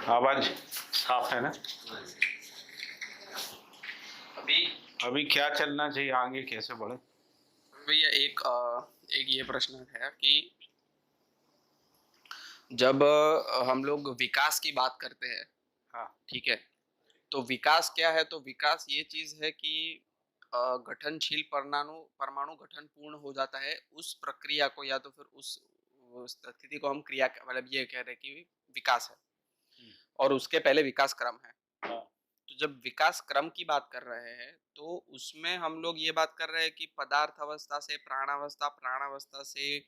आवाज साफ है ना? अभी अभी क्या चलना चाहिए, आगे कैसे बढ़े? भैया एक ये प्रश्न है कि जब हम लोग विकास की बात करते हैं, हाँ। ठीक है, तो विकास क्या है? तो विकास ये चीज है कि गठनशील परमाणु परमाणु गठन पूर्ण हो जाता है, उस प्रक्रिया को या तो फिर उस स्थिति को हम क्रिया मतलब ये कह रहे हैं कि विकास है। और उसके पहले विकास क्रम है। हाँ। तो जब विकास क्रम की बात कर रहे हैं तो उसमें हम लोग ये बात कर रहे हैं कि पदार्थ अवस्था से प्राणावस्था, प्राणावस्था से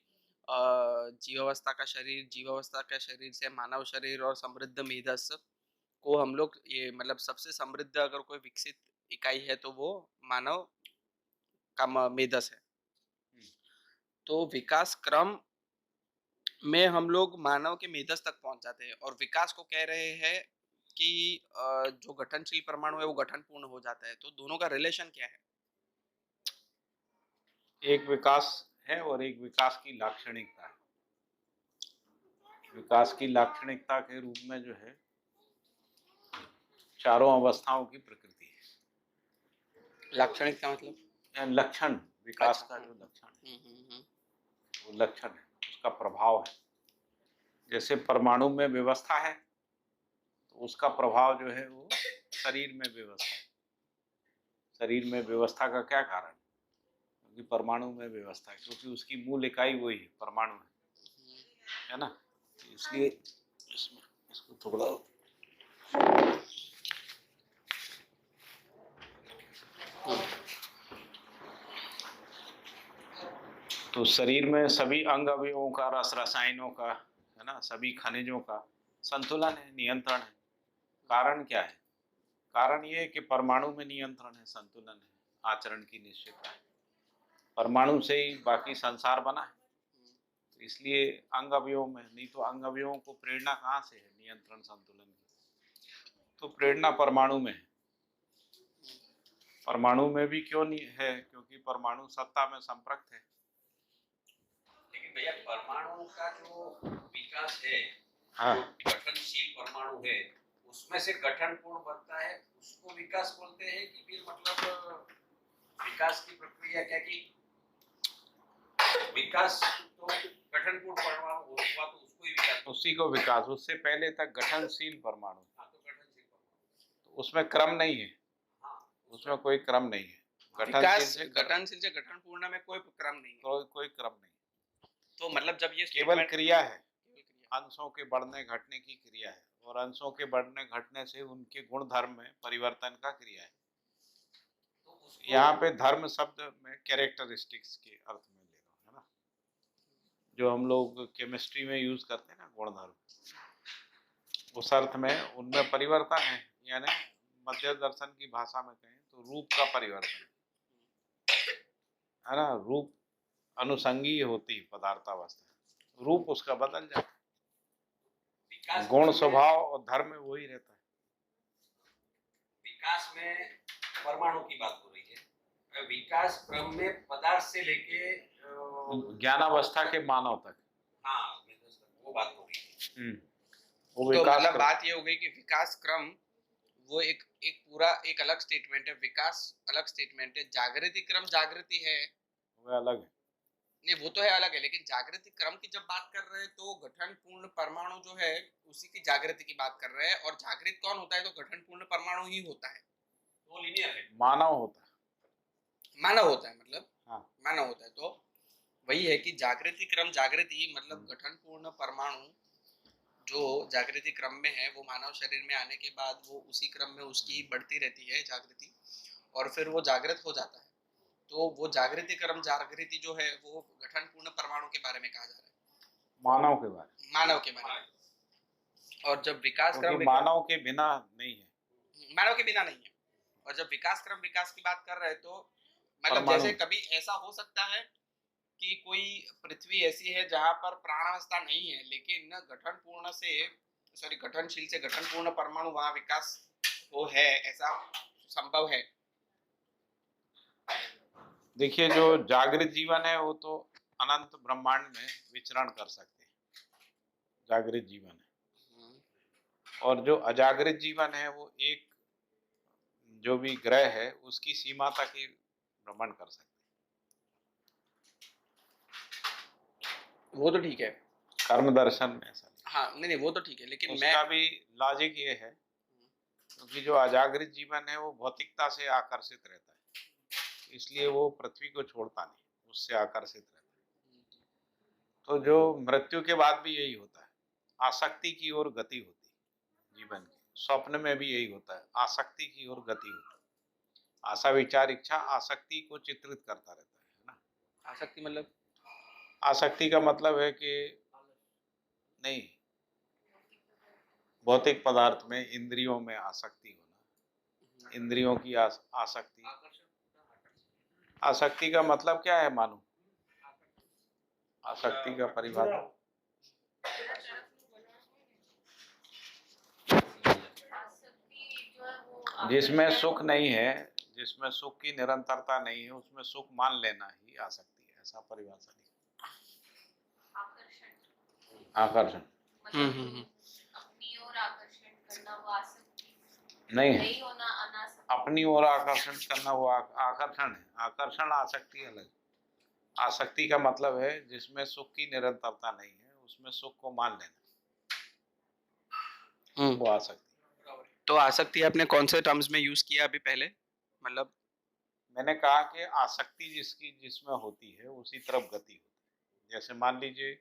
जीवावस्था का शरीर, जीवावस्था का शरीर से मानव शरीर और समृद्ध मेधस को हम लोग ये मतलब सबसे समृद्ध अगर कोई विकसित इकाई है तो वो मानव का मेधस है। तो विकास क्रम में हम लोग मानव के मेधस तक पहुंच जाते हैं और विकास को कह रहे हैं कि जो गठनशील परमाणु है वो गठन पूर्ण हो जाता है। तो दोनों का रिलेशन क्या है? एक विकास है और एक विकास की लाक्षणिकता है। विकास की लाक्षणिकता के रूप में जो है चारों अवस्थाओं की प्रकृति है। लाक्षणिकता मतलब या लक्षण, विकास अच्छा। का जो लक्षण है वो लक्षण है, उसका प्रभाव है। जैसे परमाणु में व्यवस्था है तो उसका प्रभाव जो है वो शरीर में व्यवस्था है। शरीर में व्यवस्था का क्या कारण? क्योंकि परमाणु में व्यवस्था है, क्योंकि उसकी मूल इकाई वही है, परमाणु है ना? इसलिए इसको थोड़ा तो शरीर में सभी अंग अवयवों का, रस रसायनों का, है ना, सभी खनिजों का संतुलन है, नियंत्रण है। कारण क्या है? कारण ये है कि परमाणु में नियंत्रण है, संतुलन है, आचरण की निश्चितता है। परमाणु से ही बाकी संसार बना है, तो इसलिए अंग अवयवों में, नहीं तो अंग अवयवों को प्रेरणा कहाँ से है नियंत्रण संतुलन की? तो प्रेरणा परमाणु में है। परमाणु में भी क्यों नहीं है? क्योंकि परमाणु सत्ता में संपृक्त है। लेकिन भैया परमाणु का जो विकास है, हाँ, जो गठनशील परमाणु है उसमें से गठन पूर्ण बनता है, उसको विकास बोलते हैं कि फिर मतलब विकास की प्रक्रिया क्या कि विकास तो गठन पूर्ण परमाणु हुआ तो उसको ही विकास, उसी को विकास। उससे पहले तक गठनशील परमाणु, हाँ, तो गठनशील परमाणु, तो उसमें क्रम नहीं है। हाँ, उसमें कोई क्रम नहीं है। गठनशील से गठन पूर्ण में कोई क्रम नहीं है। कोई क्रम नहीं। तो मतलब जब ये केवल क्रिया है, अंशों के बढ़ने घटने की क्रिया है, और अंशों के बढ़ने घटने से उनके गुण धर्म में परिवर्तन का क्रिया है। तो यहाँ पे धर्म शब्द में कैरेक्टरिस्टिक्स के अर्थ में ले रहा हूँ, है ना, जो हम लोग केमिस्ट्री में यूज करते हैं ना, गुण धर्म, उस अर्थ में उनमें परिवर्तन है। यानी मध्य दर्शन की भाषा में कहें तो रूप का परिवर्तन है ना। रूप अनुसंगी होती पदार्थावस्था, रूप उसका बदल जाता है, गुण स्वभाव और धर्म में वही रहता है। विकास में परमाणु की बात हो रही है, विकास क्रम में पदार्थ से लेके ज्ञानावस्था के मानव तक, हाँ, वो बात हो रही है। वो तो मतलब बात ये हो गई कि विकास क्रम वो एक एक पूरा एक अलग स्टेटमेंट है, विकास अलग स्टेटमेंट है, जागृति क्रम जागृति है, वो अलग है। नहीं वो तो है अलग है, लेकिन जागृति क्रम की जब बात कर रहे हैं तो गठन पूर्ण परमाणु जो है उसी की जागृति की बात कर रहे हैं। और जागृत कौन होता है? तो गठन पूर्ण परमाणु ही होता है। वो लीनियर है, मानव होता है, मानव होता है, मतलब हाँ, मानव होता है। तो वही है कि जागृति क्रम जागृति मतलब गठन पूर्ण परमाणु जो जागृति क्रम में है वो मानव शरीर में आने के बाद वो उसी क्रम में उसकी बढ़ती रहती है जागृति, और फिर वो जागृत हो जाता है। तो वो जागृति क्रम जागृति जो है वो गठन पूर्ण परमाणु के बारे में कहा जा रहा है, मानव के बारे में, मानव के बारे में। और जब विकास क्रम मानव के बिना नहीं है, मानव के बिना नहीं है। और जब विकास क्रम विकास की बात कर रहे हैं तो मतलब जैसे कभी ऐसा हो सकता है कि कोई पृथ्वी ऐसी है जहां पर प्राणावस्था नहीं है, लेकिन गठनशील से गठन पूर्ण परमाणु वहां विकास वो है, ऐसा संभव है। देखिए, जो जागृत जीवन है वो तो अनंत ब्रह्मांड में विचरण कर सकते हैं, जागृत जीवन है। और जो अजागृत जीवन है वो एक जो भी ग्रह है उसकी सीमा तक ही भ्रमण कर सकते वो तो ठीक है। हैं। कर्म दर्शन में ऐसा नहीं। हाँ, नहीं, नहीं, वो तो ठीक है, लेकिन मैं उसका भी लॉजिक ये है क्योंकि जो अजागृत जीवन है वो भौतिकता से आकर्षित रहता है, इसलिए वो पृथ्वी को छोड़ता नहीं, उससे आकर्षित रहता है। तो जो मृत्यु के बाद भी यही होता है, आसक्ति की ओर गति होती है जीवन की। स्वप्न में भी यही होता है, आसक्ति की ओर गति होती है। आशा विचार इच्छा आसक्ति को चित्रित करता रहता है ना। आसक्ति मतलब आसक्ति का मतलब है कि नहीं, भौतिक पदार्थ में इंद्रियों में आसक्ति होना, इंद्रियों की आसक्ति। आसक्ति का मतलब क्या है मानो? आसक्ति का परिभाषा जिसमें सुख नहीं है, जिसमें सुख की निरंतरता नहीं है, उसमें सुख मान लेना ही आसक्ति है, ऐसा परिभाषा नहीं। आकर्षण अपनी ओर आकर्षण करना वो आसक्ति नहीं है, नहीं होना अनासक्ति। अपनी ओर आकर्षण करना वो आकर्षण है। आकर्षण आसक्ति अलग। आसक्ति का मतलब है जिसमें सुख की निरंतरता नहीं है, उसमें सुख को मान लेना, वो आसक्ति। तो आसक्ति आपने कौन से टर्म्स में यूज किया अभी पहले? मतलब मैंने कहा कि आसक्ति जिसमें होती है उसी तरफ गति होती है। जैसे मान लीजिए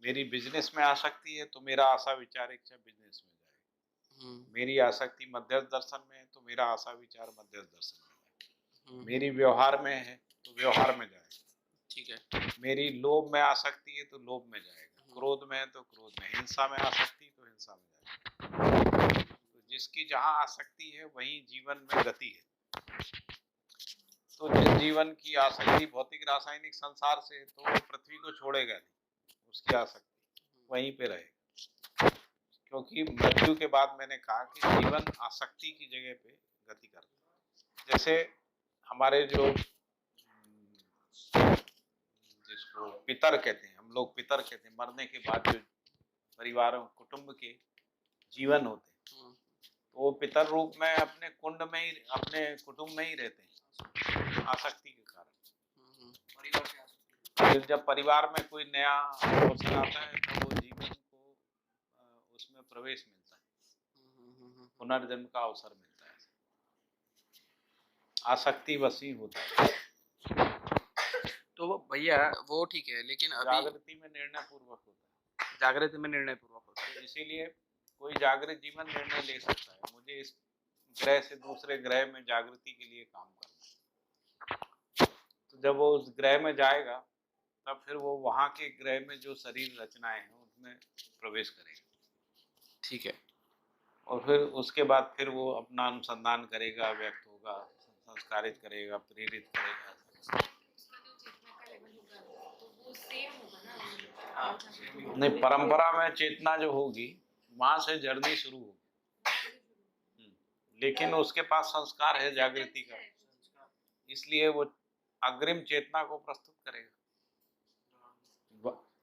मेरी बिजनेस में आसक्ति है तो मेरा आशा विचार इच्छा बिजनेस में जाएगा। मेरी आसक्ति मध्यस्थ दर्शन में है तो मेरा आशा विचार मध्यस्थ दर्शन में जाएगा। मेरी व्यवहार में है तो व्यवहार में जाएगा। ठीक है। मेरी लोभ में आसक्ति है तो लोभ में जाएगा, क्रोध में है तो क्रोध में, हिंसा में आसक्ति तो हिंसा में जाएगा। तो जिसकी जहाँ आसक्ति है वहीं जीवन में गति है। तो जिस जीवन की आसक्ति भौतिक रासायनिक संसार से है तो वो पृथ्वी को छोड़ेगा नहीं, उसकी आसक्ति वहीं पे रहेगा। क्योंकि मृत्यु के बाद मैंने कहा कि जीवन आसक्ति की जगह पे गति करता है। जैसे हमारे जो जिसको पितर कहते हैं, हम लोग पितर कहते हैं, मरने के बाद जो परिवारों कुटुंब के जीवन होते हैं तो वो पितर रूप में अपने कुंड में ही, अपने कुटुंब में ही रहते हैं आसक्ति के कारण। फिर जब परिवार में कोई नया अवसर आता है तो वो जीवन को उसमें प्रवेश मिलता है, पुनर्जन्म का अवसर मिलता है। आसक्ति वशी होता है। तो भैया वो ठीक है, लेकिन अभी जागृति में निर्णय पूर्वक होता है। जागृति में निर्णय पूर्वक होता है। इसीलिए कोई जागृत जीवन निर्णय ले सकता है, मुझे इस ग्रह से दूसरे ग्रह में जागृति के लिए काम करना है। तो जब वो उस ग्रह में जाएगा तब फिर वो वहाँ के ग्रह में जो शरीर रचनाएं हैं उसमें प्रवेश करेगा। ठीक है। और फिर उसके बाद फिर वो अपना अनुसंधान करेगा, व्यक्त होगा, संस्कारित करेगा, प्रेरित करेगा। नहीं, परंपरा में चेतना जो होगी वहां से जर्नी शुरू होगी, लेकिन उसके पास संस्कार है जागृति का, इसलिए वो अग्रिम चेतना को प्रस्तुत करेगा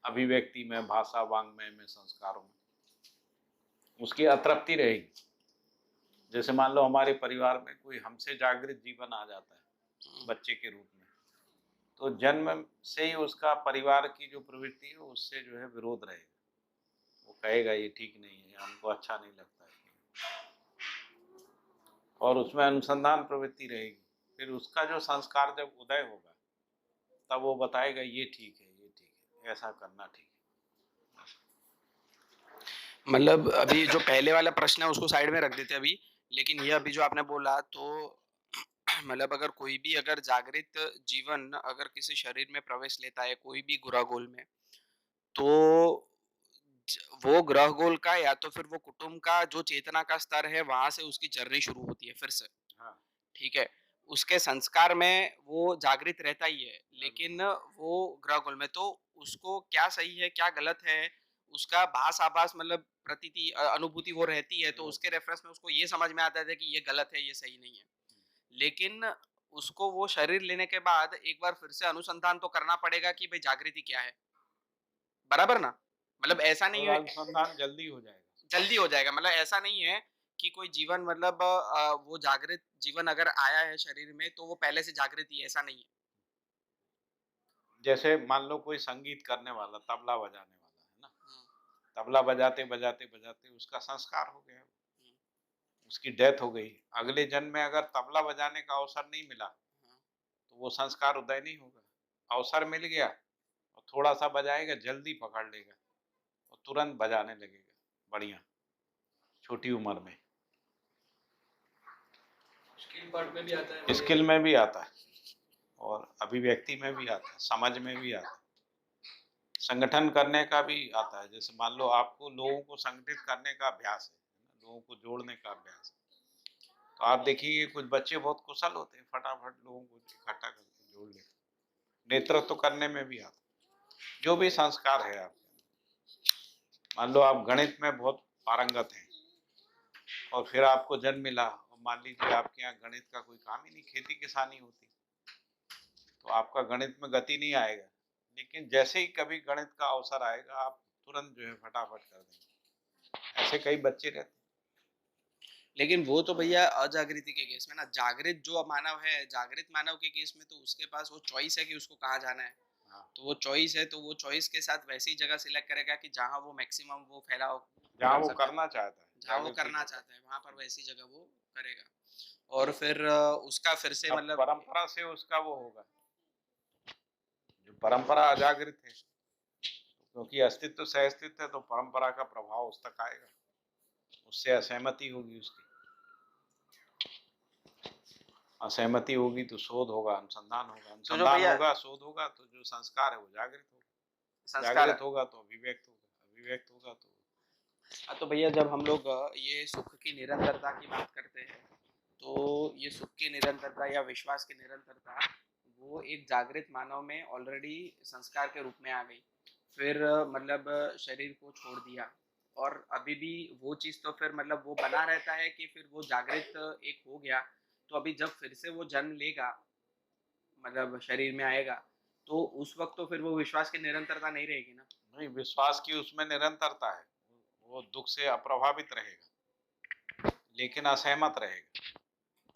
अभिव्यक्ति में, भाषा वांग्मय में, संस्कारों में। उसकी अतृप्ति रहेगी। जैसे मान लो हमारे परिवार में कोई हमसे जागृत जीवन आ जाता है बच्चे के रूप में, तो जन्म से ही उसका परिवार की जो प्रवृत्ति है उससे जो है विरोध रहेगा। वो कहेगा ये ठीक नहीं है, हमको अच्छा नहीं लगता है, और उसमें अनुसंधान प्रवृत्ति रहेगी। फिर उसका जो संस्कार जब उदय होगा तब वो बताएगा ये ठीक है, ये ठीक है, ऐसा करना ठीक है। मतलब अभी जो पहले वाला प्रश्न है उसको साइड में रख देते अभी, लेकिन ये अभी जो आपने बोला तो मतलब अगर कोई भी अगर जागृत जीवन अगर किसी शरीर में प्रवेश लेता है कोई भी ग्रह गोल में, तो वो ग्रह गोल का या तो फिर वो कुटुंब का जो चेतना का स्तर है वहां से उसकी जर्नी शुरू होती है फिर से। हाँ। ठीक है। उसके संस्कार में वो जागृत रहता ही है, लेकिन वो ग्रह गोल में तो उसको क्या सही है क्या गलत है उसका भास आभास मतलब प्रतीति अनुभूति वो रहती है, तो उसके रेफरेंस में उसको ये समझ में आता है कि ये गलत है ये सही नहीं है। लेकिन उसको वो शरीर लेने के बाद एक बार फिर से अनुसंधान तो करना पड़ेगा कि भाई जागृति क्या है, बराबर ना? मतलब ऐसा नहीं और है अनुसंधान जल्दी हो जाएगा। जल्दी हो जाएगा, मतलब ऐसा नहीं है कि कोई जीवन मतलब वो जागृत जीवन अगर आया है शरीर में तो वो पहले से जागृत ही है, ऐसा नहीं है। जैसे मान लो कोई संगीत करने वाला, तबला बजाने वाला है ना, हुँ, तबला बजाते बजाते बजाते उसका संस्कार हो गया, हुँ, उसकी डेथ हो गई। अगले जन्म में अगर तबला बजाने का अवसर नहीं मिला हाँ, तो वो संस्कार उदय नहीं होगा। अवसर मिल गया और थोड़ा सा बजाएगा, जल्दी पकड़ लेगा और तुरंत बजाने लगेगा बढ़िया, छोटी उम्र में। स्किल पार्ट में भी आता है भैया स्किल ये। में भी आता है और अभिव्यक्ति में भी आता है, समझ में भी आता है, संगठन करने का भी आता है। जैसे मान लो आपको लोगों को संगठित करने का अभ्यास है, लोगों को जोड़ने का अभ्यास है, तो आप देखिए कुछ बच्चे बहुत कुशल होते हैं, फटाफट लोगों को इकट्ठा करके जोड़ लेते हैं। नेतृत्व करने में भी आता है। जो भी संस्कार है आपके अंदर, मान लो आप गणित में बहुत पारंगत हैं और फिर आपको जन्म मिला और मान लीजिए आपके यहाँ गणित का कोई काम ही नहीं, खेती किसानी होती, तो आपका गणित में गति नहीं आएगा। लेकिन जैसे ही कभी गणित का अवसर आएगा, आप तुरंत जो है फटाफट कर देंगे। ऐसे कई बच्चे रहते हैं। लेकिन वो तो भैया अजागृति के केस में ना, जागृत जो मानव है, जागृत मानव के केस में तो उसके पास वो चॉइस है कि उसको कहाँ जाना है। हाँ, तो वो चॉइस है, तो वो चॉइस के साथ वैसी जगह सिलेक्ट करेगा कि जहाँ वो मैक्सिमम वो फैलाव जहाँ कर वो सके, करना चाहता है, जहाँ वो जागृति करना को। चाहता है वहाँ पर वैसी जगह वो करेगा। और फिर उसका फिर से अब मतलब परंपरा से उसका वो होगा, जो परंपरा अजागृत है, क्योंकि अस्तित्व से अस्तित्व है, तो परंपरा का प्रभाव उस तक आएगा, उससे असहमति होगी उसकी। असहमति होगी तो शोध होगा, अनुसंधान होगा, तो जो अनुसंधान भैया होगा, शोध होगा, तो जो संस्कार है वो जागृत होगा, संस्कार है। जागृत होगा तो अभिव्यक्त होगा, अभिव्यक्त होगा तो हाँ, तो भैया जब हम लोग ये सुख की निरंतरता की बात करते हैं, तो ये सुख की निरंतरता या विश्वास की निरंतरता वो एक जागृत मानव में ऑलरेडी संस्कार के रूप में आ गई। फिर मतलब शरीर को छोड़ दिया और अभी भी वो चीज़ तो फिर मतलब वो बना रहता है कि फिर वो जागृत एक हो गया, तो अभी जब फिर से वो जन्म लेगा, मतलब शरीर में आएगा, तो उस वक्त तो फिर वो विश्वास की निरंतरता नहीं रहेगी ना। नहीं, विश्वास की उसमें निरंतरता है। वो दुख से अप्रभावित रहेगा, लेकिन असहमत रहेगा,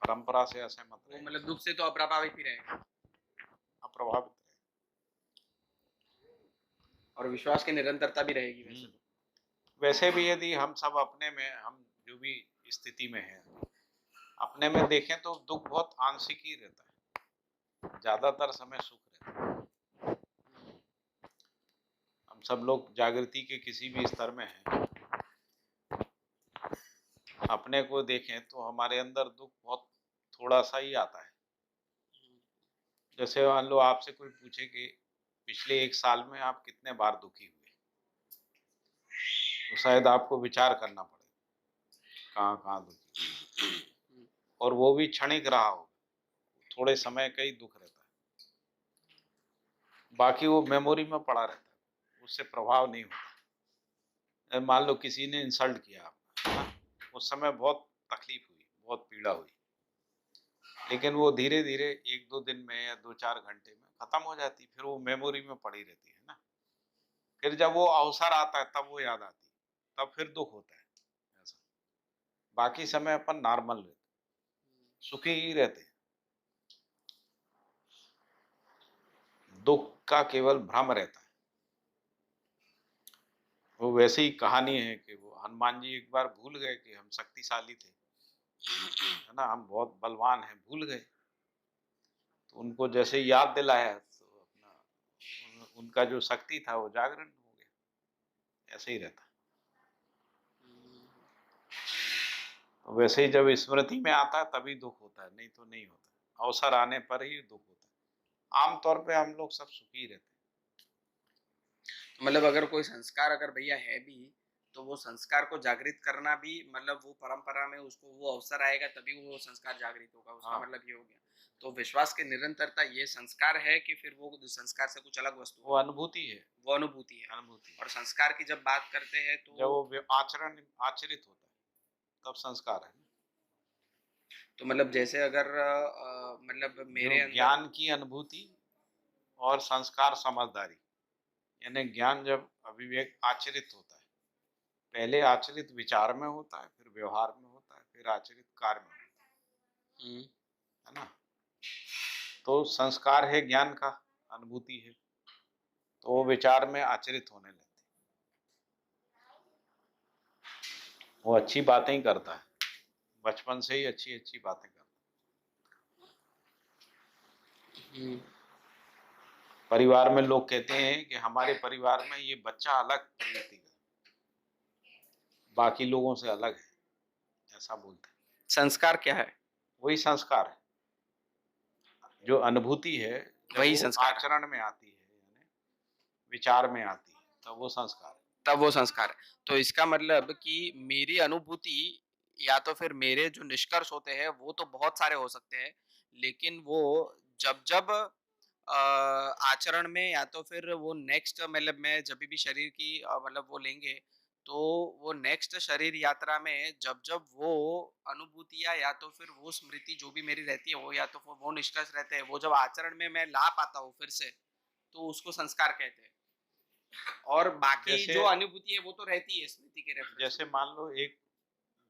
परंपरा से असहमत वो रहेगा, मतलब दुख से तो अप्रभावित ही रहेगा अप्रभावित और विश्वास की निरंतरता भी रहेगी वैसे रहेगा। तो। वैसे भी यदि हम सब अपने में, हम जो भी स्थिति में हैं, अपने में देखें तो दुख बहुत आंशिक ही रहता है, ज्यादातर समय सुख रहता है। हम सब लोग जागृति के किसी भी स्तर में हैं, अपने को देखें तो हमारे अंदर दुख बहुत थोड़ा सा ही आता है। जैसे मान लो आपसे कोई पूछे कि पिछले 1 साल में आप कितने बार दुखी हुए, तो शायद आपको विचार करना पड़े कहाँ कहाँ दुखी हुए। और वो भी क्षणिक रहा हो, थोड़े समय का ही दुख रहता है, बाकी वो मेमोरी में पड़ा रहता है, उससे प्रभाव नहीं होता। मान लो किसी ने इंसल्ट किया आपका, है ना? उस समय बहुत तकलीफ हुई, बहुत पीड़ा हुई, लेकिन वो धीरे धीरे 1-2 दिन में या 2-4 घंटे में खत्म हो जाती, फिर वो मेमोरी में पड़ी रहती है ना। फिर जब वो अवसर आता है तब वो याद आती, तब फिर दुख होता है। ऐसा बाकी समय अपन नॉर्मल रहते, सुखी ही रहते हैं। दुख का केवल भ्रम रहता है। वो वैसे ही कहानी है कि वो हनुमान जी एक बार भूल गए कि हम शक्तिशाली थे, है ना, हम बहुत बलवान हैं, भूल गए। तो उनको जैसे याद दिलाया तो अपना उनका जो शक्ति था वो जागरण हो गया। ऐसे ही रहता है। तो वैसे ही जब स्मृति में आता है तभी दुख होता है, नहीं तो नहीं होता। अवसर आने पर ही दुख होता है। आमतौर पे हम लोग सब सुखी रहते हैं। तो मतलब अगर कोई संस्कार अगर भैया है भी, तो वो संस्कार को जागृत करना भी मतलब वो परंपरा में उसको वो अवसर आएगा तभी वो संस्कार जागृत होगा, उसका हाँ। मतलब ये हो गया। तो विश्वास की निरंतरता ये संस्कार है कि फिर वो संस्कार से कुछ अलग वस्तु वो अनुभूति है, वो अनुभूति है। अनुभूति। और संस्कार की जब बात करते हैं जब तो वो आचरण आचरित होता है तब संस्कार है। तो मतलब जैसे अगर मतलब मेरे जो अंदर ज्ञान की अनुभूति और संस्कार समझदारी, यानी ज्ञान जब अभिव्यक्त आचरित होता है पहले आचरित विचार में होता है, फिर व्यवहार में होता है, फिर आचरित कार्य में होता है ना। तो संस्कार है ज्ञान का, अनुभूति है, तो वो विचार में आचरित होने लगते, वो अच्छी बातें ही करता है, बचपन से ही अच्छी अच्छी बातें करता है। परिवार में लोग कहते हैं कि हमारे परिवार में ये बच्चा अलग प्रवृत्ति का, बाकी लोगों से अलग है, ऐसा बोलते हैं। संस्कार क्या है? वही संस्कार है, जो अनुभूति है, जब वही वो संस्कार है। आचरण में आती है, यानी विचार में आती है, तब वो संस्कार है। तब वो संस्कार है। तो इसका मतलब कि मेरी अनुभूति या तो फिर मेरे जो निष्कर्ष होते हैं वो तो बहुत सारे हो सकते हैं, लेकिन वो जब आचरण में या तो फिर वो नेक्स्ट मतलब मैं जब भी शरीर की मतलब वो लेंगे, तो वो नेक्स्ट शरीर यात्रा में जब वो अनुभूतियाँ या तो फिर वो स्मृति जो भी मेरी रहती है वो या तो फिर वो निष्कर्ष रहते हैं, वो जब आचरण में मैं ला पाता हूँ फिर से, तो उसको संस्कार कहते हैं। और बाकी जैसे जो अनुभूति है वो तो रहती है स्मृति के रेफरेंस जैसे मान लो एक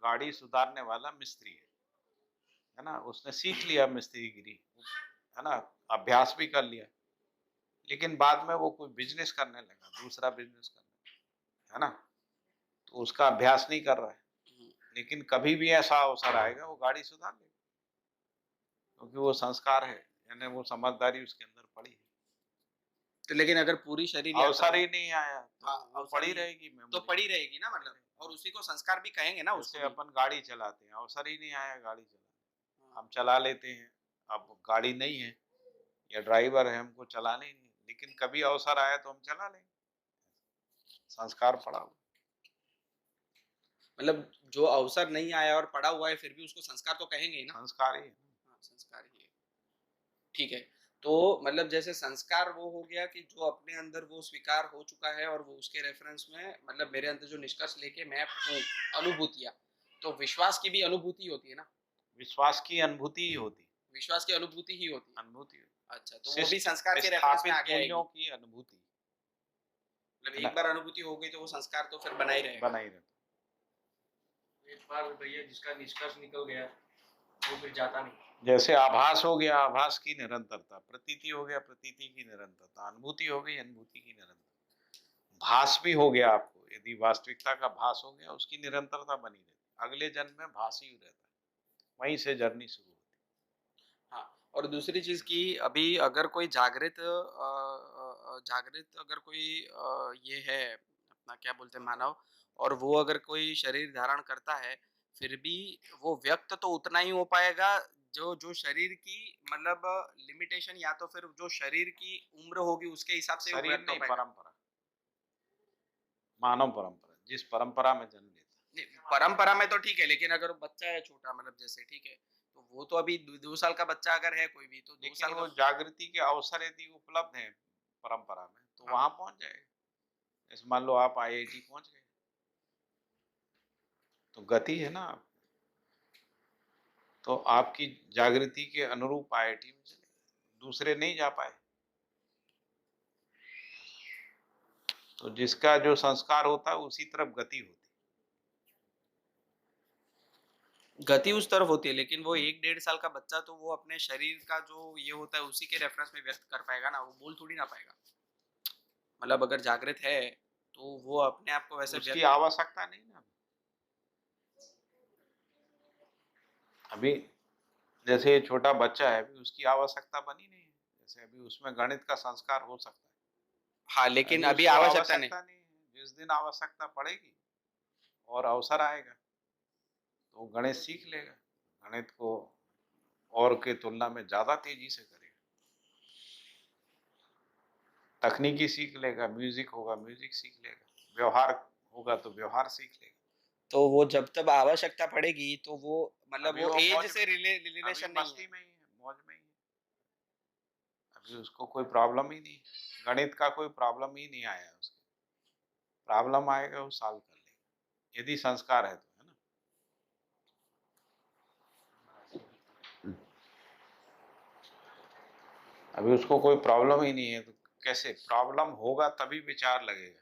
गाड़ी सुधारने वाला मिस्त्री है ना, उसने सीख लिया मिस्त्रीगिरी, है ना, अभ्यास भी कर लिया, लेकिन बाद में वो कोई बिजनेस करने लगा, दूसरा बिजनेस करने लगा, है ना, तो उसका अभ्यास नहीं कर रहा है, लेकिन कभी भी ऐसा अवसर आएगा वो गाड़ी सुधार लेगा, क्योंकि वो संस्कार है, यानी वो समझदारी उसके अंदर पड़ी है। तो लेकिन अगर पूरी शरीर अवसर ही नहीं आया तो हाँ, वो अवसर पड़ी नहीं- रहेगी तो मेमोरी। पड़ी रहेगी ना, मतलब और उसी को संस्कार भी कहेंगे ना उसको जैसे भी। अपन गाड़ी चलाते हैं, अवसर ही नहीं आया गाड़ी चलाने, हम चला लेते हैं, अब गाड़ी नहीं है या ड्राइवर है, हमको चलाने ही नहीं, लेकिन कभी अवसर आया तो हम चला लेंगे, संस्कार पड़ा हुआ। मतलब जो अवसर नहीं आया और पड़ा हुआ है फिर भी उसको संस्कार तो कहेंगे ही ना। संस्कार ही है। हाँ, संस्कार ही है। ठीक है। तो मतलब जैसे संस्कार वो हो गया कि जो अपने अंदर वो स्वीकार हो चुका है और वो उसके रेफरेंस में मतलब मेरे अंदर जो निष्कर्ष लेके मैं हूँ, अनुभूतियाँ। तो विश्वास की भी अनुभूति होती है ना? विश्वास की अनुभूति ही होती, विश्वास की अनुभूति ही होती है। अनुभूति अच्छा, तो वो भी संस्कार के रेफरेंस स्थापित में आगे आएगी। मूल्यों की अनुभूति, मतलब है ना? एक बार अनुभूति हो गई तो वो संस्कार तो फिर बना ही रहेगा। बना ही रहता। एक बार भैया जिसका निष्कर्ष निकल गया वो फिर जाता नहीं। जैसे आभास हो गया, आभास की निरंतरता, प्रतीति हो गया, प्रतीति की निरंतरता, अनुभूति हो गई, अनुभूति की निरंतरता, भास भी हो गया आपको, यदि वास्तविकता का भास हो गया, उसकी निरंतरता बनी रहती, अगले जन्म में भास ही रहता है, वहीं से जर्नी शुरू होती है। हाँ, और दूसरी चीज कि अभी अगर कोई जागृत अगर कोई ये है अपना क्या बोलते हैं मानव, और वो अगर कोई शरीर धारण करता है, फिर भी वो व्यक्त तो उतना ही हो पाएगा जो जो शरीर की मतलब लिमिटेशन या तो फिर जो शरीर की उम्र होगी उसके हिसाब से वो शरीर व्यक्त हो नहीं, पाएगा। परंपरा, मानव परंपरा, जिस परंपरा में जन्म लेता है। नहीं, परंपरा में तो ठीक है, लेकिन अगर बच्चा है छोटा मतलब जैसे ठीक है, तो वो तो अभी 2 साल का बच्चा अगर है कोई भी तो 2 साल लेकिन वो का। जागृति के अवसर यदि उपलब्ध हैं परंपरा में, तो हाँ। वहां पहुंच जाएगा। जैसे मान लो आप IIT पहुंच गए, तो गति है ना, तो आपकी जागृति के अनुरूप IIT में चले, दूसरे नहीं जा पाए, तो जिसका जो संस्कार होता है उसी तरफ गति होती गति उस तरफ होती है, लेकिन वो 1-1.5 साल का बच्चा तो वो अपने शरीर का जो ये होता है उसी के रेफरेंस में व्यक्त कर पाएगा ना, वो बोल थोड़ी ना पाएगा। मतलब अगर जागृत है तो वो अपने आप को है, वैसे उसकी व्यक्त। आवश्यकता नहीं ना। अभी जैसे ये छोटा बच्चा है, अभी उसकी आवश्यकता बनी नहीं है, जैसे अभी उसमें गणित का संस्कार हो सकता है, हाँ, लेकिन अभी उसको आवश्यकता नहीं। नहीं है, जिस दिन आवश्यकता पड़ेगी और अवसर आएगा तो वो गणित सीख लेगा, गणित को और के तुलना में ज्यादा तेजी से करेगा, तकनीकी सीख लेगा, म्यूजिक होगा म्यूजिक सीख लेगा, व्यवहार होगा तो व्यवहार सीख लेगा। तो वो जब तब आवश्यकता पड़ेगी तो वो मतलब अभी वो वो एज मौज से में, रिलेशन अभी नहीं मस्ती है। में ही है, मौज में ही है, अभी उसको कोई प्रॉब्लम ही नहीं, गणित का कोई प्रॉब्लम ही नहीं आया उसको, प्रॉब्लम आएगा वो सॉल्व कर लेगा, यदि संस्कार है तो, है ना। अभी उसको कोई प्रॉब्लम ही नहीं है, तो कैसे प्रॉब्लम होगा तभी विचार लगेगा,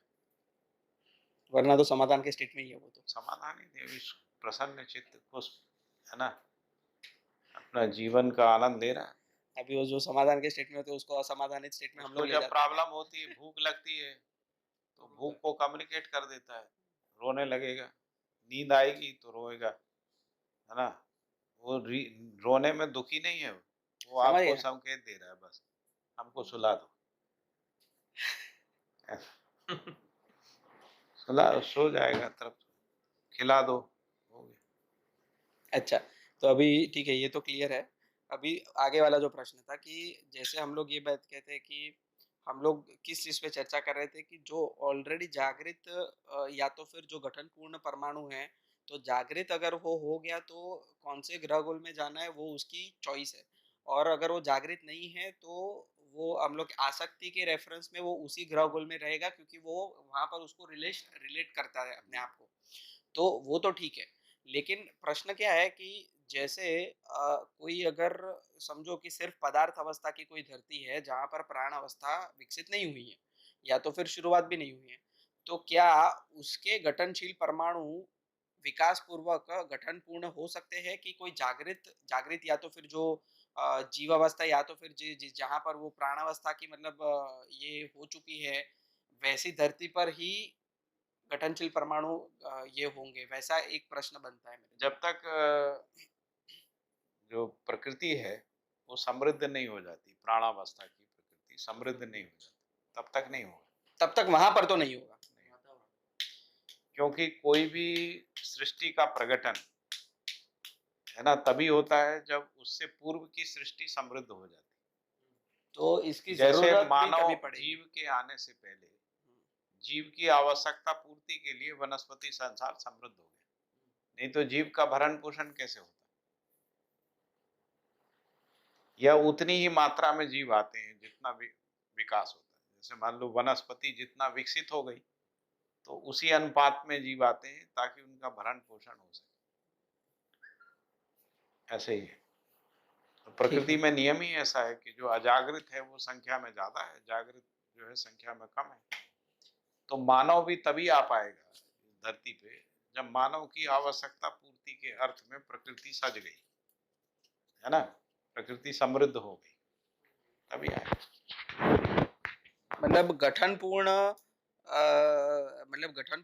वरना तो समाधान के स्टेट में ही है वो तो। समाधान ही नहीं, अभी प्रसन्न चित्त खुश, है ना, अपना जीवन का आनंद ले रहा है। अभी वो जो समाधान के स्टेट में होते हैं उसको असमाधानित स्टेट में हम उसको लोग ले जब जाते हैं। प्रॉब्लम होती है, भूख लगती है, तो भूख को कम्युनिकेट कर देता है, रोने लगेगा। नींद आएगी तो रोएगा, है ना। वो रोने में दुखी नहीं है, वो समझ आपको गया। संकेत दे रहा है बस, हमको सुला दो। सुला, सो जाएगा, तरफ खिला दो, हो गया। अच्छा, तो अभी ठीक है, ये तो क्लियर है। अभी आगे वाला जो प्रश्न था कि जैसे हम लोग ये बात कहते हैं कि हम लोग किस चीज़ पे चर्चा कर रहे थे कि जो ऑलरेडी जागृत या तो फिर जो गठनपूर्ण परमाणु है, तो जागृत अगर वो हो गया तो कौन से ग्रह गोल में जाना है वो उसकी चॉइस है। और अगर वो जागृत नहीं है तो वो हम लोग आसक्ति के रेफरेंस में वो उसी ग्रह गोल में रहेगा, क्योंकि वो वहाँ पर उसको रिलेट करता है अपने आप को। तो वो तो ठीक है। लेकिन प्रश्न क्या है कि जैसे कोई अगर समझो कि सिर्फ पदार्थ अवस्था की कोई धरती है जहाँ पर प्राण अवस्था विकसित नहीं हुई है या तो फिर शुरुआत भी नहीं हुई है, तो क्या उसके गठनशील परमाणु विकास पूर्वक गठन पूर्ण हो सकते हैं कि कोई जागृत जागृत या तो फिर जो जीवावस्था या तो फिर जहाँ पर वो प्राणावस्था की मतलब ये हो चुकी है, वैसी धरती पर ही गठनशील परमाणु ये होंगे, वैसा एक प्रश्न बनता है मेरे। जब तक जो प्रकृति है वो समृद्ध नहीं हो जाती, प्राणावस्था की प्रकृति समृद्ध नहीं हो जाती, तब तक नहीं होगा। तब तक वहां पर तो नहीं होगा। क्योंकि कोई भी सृष्टि का प्रगटन, है ना, तभी होता है जब उससे पूर्व की सृष्टि समृद्ध हो जाती तो इसकी है। जैसे जरूरत भी मानव तभी पड़ेगी। जीव के आने से पहले जीव की आवश्यकता पूर्ति के लिए वनस्पति संसार समृद्ध हो गया, नहीं तो जीव का भरण पोषण कैसे होता, या उतनी ही मात्रा में जीव आते हैं जितना विकास होता है। जैसे मान लो वनस्पति जितना विकसित हो गई तो उसी अनुपात में जीव आते हैं ताकि उनका भरण पोषण हो सके। ऐसे ही है, तो प्रकृति में नियम ही ऐसा है कि जो अजागृत है वो संख्या में ज्यादा है, जागृत जो है संख्या में कम है। तो मानव भी तभी आ पाएगा धरती पे जब मानव की आवश्यकता पूर्ति के अर्थ में प्रकृति सज गई, है ना, प्रकृति समृद्ध हो गई, तभी आएगा। मतलब गठन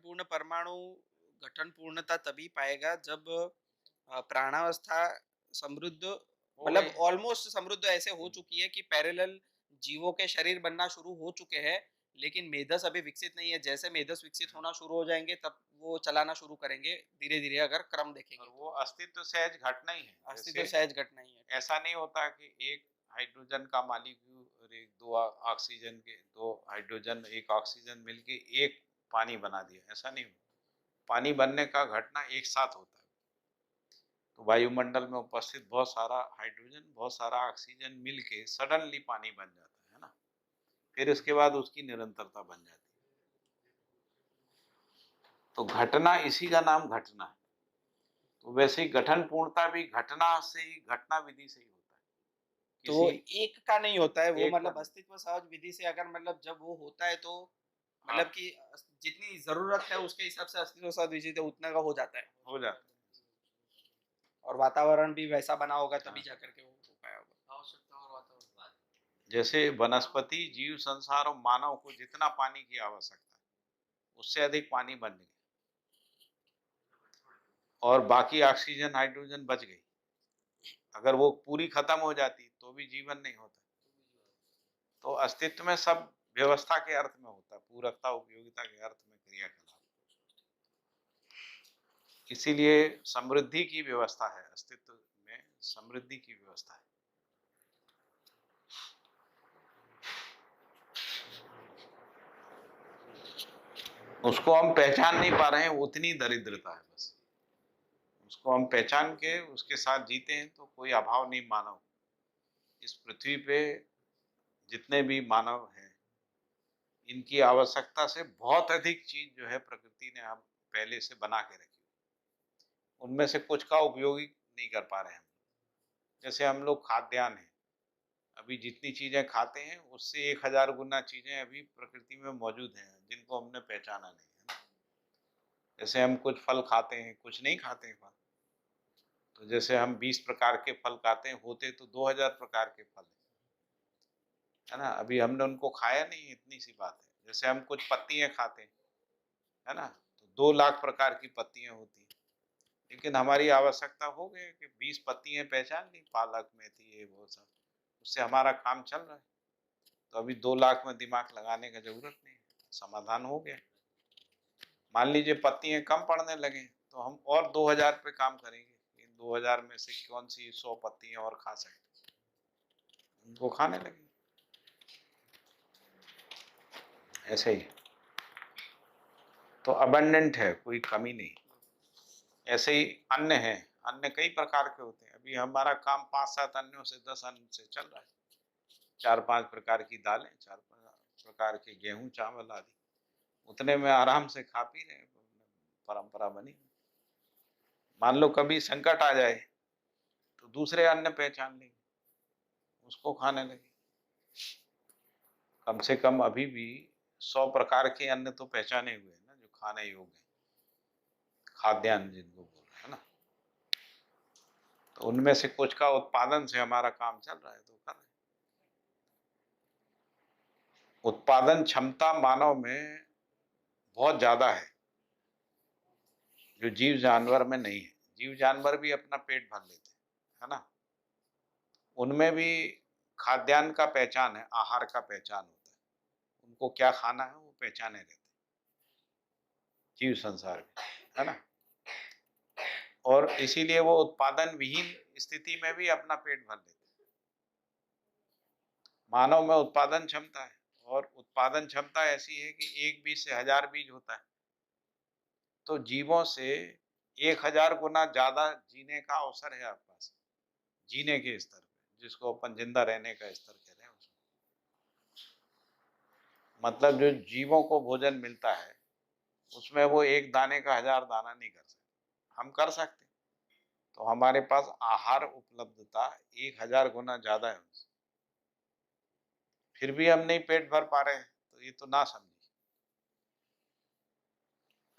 पूर्ण परमाणु गठन पूर्णता तभी पाएगा जब प्राणावस्था समृद्ध, मतलब ऑलमोस्ट समृद्ध ऐसे हो चुकी है कि पैरेलल जीवों के शरीर बनना शुरू हो चुके हैं, लेकिन मेधस अभी विकसित नहीं है। जैसे मेधस विकसित होना शुरू हो जाएंगे तब वो चलाना शुरू करेंगे धीरे धीरे, अगर क्रम देखेंगे। और वो अस्तित्व सहज घटना ही है, अस्तित्व सहज घटना ही है। ऐसा नहीं होता कि एक हाइड्रोजन का मालिक्यूल और एक दो ऑक्सीजन के, दो हाइड्रोजन एक ऑक्सीजन मिलके एक पानी बना दिया, ऐसा नहीं होता। पानी बनने का घटना एक साथ होता है। तो वायुमंडल में उपस्थित बहुत सारा हाइड्रोजन बहुत सारा ऑक्सीजन मिलके सडनली पानी बन जाता है ना, फिर उसके बाद उसकी निरंतरता बन जाती है। तो घटना, इसी का नाम घटना है। तो वैसे ही गठन पूर्णता भी घटना से ही, घटना विधि से ही होता है। तो एक का नहीं होता है वो, एक का मतलब नहीं। अस्तित्व सहज विधि से अगर मतलब जब वो होता है तो मतलब कि जितनी जरूरत है उसके हिसाब से अस्तित्व सहज विधि से उतना का हो जाता है, हो जाता है। और वातावरण भी वैसा बना होगा तभी जाकर के वो हो पाया होगा। आवश्यकता और वातावरण। जैसे वनस्पति जीव संसार और मानव को जितना पानी की आवश्यकता है उससे अधिक पानी बन गया और बाकी ऑक्सीजन हाइड्रोजन बच गई। अगर वो पूरी खत्म हो जाती तो भी जीवन नहीं होता। तो अस्तित्व में सब व्यवस्था के अर्थ में होता है, पूरकता उपयोगिता के अर्थ में क्रियाकलाप। इसीलिए समृद्धि की व्यवस्था है, अस्तित्व में समृद्धि की व्यवस्था है। उसको हम पहचान नहीं पा रहे हैं, उतनी दरिद्रता है बस। उसको हम पहचान के उसके साथ जीते हैं तो कोई अभाव नहीं। मानव इस पृथ्वी पे जितने भी मानव हैं इनकी आवश्यकता से बहुत अधिक चीज जो है प्रकृति ने हम पहले से बना के रखी, उनमें से कुछ का उपयोग ही नहीं कर पा रहे हैं। जैसे हम लोग खाद्यान्न है, अभी जितनी चीजें खाते हैं उससे 1000 गुना चीजें अभी प्रकृति में मौजूद हैं जिनको हमने पहचाना नहीं है ना। जैसे हम कुछ फल खाते हैं, कुछ नहीं खाते हैं फल। तो जैसे हम 20 प्रकार के फल खाते हैं, होते तो 2000 प्रकार के फल है ना? अभी हमने उनको खाया नहीं, इतनी सी बात है। जैसे हम कुछ पत्तियाँ खाते हैं, है ना? तो 2 लाख प्रकार की पत्तियाँ होती हैं। लेकिन हमारी आवश्यकता हो गई कि 20 पत्तियाँ पहचान ली, पालक, मेथी, ये वो सब। उससे हमारा काम चल रहा है। तो अभी 2 लाख में दिमाग लगाने की ज़रूरत नहीं है, समाधान हो गया। मान लीजिए पत्तियाँ कम पड़ने लगें, तो हम और 2000 पे काम करेंगे। इन 2000 में से कौन-सी 100 पत्तियाँ और खा सकते हैं, उनको खाने लगेंगे। ऐसे ही। तो अबंडेंट है, कोई कमी नहीं। ऐसे ही अन्न है, अन्न कई प्रकार के होते हैं। अभी हमारा काम 5-7 अन्नों से 10 अन्न से चल रहा है। 4-5 प्रकार की दालें, 4 प्रकार के गेहूँ, चावल आदि। उतने में आराम से खा पी रहे हैं, परंपरा बनी। मान लो कभी संकट आ जाए, तो दूसरे अन्न पहचान लेंगे, उसको खाने लगे। कम से कम अभी भी 100 प्रकार के अन्न तो पहचाने हुए हैं ना, जो खाने योग्य हैं। खाद्यान्न जिनको बोल रहे हैं ना। तो उनमें से कुछ का उत्पादन से हमारा काम चल रहा है, तो कर रहे हैं। उत्पादन क्षमता मानव में बहुत ज्यादा है, जो जीव जानवर में नहीं है। जीव जानवर भी अपना पेट भर लेते हैं, है ना? उनमें भी खाद्यान्न का पहचान है, आहार का पहचान होता है। उनको क्या खाना है वो पहचाने रहते हैं, जीव संसार में, है ना? और इसीलिए वो उत्पादन विहीन स्थिति में भी अपना पेट भर लेते हैं। मानव में उत्पादन क्षमता है, और उत्पादन क्षमता ऐसी है कि एक बीज से 1000 बीज होता है। तो जीवों से 1000 गुना ज्यादा जीने का अवसर है आपके पास, जीने के स्तर पे, जिसको अपन जिंदा रहने का स्तर कह रहे हैं उसको। मतलब जो जीवों को भोजन मिलता है, उसमें वो एक दाने का 1000 दाना नहीं कर सकते, हम कर सकते। तो हमारे पास आहार उपलब्धता 1000 गुना ज्यादा है उनसे, फिर भी हम नहीं पेट भर पा रहे हैं, तो ये तो ना समझिए,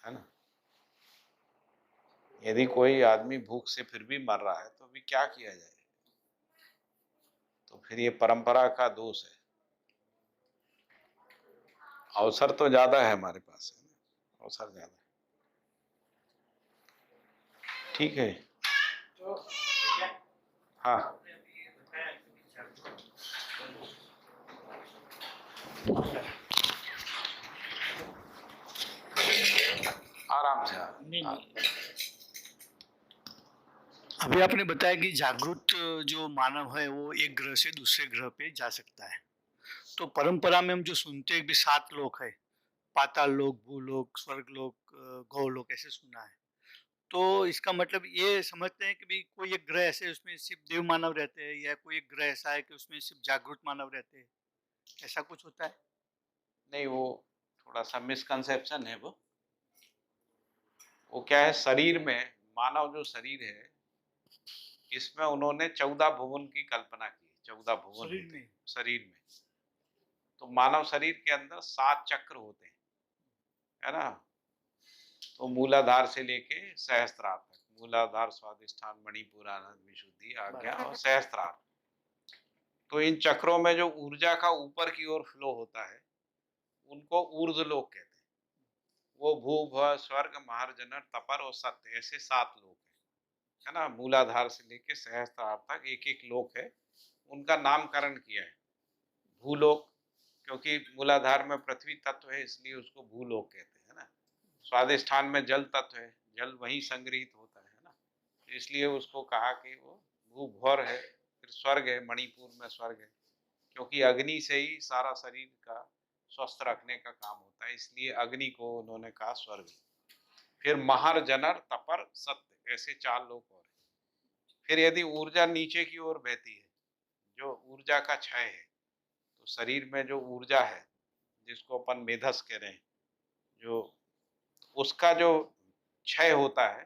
है ना? यदि कोई आदमी भूख से फिर भी मर रहा है, तो अभी क्या किया जाए? तो फिर ये परंपरा का दोष है। अवसर तो ज्यादा है हमारे पास, है ना? अवसर ज्यादा है। ठीक है। तो क्या हाँ, आपने अभी ये बताया कि जागरूक आराम से नहीं हाँ। नहीं, अभी आपने बताया कि जागरूक जो मानव है वो एक ग्रह से दूसरे ग्रह पे जा सकता है। तो परंपरा में हम जो सुनते हैं कि 7 लोक है, पाताल लोक, भूलोक, स्वर्गलोक, गौलोक, ऐसे सुना है। तो इसका मतलब ये समझते हैं कि भी कोई एक ग्रह ऐसे है उसमें सिर्फ देव मानव रहते हैं, या कोई एक ग्रह ऐसा है कि उसमें सिर्फ जागरूक मानव रहते हैं, ऐसा कुछ होता है? नहीं, वो थोड़ा सा मिसकंसेप्शन है वो क्या है, शरीर में, मानव जो शरीर है, इसमें उन्होंने 14 भुवन की कल्पना की है। 14 भुवन शरीर होते में? हैं शरीर में। तो मानव शरीर के अंदर 7 चक्र होते हैं, है ना? तो मूलाधार से लेके सहस्त्रार तक, मूलाधार, स्वादिष्ठान, मणिपुर, आनंद, विशुद्धि, आज्ञा और सहस्त्रार। तो इन चक्रों में जो ऊर्जा का ऊपर की ओर फ्लो होता है, उनको ऊर्ध्वलोक कहते हैं। वो भू, भ, स्वर्ग, महर, जनर, तपर और सत्य, ऐसे 7 लोक है ना? मूलाधार से लेके सहस्त्रार तक एक एक लोक है। उनका नामकरण किया है। भूलोक, क्योंकि मूलाधार में पृथ्वी तत्व है, इसलिए उसको भूलोक कहते हैं ना। स्वादिष्ठान में जल तत्व है, जल वहीं संग्रहित होता है ना, तो इसलिए उसको कहा कि वो भूभौर है। फिर स्वर्ग है, मणिपुर में स्वर्ग है, क्योंकि अग्नि से ही सारा शरीर का स्वस्थ रखने का काम होता है, इसलिए अग्नि को उन्होंने कहा स्वर्ग। फिर महर, जनर, तपर, सत्य, ऐसे 4 लोक और हैं। फिर यदि ऊर्जा नीचे की ओर बहती है, जो ऊर्जा का क्षय है, तो शरीर में जो ऊर्जा है, जिसको अपन मेधस कह रहे हैं, जो उसका जो क्षय होता है,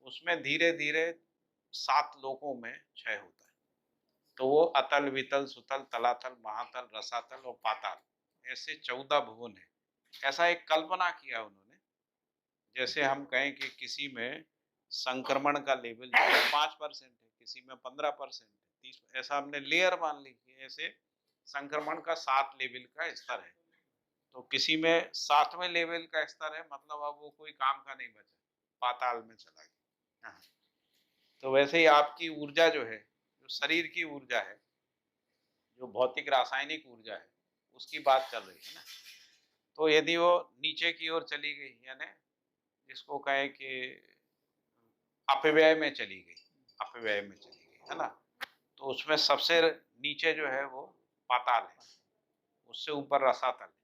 उसमें धीरे धीरे 7 लोकों में क्षय होता है। तो वो अतल, वितल, सुतल, तलातल, महातल, रसातल और पाताल, ऐसे 14 भुवन है। ऐसा एक कल्पना किया उन्होंने, जैसे हम कहें कि किसी में संक्रमण का लेवल जो है 5% है, किसी में 15% है, 30, ऐसा हमने लेयर मान ली कि ऐसे संक्रमण का 7 लेवल का स्तर है। तो किसी में 7वें लेवल का स्तर है, मतलब अब वो कोई काम का नहीं बचा, पाताल में चला गया। हाँ। तो वैसे ही आपकी ऊर्जा जो है, जो शरीर की ऊर्जा है, जो भौतिक रासायनिक ऊर्जा है, उसकी बात चल रही है ना। तो यदि वो नीचे की ओर चली गई, यानी जिसको कहें कि अपव्यय में चली गई, अपव्यय में चली गई, है ना, तो उसमें सबसे नीचे जो है वो पाताल है, उससे ऊपर रसातल है।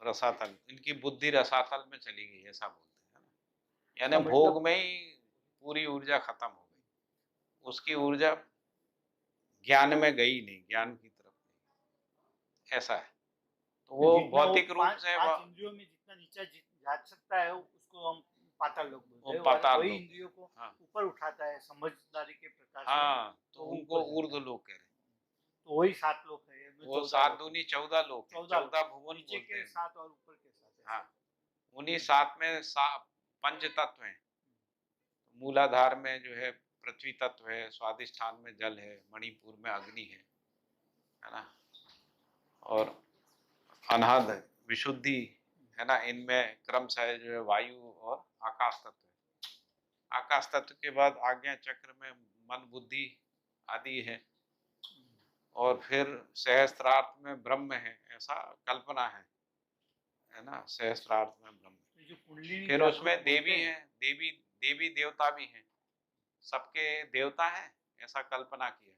रसातल, इनकी बुद्धि रसातल में चली गई, ऐसा बोलते हैं ना, यानी भोग में ही पूरी ऊर्जा खत्म हो गई, उसकी ऊर्जा ज्ञान में गई नहीं, ज्ञान की तरफ नहीं, ऐसा है। तो वो भौतिक रूप से पांच इंद्रियों में जितना नीचे जा सकता है उसको हम पाताल लोक बोलते हैं, पाताल वही लोक। इंद्रियों को हाँ। ऊपर उठाता है समझदारी के प्रकाश में। हाँ, तो उनको ऊर्ध्व लोक कह रहे हैं। तो वही 7 लोक है, वो 7 दूनी 14 लोक है, 14 भुवन नीचे बोलते के हैं। 7 और ऊपर के 7। हाँ, उन्हीं 7 में पंच तत्व हैं। मूलाधार में जो है पृथ्वी तत्व है, स्वादिष्ठान में जल है, मणिपुर में अग्नि है ना, और अनाहद विशुद्धि है ना, इनमें क्रमशः जो है वायु और आकाश तत्व है। आकाश तत्व के बाद आज्ञा चक्र में मन बुद्धि आदि है, और फिर सहस्त्रार्थ में ब्रह्म है, ऐसा कल्पना है ना, सहस्त्रार्थ में ब्रह्म। फिर उसमें देवी है, देवी देवता भी हैं, सबके देवता हैं, ऐसा कल्पना किया।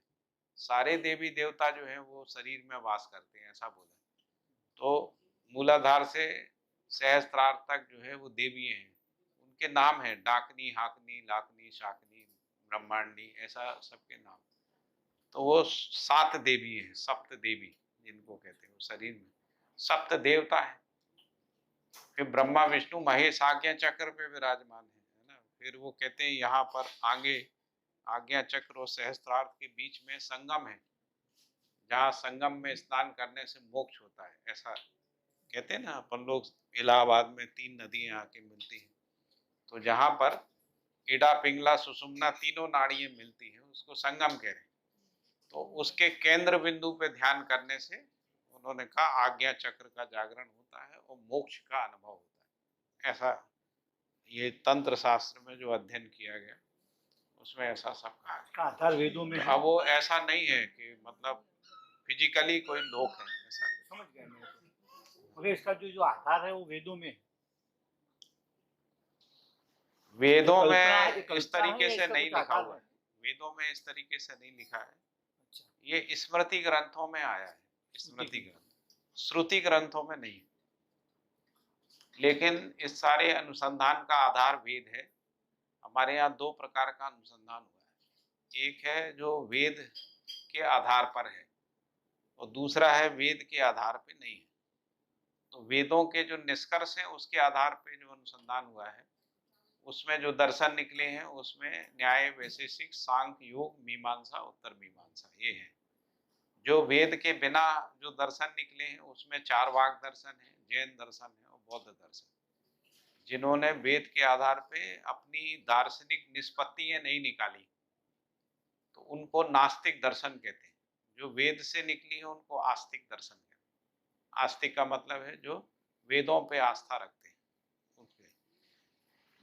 सारे देवी देवता जो हैं वो शरीर में वास करते हैं, ऐसा बोला। तो मूलाधार से सहस्त्रार्थ तक जो है वो देवी हैं, उनके नाम हैं डाकनी, हाकनी, लाकनी, शाकनी, ब्रह्मांडी, ऐसा सबके नाम। तो वो 7 देवी हैं, सप्त देवी जिनको कहते हैं, वो शरीर में सप्त देवता है। फिर ब्रह्मा विष्णु महेश आज्ञा चक्र पे विराजमान है ना। फिर वो कहते हैं यहाँ पर आगे आज्ञा चक्र और सहस्त्रार्थ के बीच में संगम है, जहाँ संगम में स्नान करने से मोक्ष होता है, ऐसा कहते हैं ना। अपन लोग इलाहाबाद में 3 नदियां आके मिलती हैं, तो जहाँ पर इडा पिंगला सुषुम्ना तीनों नाड़ियां मिलती हैं, उसको संगम कह रहे हैं। तो उसके केंद्र बिंदु पे ध्यान करने से उन्होंने कहा आज्ञा चक्र का जागरण होता है और मोक्ष का अनुभव होता है, ऐसा ये तंत्र शास्त्र में जो अध्ययन किया गया उसमें ऐसा सब कहा है। आधार वेदों में। अब वो ऐसा नहीं है कि मतलब फिजिकली कोई लोक है, ऐसा समझ गया मैं तो। मगर इसका जो आधार है वो वेदों में, वेदों में इस तरीके से नहीं लिखा हुआ है, वेदों में इस तरीके से नहीं लिखा है। अच्छा। ये स्मृति ग्रंथों में आया है, स्मृति ग्रंथ, श्रुति ग्रंथों में नहीं। लेकिन इस सारे अनुसंधान का आधार वेद है। हमारे यहाँ 2 प्रकार का अनुसंधान हुआ है, एक है जो वेद के आधार पर है और दूसरा है वेद के आधार पे नहीं है। तो वेदों के जो निष्कर्ष हैं उसके आधार पे जो अनुसंधान हुआ है, उसमें जो दर्शन निकले हैं उसमें न्याय, वैशेषिक, सांख्य, योग, मीमांसा, उत्तर मीमांसा, ये है। जो वेद के बिना जो दर्शन निकले हैं उसमें 4 वाक दर्शन है, जैन दर्शन है और बौद्ध दर्शन। जिन्होंने वेद के आधार पे अपनी दार्शनिक निष्पत्तियां नहीं निकाली तो उनको नास्तिक दर्शन कहते हैं। जो वेद से निकली है उनको आस्तिक दर्शन कहते हैं। आस्तिक का मतलब है जो वेदों पे आस्था रखते हैं, उनपे।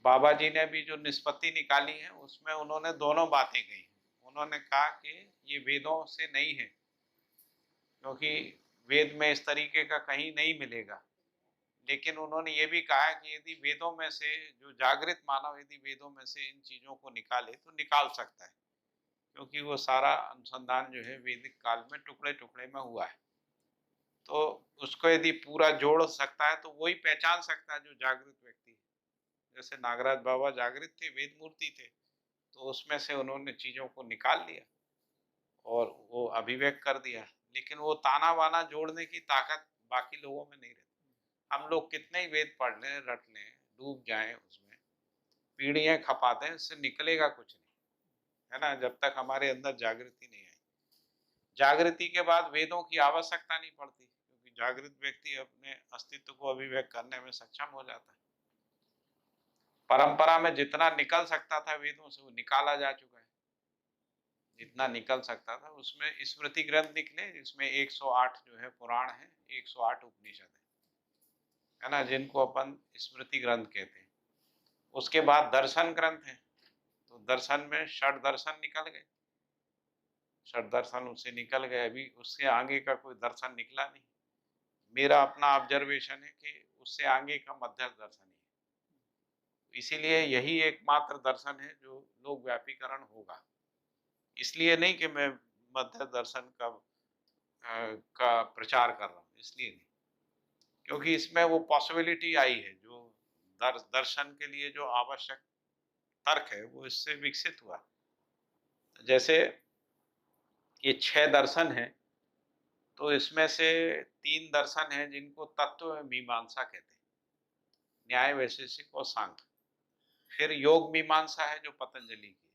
बाबा जी ने भी जो निष्पत्ति निकाली है उसमें उन्होंने दोनों बातें कही। उन्होंने कहा कि ये वेदों से नहीं है, क्योंकि वेद में इस तरीके का कहीं नहीं मिलेगा। लेकिन उन्होंने ये भी कहा कि यदि वेदों में से जो जागृत मानव यदि वेदों में से इन चीज़ों को निकाले तो निकाल सकता है, क्योंकि वो सारा अनुसंधान जो है वैदिक काल में टुकड़े टुकड़े में हुआ है। तो उसको यदि पूरा जोड़ सकता है तो वही पहचान सकता है जो जागृत व्यक्ति है। जैसे नागराज बाबा जागृत थे, वेद मूर्ति थे, तो उसमें से उन्होंने चीज़ों को निकाल लिया और वो अभिव्यक्त कर दिया। लेकिन वो ताना बाना जोड़ने की ताकत बाकी लोगों में नहीं रहती। हम लोग कितने ही वेद पढ़ लें, रट लें, डूब जाएं उसमें, पीढ़ियाँ खपा दें, इससे निकलेगा कुछ नहीं, है ना, जब तक हमारे अंदर जागृति नहीं आई। जागृति के बाद वेदों की आवश्यकता नहीं पड़ती, क्योंकि जागृत व्यक्ति अपने अस्तित्व को अभिव्यक्त करने में सक्षम हो जाता है। परंपरा में जितना निकल सकता था वेदों से वो निकाला जा चुका है। जितना निकल सकता था उसमें स्मृति ग्रंथ निकले, इसमें 108 जो है पुराण है, 108 उपनिषद है ना, जिनको अपन स्मृति ग्रंथ कहते हैं। उसके बाद दर्शन ग्रंथ है, तो दर्शन में षड दर्शन निकल गए, षड दर्शन उससे निकल गए, अभी उससे आगे का कोई दर्शन निकला नहीं। मेरा अपना ऑब्जर्वेशन है कि उससे आगे का मध्य दर्शन ही है, इसीलिए यही एकमात्र दर्शन है जो लोक व्यापीकरण होगा। इसलिए नहीं कि मैं मध्य दर्शन का प्रचार कर रहा हूँ, इसलिए नहीं, क्योंकि इसमें वो पॉसिबिलिटी आई है, जो दर्शन के लिए जो आवश्यक तर्क है वो इससे विकसित हुआ। जैसे ये 6 दर्शन है, तो इसमें से 3 दर्शन है जिनको तत्व मीमांसा कहते हैं, न्याय वैशेषिक और सांख्य। फिर योग मीमांसा है जो पतंजलि की,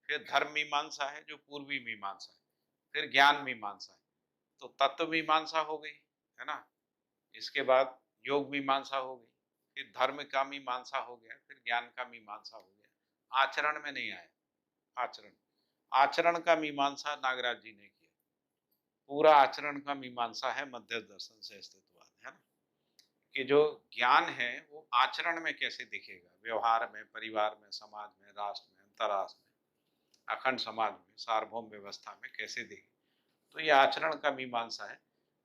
फिर धर्म मीमांसा है जो पूर्वी मीमांसा है, फिर ज्ञान मीमांसा है। तो तत्व मीमांसा हो गई है ना, इसके बाद योग मीमांसा हो गई, फिर धर्म का मीमांसा हो गया, फिर ज्ञान का मीमांसा हो गया। आचरण में नहीं आया। आचरण का मीमांसा नागराज जी ने किया, पूरा आचरण का मीमांसा है मध्य दर्शन से अस्तित्ववाद, है ना, कि जो ज्ञान है वो आचरण में कैसे दिखेगा, व्यवहार में, परिवार में, समाज में, राष्ट्र में, अंतरराष्ट्र में, अखंड समाज में, सार्वभौम व्यवस्था में कैसे दिखे, तो ये आचरण का मीमांसा है।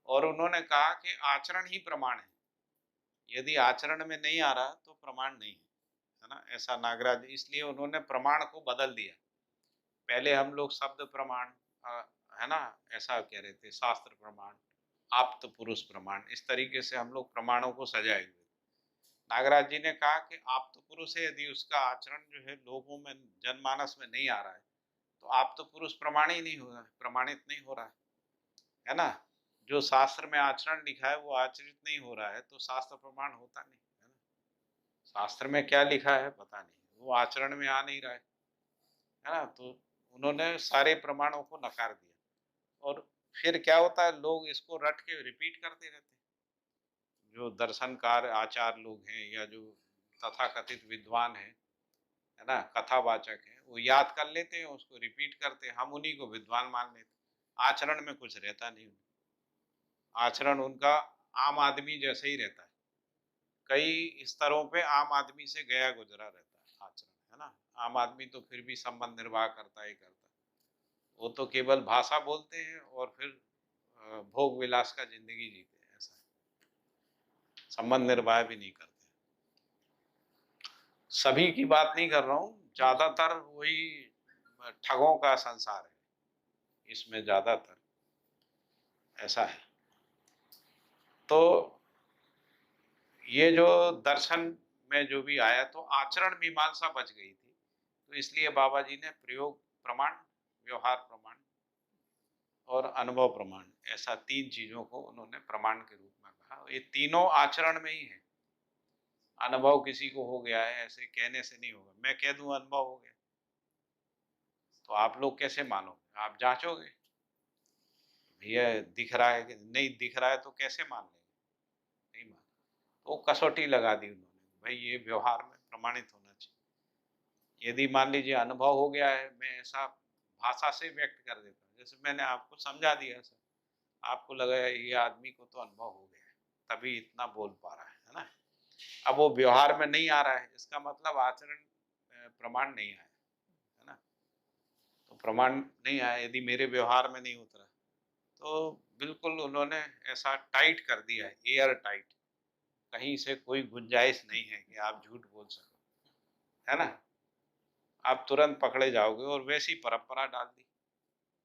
और उन्होंने कहा कि आचरण ही प्रमाण है, यदि आचरण में नहीं आ रहा तो प्रमाण नहीं है ना, ऐसा नागराज, इसलिए उन्होंने प्रमाण को बदल दिया। पहले हम लोग शब्द प्रमाण है ना ऐसा कह रहे थे, शास्त्र प्रमाण, आप्त पुरुष प्रमाण, इस तरीके से हम लोग प्रमाणों को सजाए हुए। नागराज जी ने कहा कि आप्त पुरुष है, यदि उसका आचरण जो है लोगों में, जनमानस में नहीं आ रहा है, तो आप्त पुरुष प्रमाण ही नहीं हो रहा है, प्रमाणित नहीं हो रहा है ना। जो शास्त्र में आचरण लिखा है वो आचरित नहीं हो रहा है, तो शास्त्र प्रमाण होता नहीं है ना। शास्त्र में क्या लिखा है पता नहीं, वो आचरण में आ नहीं रहा है ना, तो उन्होंने सारे प्रमाणों को नकार दिया। और फिर क्या होता है, लोग इसको रट के रिपीट करते रहते हैं। जो दर्शनकार आचार लोग हैं या जो तथाकथित विद्वान है ना, कथावाचक है, वो याद कर लेते हैं, उसको रिपीट करते हैं, हम उन्हीं को विद्वान मान लेते हैं। आचरण में कुछ रहता नहीं, आचरण उनका आम आदमी जैसे ही रहता है, कई स्तरों पे आम आदमी से गया गुजरा रहता है आचरण, है ना। आम आदमी तो फिर भी संबंध निर्वाह करता ही करता है, वो तो केवल भाषा बोलते हैं और फिर भोग विलास का जिंदगी जीते हैं, ऐसा है, संबंध निर्वाह भी नहीं करते। सभी की बात नहीं कर रहा हूँ, ज्यादातर वही ठगों का संसार है, इसमें ज्यादातर ऐसा है। तो ये जो दर्शन में जो भी आया, तो आचरण मीमांसा बच गई थी, तो इसलिए बाबा जी ने प्रयोग प्रमाण, व्यवहार प्रमाण और अनुभव प्रमाण, ऐसा 3 चीजों को उन्होंने प्रमाण के रूप में कहा। ये तीनों आचरण में ही है। अनुभव किसी को हो गया है ऐसे कहने से नहीं होगा, मैं कह दूं अनुभव हो गया तो आप लोग कैसे मानोगे, आप जांचोगे, भैया दिख रहा है कि नहीं दिख रहा है, तो कैसे मान लेंगे, नहीं मान, तो कसौटी लगा दी उन्होंने, भाई ये व्यवहार में प्रमाणित होना चाहिए। यदि मान लीजिए अनुभव हो गया है, मैं ऐसा भाषा से व्यक्त कर देता हूँ, जैसे मैंने आपको समझा दिया सर, आपको लगा ये आदमी को तो अनुभव हो गया है तभी इतना बोल पा रहा है ना। अब वो व्यवहार में नहीं आ रहा है, इसका मतलब आचरण प्रमाण नहीं आया है ना। तो प्रमाण नहीं आया, यदि मेरे व्यवहार में नहीं उतरा, तो बिल्कुल उन्होंने ऐसा टाइट कर दिया है, एयर टाइट, कहीं से कोई गुंजाइश नहीं है कि आप झूठ बोल सको, है ना। आप तुरंत पकड़े जाओगे, और वैसी परंपरा डाल दी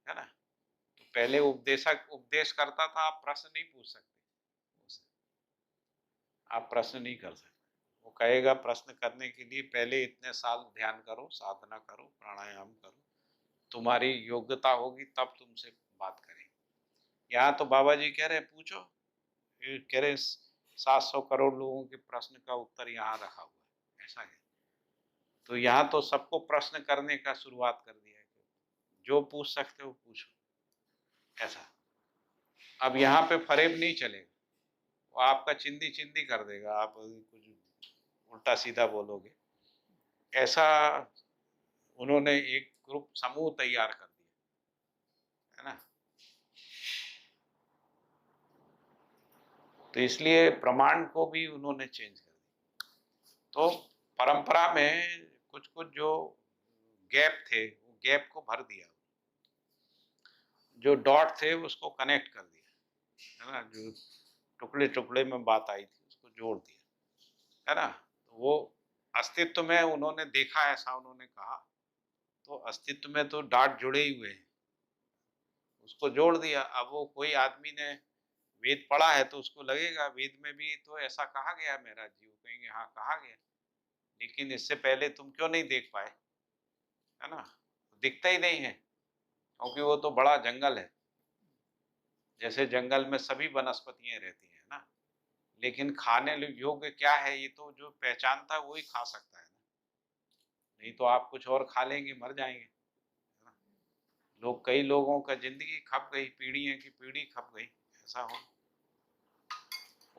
है ना। तो पहले उपदेशक उपदेश करता था, आप प्रश्न नहीं पूछ सकते उससे, आप प्रश्न नहीं कर सकते, वो कहेगा प्रश्न करने के लिए पहले इतने साल ध्यान करो, साधना करो, प्राणायाम करो, तुम्हारी योग्यता होगी तब तुमसे बात करेंगे। यहाँ तो बाबा जी कह रहे हैं पूछो, ये कह रहे 700 करोड़ लोगों के प्रश्न का उत्तर यहाँ रखा हुआ है, ऐसा है। तो यहाँ तो सबको प्रश्न करने का शुरुआत कर दिया है, जो पूछ सकते हो पूछो, ऐसा। अब यहाँ पे फरेब नहीं चलेगा, वो आपका चिंदी चिंदी कर देगा, आप कुछ उल्टा सीधा बोलोगे ऐसा उन्होंने एक ग्रुप समूह तैयार कर दिया है ना। तो इसलिए प्रमाण को भी उन्होंने चेंज कर दिया। तो परंपरा में कुछ कुछ जो गैप थे वो गैप को भर दिया, जो डॉट थे उसको कनेक्ट कर दिया है ना, जो टुकड़े टुकड़े में बात आई थी उसको जोड़ दिया है ना। तो वो अस्तित्व में उन्होंने देखा, ऐसा उन्होंने कहा, तो अस्तित्व में तो डाट जुड़े ही हुए हैं, उसको जोड़ दिया। अब वो कोई आदमी ने वेद पढ़ा है तो उसको लगेगा वेद में भी तो ऐसा कहा गया महाराज जी, वो कहेंगे हाँ कहा गया, लेकिन इससे पहले तुम क्यों नहीं देख पाए, है ना। दिखता ही नहीं है क्योंकि वो तो बड़ा जंगल है, जैसे जंगल में सभी वनस्पतियां रहती हैं ना, लेकिन खाने योग्य क्या है ये तो जो पहचानता है वही खा सकता है ना, नहीं तो आप कुछ और खा लेंगे मर जाएंगे, है ना? लोग, कई लोगों का जिंदगी खप गई, पीढ़ियों की पीढ़ी खप गई, ऐसा हो,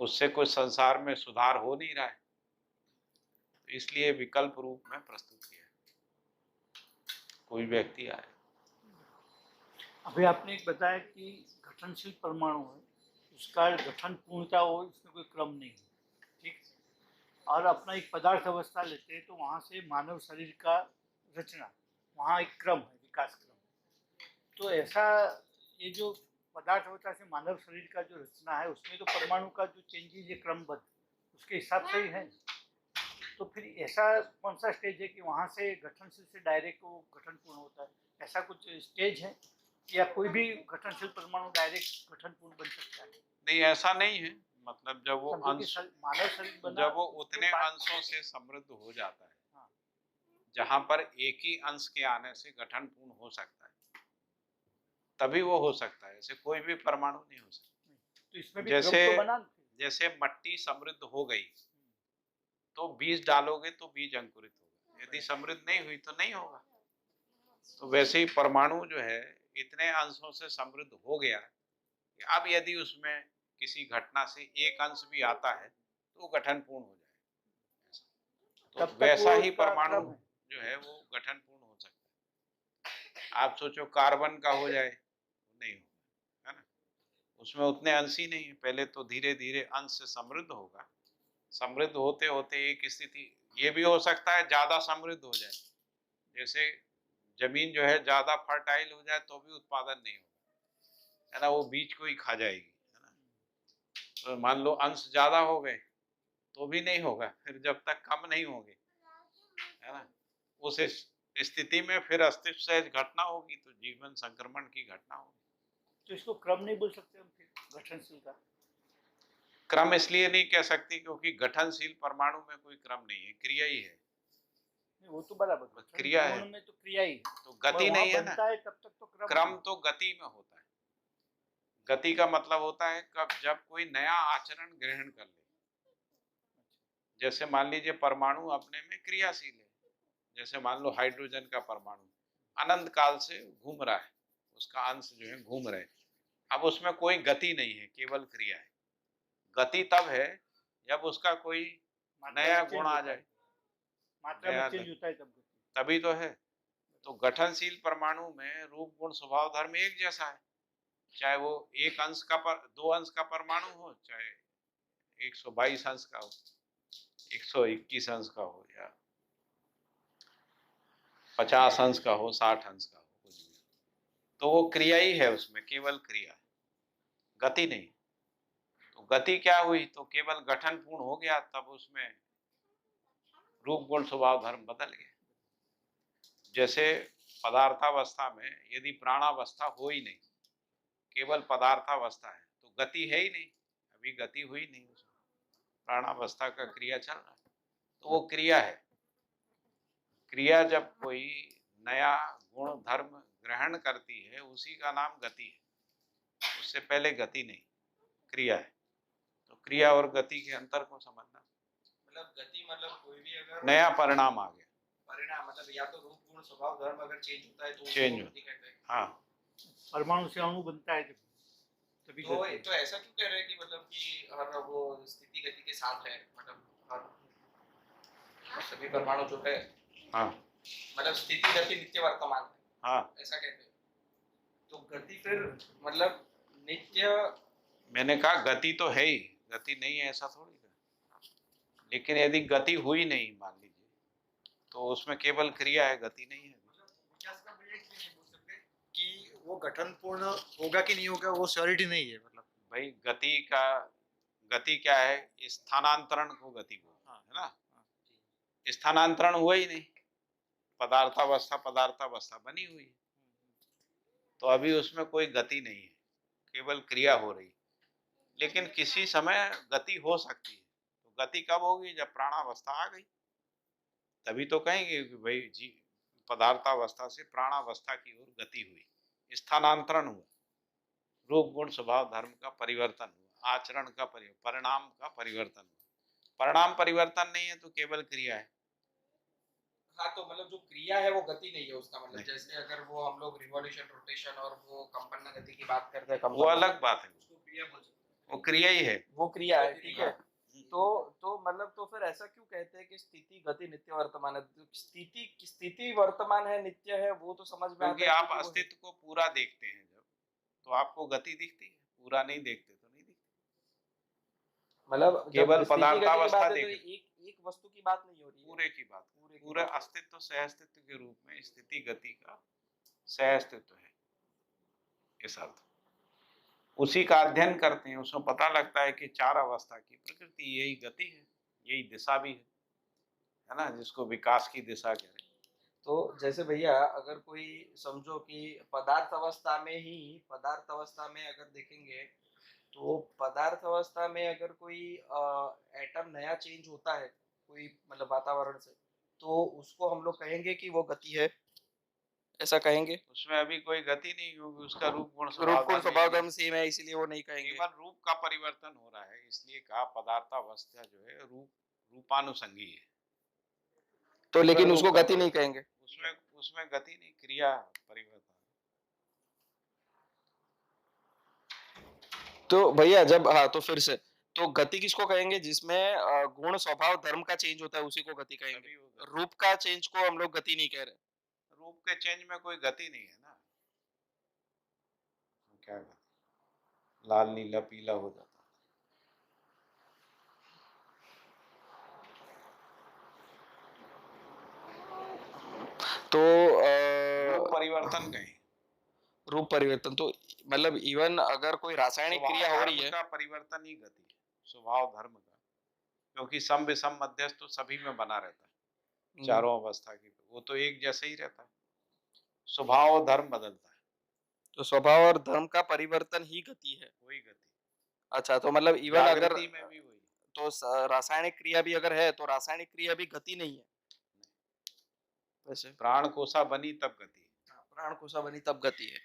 उससे कोई संसार में सुधार हो नहीं रहा है, तो इसलिए विकल्प रूप में प्रस्तुत किया है। कोई व्यक्ति आए। अभी आपने एक बताया कि गठनशील परमाणु है, उसका गठन पूर्णता हो, इसमें कोई क्रम नहीं है, ठीक। और अपना एक पदार्थ अवस्था लेते हैं तो वहाँ से मानव शरीर का रचना, वहाँ एक क्रम है, विकास क्रम। तो ऐसा ये जो पदार्थ अवस्था से मानव शरीर का जो रचना है उसमें तो परमाणु का जो चेंजेज है क्रमबद्ध उसके हिसाब से ही है। तो फिर ऐसा कौन सा स्टेज है कि वहाँ से गठनशील से डायरेक्ट वो गठन पूर्ण होता है, ऐसा कुछ स्टेज है या कोई भी गठनशील परमाणु डायरेक्ट गठन पूर्ण बन सकता है? नहीं, ऐसा नहीं है, मतलब जब वो अंश, मानव शरीर बना, जब वो उतने अंशों से समृद्ध हो जाता है, हाँ। जहाँ पर एक ही अंश के आने से गठन पूर्ण हो सकता है, तभी वो हो सकता है, ऐसे कोई भी परमाणु नहीं हो सकता। तो इसमें भी जैसे तो बना, जैसे मट्टी समृद्ध हो गई तो बीज डालोगे तो बीज अंकुरित होगा, यदि समृद्ध नहीं हुई तो नहीं होगा। तो वैसे ही परमाणु जो है इतने अंशों से समृद्ध हो गया कि अब यदि उसमें किसी घटना से एक अंश भी आता है तो गठन पूर्ण हो जाए। तो वैसा ही परमाणु जो है वो गठन पूर्ण हो सकता है। आप सोचो कार्बन का हो जाए, नहीं होगा, है ना, उसमें उतने अंश ही नहीं है, पहले तो धीरे धीरे अंश से समृद्ध होगा, समृद्ध होते होते एक स्थिति ये भी हो सकता है ज्यादा समृद्ध हो जाए, जैसे जमीन जो है ज्यादा फर्टाइल हो जाए तो भी उत्पादन नहीं होगा, है ना, वो बीज को ही खा जाएगी, है ना। तो मान लो अंश ज्यादा हो गए तो भी नहीं होगा, फिर जब तक कम नहीं होंगे, है ना, उस स्थिति में फिर अस्तित्व से घटना होगी तो जीवन संक्रमण की घटना होगी। तो इसको क्रम नहीं बोल सकते हम फिर गठनशील का? क्रम इसलिए नहीं कह सकती क्योंकि गठनशील परमाणु में कोई क्रम नहीं है, क्रिया ही है। वो तो बराबर, क्रिया है, में तो क्रिया ही है, तो गति नहीं है ना, है तब तक तो क्रम तो गति में होता है। गति का मतलब होता है कब, जब कोई नया आचरण ग्रहण कर ले, जैसे मान लीजिए परमाणु अपने में क्रियाशील है, जैसे मान लो हाइड्रोजन का परमाणु अनंत काल से घूम रहा है, उसका अंश जो है घूम रहे, अब उसमें कोई गति नहीं है, केवल क्रिया है। गति तब है जब उसका कोई नया गुण आ जाए, मात्रा में चेंज होता है तब गति, तभी तो है। तो गठनशील परमाणु में रूप गुण स्वभाव धर्म एक जैसा है, चाहे वो एक अंश का दो अंश का परमाणु हो, चाहे 122 अंश का हो, 121 अंश का हो, या 50 अंश का हो, 60 अंश का हो, कुछ भी, तो वो क्रिया ही है, उसमें केवल क्रिया है, गति नहीं। तो गति क्या हुई, तो केवल गठन पूर्ण हो गया, तब उसमें रूप गुण स्वभाव धर्म बदल गए। जैसे पदार्थावस्था में यदि प्राणावस्था हो ही नहीं, केवल पदार्थावस्था है तो गति है ही नहीं, अभी गति हुई नहीं, उसमें प्राणावस्था का क्रिया चल रहा है, तो वो क्रिया है। क्रिया जब कोई नया गुण धर्म ग्रहण करती है उसी का नाम गति है, उससे पहले गति नहीं, क्रिया है। तो क्रिया और गति के अंतर को समझना, मतलब गति मतलब कोई भी अगर नया परिणाम आ गया, परिणाम मतलब या तो रूप गुण स्वभाव धर्म अगर चेंज होता है तो चेंज गति कहते हैं। हाँ, परमाणु से अणु बनता है जब, तभी तो ऐसा क्यों कह रहे हैं कि मतलब कि हर वो स्थिति गति के साथ है, मतलब हर सभी परमाणु जो है हाँ मतलब स्थिति गति नित्य वर्तमान है, हाँ, ऐसा कहते हैं। तो गति फिर मतलब नित्य, मैंने कहा गति तो है ही, गति नहीं है ऐसा थोड़ी है। लेकिन यदि गति हुई नहीं मान लीजिए, तो उसमें केवल क्रिया है, गति नहीं है। विकास का भैया इसलिए नहीं बोल सकते कि वो गठन पूर्ण होगा कि नहीं होगा, वो श्योरिटी नहीं है मतलब। भाई गति क्या है, स्थानांतरण को गति बोलते हैं, है ना। स्थानांतरण हुआ ही नहीं, पदार्थावस्था बनी हुई है, तो अभी उसमें कोई गति नहीं है, केवल क्रिया हो रही। लेकिन किसी समय गति हो सकती है, तो गति कब होगी, जब प्राणावस्था आ गई, तभी तो कहेंगे कि भाई जी पदार्थावस्था से प्राणावस्था की ओर गति हुई, स्थानांतरण हुआ, रूप गुण स्वभाव धर्म का परिवर्तन हुआ, आचरण का परिणाम का परिवर्तन हुआ। परिणाम परिवर्तन नहीं है तो केवल क्रिया है। हाँ तो मतलब जो क्रिया है वो गति नहीं है उसका मतलब। नहीं। जैसे अगर वो हम लोग रिवॉल्यूशन रोटेशन और वो कंपन गति की बात करते हैं, वो अलग बात है, उसको क्रिया बोल सकते वो क्रिया ही है। वो क्रिया है, ठीक है। हाँ। तो मतलब तो फिर ऐसा क्यों कहते हैं कि स्थिति गति नित्य वर्तमान है? तो स्थिति वर्तमान है, नित्य है, वो तो समझ में आता क्योंकि है आप क्योंकि वो है। अस्तित्व को पूरा देखते हैं जब, तो आपको गति दिखती है, पूरा नहीं देखते तो नहीं दिखती। मतलब जब केवल स्थिति गति की पदार्थावस्था बात है तो देखें। एक वस्तु की बात नहीं हो रही है, पूरे की बात, पूरे की पूरे बात। अस्तित्व सह अस्तित्व के रूप में स्थिति गति का सह अस्तित्व है, इस अर्थ। उसी का अध्ययन करते हैं, उसमें पता लगता है कि चार अवस्था की प्रकृति यही गति है, यही दिशा भी है ना, जिसको विकास की दिशा कह रहे हैं। तो जैसे भैया अगर कोई समझो कि पदार्थ अवस्था में अगर देखेंगे तो पदार्थ अवस्था में अगर कोई एटम नया चेंज होता है कोई मतलब वातावरण से, तो उसको हम लोग कहेंगे कि वो गति है, ऐसा कहेंगे। उसमें अभी कोई गति नहीं, क्योंकि उसका रूप गुण रूप गुण स्वभाव धर्म धर्म सेम है, इसलिए वो नहीं कहेंगे। केवल रूप का परिवर्तन हो रहा है, इसलिए कहा पदार्थावस्था जो है रूपानुसंगी है। तो लेकिन रूप उसको का गति नहीं कहेंगे। उसमें गति नहीं, क्रिया परिवर्तन। तो भैया जब हाँ तो फिर से तो गति किसको कहेंगे, जिसमें गुण स्वभाव धर्म का चेंज होता है उसी को गति कहेंगे। तभी वो गति। रूप का चेंज को हम लोग गति नहीं कह रहे। रूप के चेंज में कोई गति नहीं है ना, क्या गति, लाल नीला पीला हो जाता है। तो रूप परिवर्तन कहें, रूप परिवर्तन तो मतलब इवन अगर कोई रासायनिक क्रिया हो रही धर्म है, का परिवर्तन ही गति है, स्वभाव धर्म का, क्योंकि सम विषम मध्यस्थ तो सभी में बना रहता है, चारों अवस्था की, वो तो एक जैसे ही रहता है, स्वभाव और धर्म बदलता है, तो स्वभाव और धर्म का परिवर्तन ही गति है। वही गति। अच्छा तो मतलब इवन अगर जागृति में भी वही। तो रासायनिक क्रिया भी अगर है तो रासायनिक क्रिया भी गति नहीं है वैसे। प्राण कोशा बनी तब गति है, प्राण कोशा बनी तब गति है।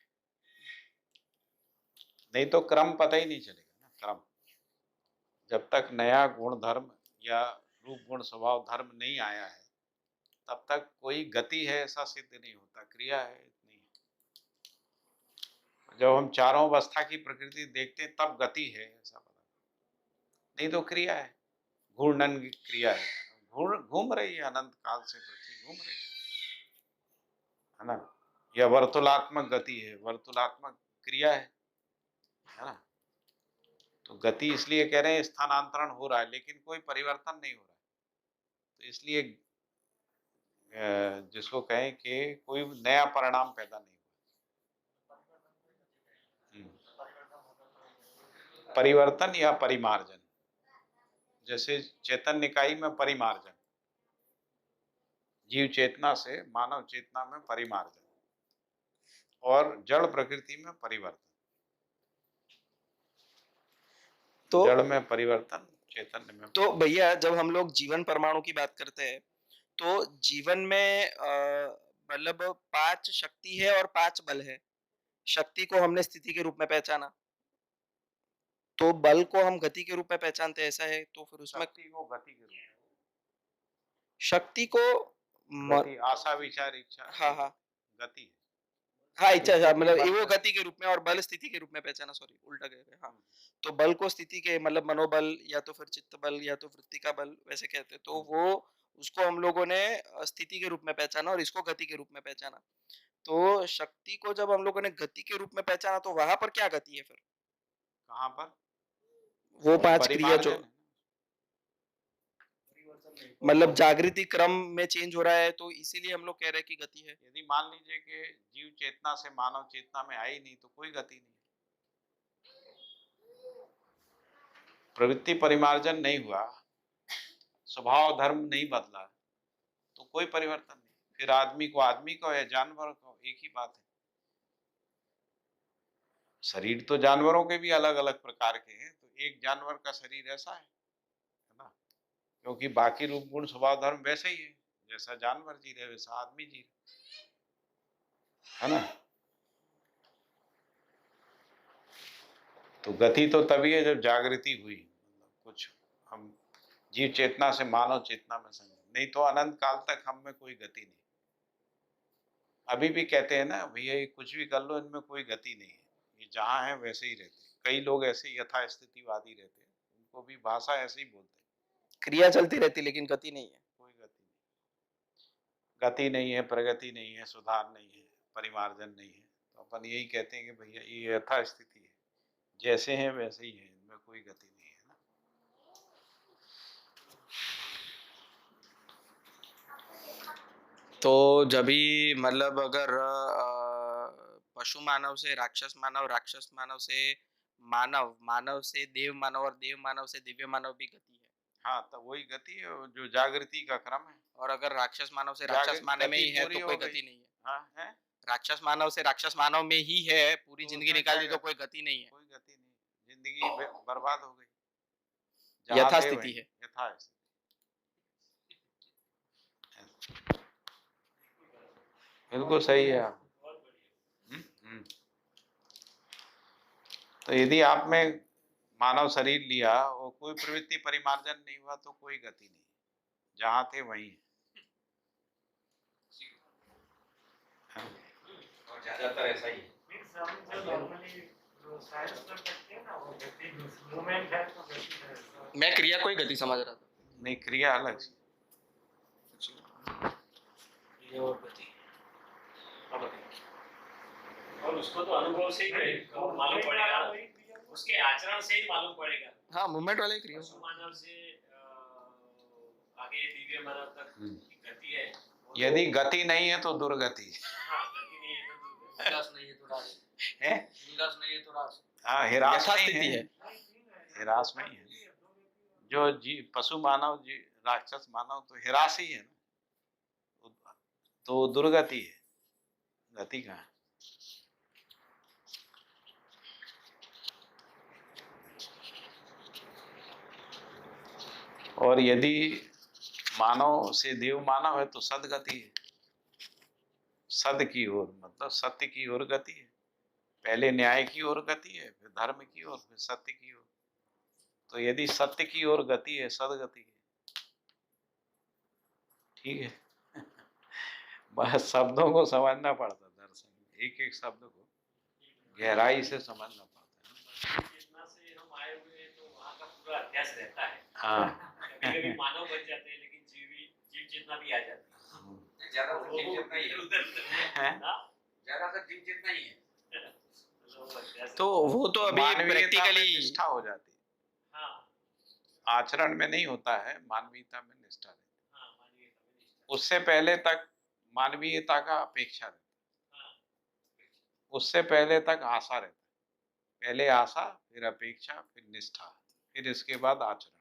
नहीं तो क्रम पता ही नहीं चलेगा ना। क्रम जब तक नया गुण धर्म या रूप गुण स्वभाव धर्म नहीं आया है, तब तक कोई गति है ऐसा सिद्ध नहीं होता, क्रिया है नहीं है। जब हम चारों अवस्था की प्रकृति देखते हैं तब गति है ऐसा पता, नहीं तो क्रिया है, घूर्णन की क्रिया है, घूम रही है, अनंत काल से पृथ्वी घूम रही है ना। या वर्तुलात्मक गति है, वर्तुलात्मक क्रिया है ना। तो गति इसलिए कह रहे हैं स्थानांतरण हो रहा है, लेकिन कोई परिवर्तन नहीं हो रहा है, तो इसलिए जिसको कहें कि कोई नया परिणाम पैदा नहीं हुआ। परिवर्तन या परिमार्जन, जैसे चैतन्य इकाई में परिमार्जन, जीव चेतना से मानव चेतना में परिमार्जन, और जड़ प्रकृति में परिवर्तन। तो जड़ में परिवर्तन, चैतन्य में। तो भैया जब हम लोग जीवन परमाणु की बात करते हैं तो जीवन में मतलब 5 शक्ति है और 5 बल है। शक्ति को हमने स्थिति के रूप में पहचाना, तो बल को हम गति के रूप में पहचानते हैं, ऐसा है। तो फिर उसमें शक्ति को गति के रूप में, शक्ति को गति, आशा विचार इच्छा, हाँ हाँ गति है। हाँ इच्छा मतलब वो गति के रूप में और बल स्थिति के रूप में पहचाना, सॉरी उल्टा कह रहे हैं। हाँ तो बल को स्थिति के मतलब मनोबल या तो फिर चित्त बल या तो वृत्ति का बल वैसे कहते हैं। तो वो उसको हम लोगों ने स्थिति के रूप में पहचाना और इसको गति के रूप में पहचाना। तो शक्ति को जब हम लोगों ने गति के रूप में पहचाना तो वहां पर क्या गति है फिर? कहाँ पर? वो 5 क्रिया जो परिमार्जन है। मतलब जागृति क्रम में चेंज हो रहा है तो इसीलिए हम लोग कह रहे हैं कि गति है। यदि मान लीजिए कि जीव चेतना से मानव चेतना में आई नहीं तो कोई गति नहीं। प्रवृत्ति परिमार्जन नहीं हुआ, स्वभाव धर्म नहीं बदला, तो कोई परिवर्तन नहीं। फिर आदमी को या जानवर को एक ही बात है। शरीर तो जानवरों के भी अलग अलग प्रकार के हैं, तो एक जानवर का शरीर ऐसा है ना, क्योंकि बाकी रूप गुण स्वभाव धर्म वैसे ही है, जैसा जानवर जी रहे वैसा आदमी जी रहे, है ना। तो गति तो तभी है जब जागृति हुई, मतलब कुछ हम जीव चेतना से मानव चेतना में समझे, नहीं तो अनंत काल तक हम में कोई गति नहीं। अभी भी कहते हैं ना भैया ये कुछ भी कर लो, इनमें कोई गति नहीं है, ये जहाँ है वैसे ही रहते हैं। कई लोग ऐसे यथास्थितिवादी रहते हैं, उनको भी भाषा ऐसे ही बोलते हैं। क्रिया चलती रहती लेकिन गति नहीं है। कोई गति नहीं, गति नहीं है, प्रगति नहीं है, सुधार नहीं है, परिमार्जन नहीं है। तो अपन यही कहते हैं कि भैया ये यथास्थिति है, जैसे हैं वैसे ही है, इनमें कोई गति नहीं है ना। तो जब भी मतलब अगर पशु मानव से राक्षस मानव, राक्षस मानव से मानव, मानव से देव मानव और देव मानव से दिव्य मानव भी गति है। हाँ, तो वही गति है जो जागृति का क्रम है। और अगर राक्षस मानव से राक्षस मानव में ही है तो कोई गति नहीं है। हाँ है, राक्षस मानव से राक्षस मानव में ही है, पूरी तो जिंदगी उसमें निकाल दी क्या तो कोई गति नहीं है। कोई गति नहीं, जिंदगी बर्बाद हो गई। जहाँ यथास्थिति देव है। यथास्थिति। बिल्कुल सही है आप। हम्म। तो यदि आप में मानव शरीर लिया और कोई प्रवृत्ति परिमार्जन नहीं हुआ तो कोई गति नहीं, जहाँ थे वहीं। और ज्यादातर ऐसा ही है। मैं क्रिया को ही गति समझ रहा था। नहीं, क्रिया अलग से। ये और गति। और उसको तो अनुभव से ही मालूम पड़ेगा, उसके आचरण से ही मालूम पड़ेगा। हाँ, मूवमेंट वाले क्रिया। पशु मानव से आगे दिव्य मानव तक की गति है। यदि गति नहीं है तो दुर्गति। हाँ, गति नहीं है तो उल्लास नहीं है तो रास है, उल्लास नहीं है तो रास। हाँ, हिरास नहीं यथास्थिति है, हिरास नहीं है। जो जी पशु मानव जी राक्षस मानव तो हिरास ही है ना, तो दुर्गति है, गति कहाँ है। और यदि मानव से देव मानव है तो सदगति है, सद की ओर मतलब सत्य की ओर गति है। पहले न्याय की ओर गति है, फिर धर्म की ओर, फिर सत्य की ओर। तो यदि सत्य की ओर गति है, सदगति है। ठीक है। बस शब्दों को समझना पड़ता है, दर्शन में एक एक शब्द को गहराई से समझना पड़ता है। चेतना से हम आए हुए हैं तो वहाँ का पूरा अध्यास रहता है। हाँ। कभी-कभी मानव बन जाते हैं लेकिन जीव चेतना भी आ जाती है। ज्यादातर जीव चेतना ही है। उधर हैं? ज्यादातर जीव चेतना ही है। तो वो तो अभी मानवीयता में प्रैक्टिकली निष्ठा हो जाती है, हाँ, आचरण में नहीं होता है, मानवीयता में निष्ठा रहती है। हाँ, मानवीयता में निष्ठा। उससे पहले तक मानवीयता का अपेक्षा रहता है, उससे पहले तक आशा रहता है। पहले आशा, फिर अपेक्षा, फिर निष्ठा, फिर इसके बाद आचरण।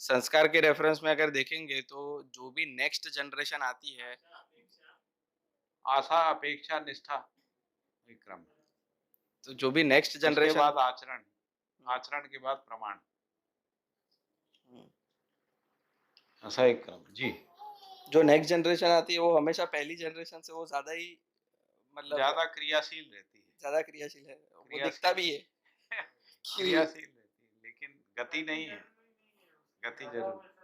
संस्कार के रेफरेंस में अगर देखेंगे तो जो भी नेक्स्ट जनरेशन आती है, आशा, अपेक्षा, निष्ठा, ये क्रम है। तो जो भी नेक्स्ट उसके जनरेशन बाद आचरण, आचरण के बाद प्रमाण, ऐसा एक क्रम। जी, जो नेक्स्ट जनरेशन आती है वो हमेशा पहली जनरेशन से वो ज्यादा ही मतलब ज्यादा क्रियाशील रहती है, ज्यादा क्रियाशील है, वो क्रियाशील। दिखता भी है क्रियाशील रहती है, लेकिन गति नहीं है। गति जरूर।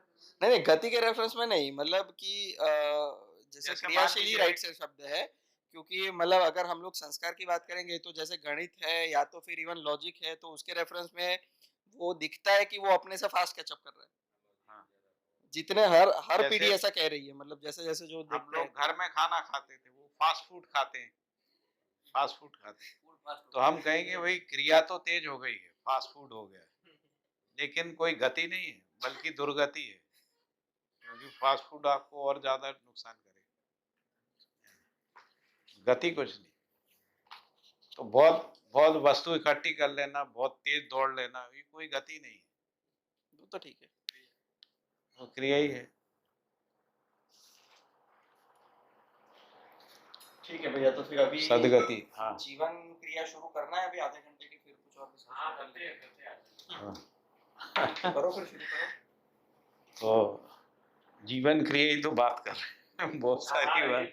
नहीं, गति के रेफरेंस में नहीं, मतलब कि जैसे जैसे क्रियाशील मान ही लीजिए- राइट से शब्द है, क्योंकि मतलब अगर हम लोग संस्कार की बात करेंगे तो जैसे गणित है या तो फिर इवन लॉजिक है, तो उसके रेफरेंस में वो दिखता है कि वो अपने से फास्ट कैचअप कर रहा है। हाँ। जितने हर पीढ़ी जैसे ऐसा कह रही है, मतलब जैसे जैसे जो हम देखते लोग हैं। घर में खाना खाते थे, वो फास्ट फूड खाते हैं, फास्ट फूड खाते हैं। तो हम कहेंगे भाई क्रिया तो तेज हो गई है, फास्ट फूड हो गया, लेकिन कोई गति नहीं है, बल्कि दुर्गति है, क्योंकि फास्ट फूड आपको और ज्यादा नुकसान करेगा, गति कुछ नहीं। तो बहुत बहुत वस्तु इकट्ठी कर लेना, बहुत तेज दौड़ लेना, ये कोई गति नहीं है, वो तो ठीक है। वो क्रिया ही है। ठीक है भैया, तो फिर अभी सदगति, हाँ जीवन क्रिया शुरू करना है अभी आधे घंटे की, फिर कुछ और discussion हाँ करना करते हैं करते हैं। हाँ। करो, फिर शुरू करो। तो जीवन क्रिया ही तो बात कर रहे हैं, बहुत सारी बात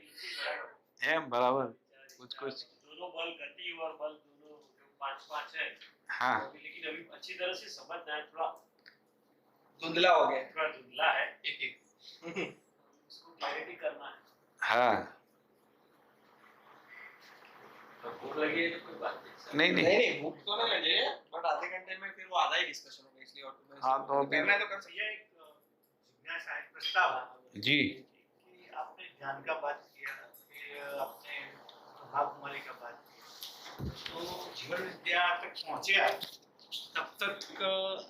है बराबर, कुछ कुछ दोनों बल गति और बल दोनों पांच पांच है। हाँ तो लेकिन अभी अच्छी तरह से समझना है, थोड़ा धुंधला हो गया। थोड़ा धुंधला है, उसको क्लैरिटी करना है। हाँ तो भूख लगी है तो कोई बात नहीं नहीं नहीं भूख तो नहीं लगी है, बट आधे घंटे में फिर वो आधा ही डिस्कशन होगा, इसलिए और तुम्हें हाँ, तो अभी- करना है तो कर सकते ये एक जिज्ञासा है, प्रस्ताव जी कि आपने ज्ञान का बात किया, फिर आपने भाव कुमारी का बात किया, तो जीवन विद्या तक पहुंचे आप, तब तक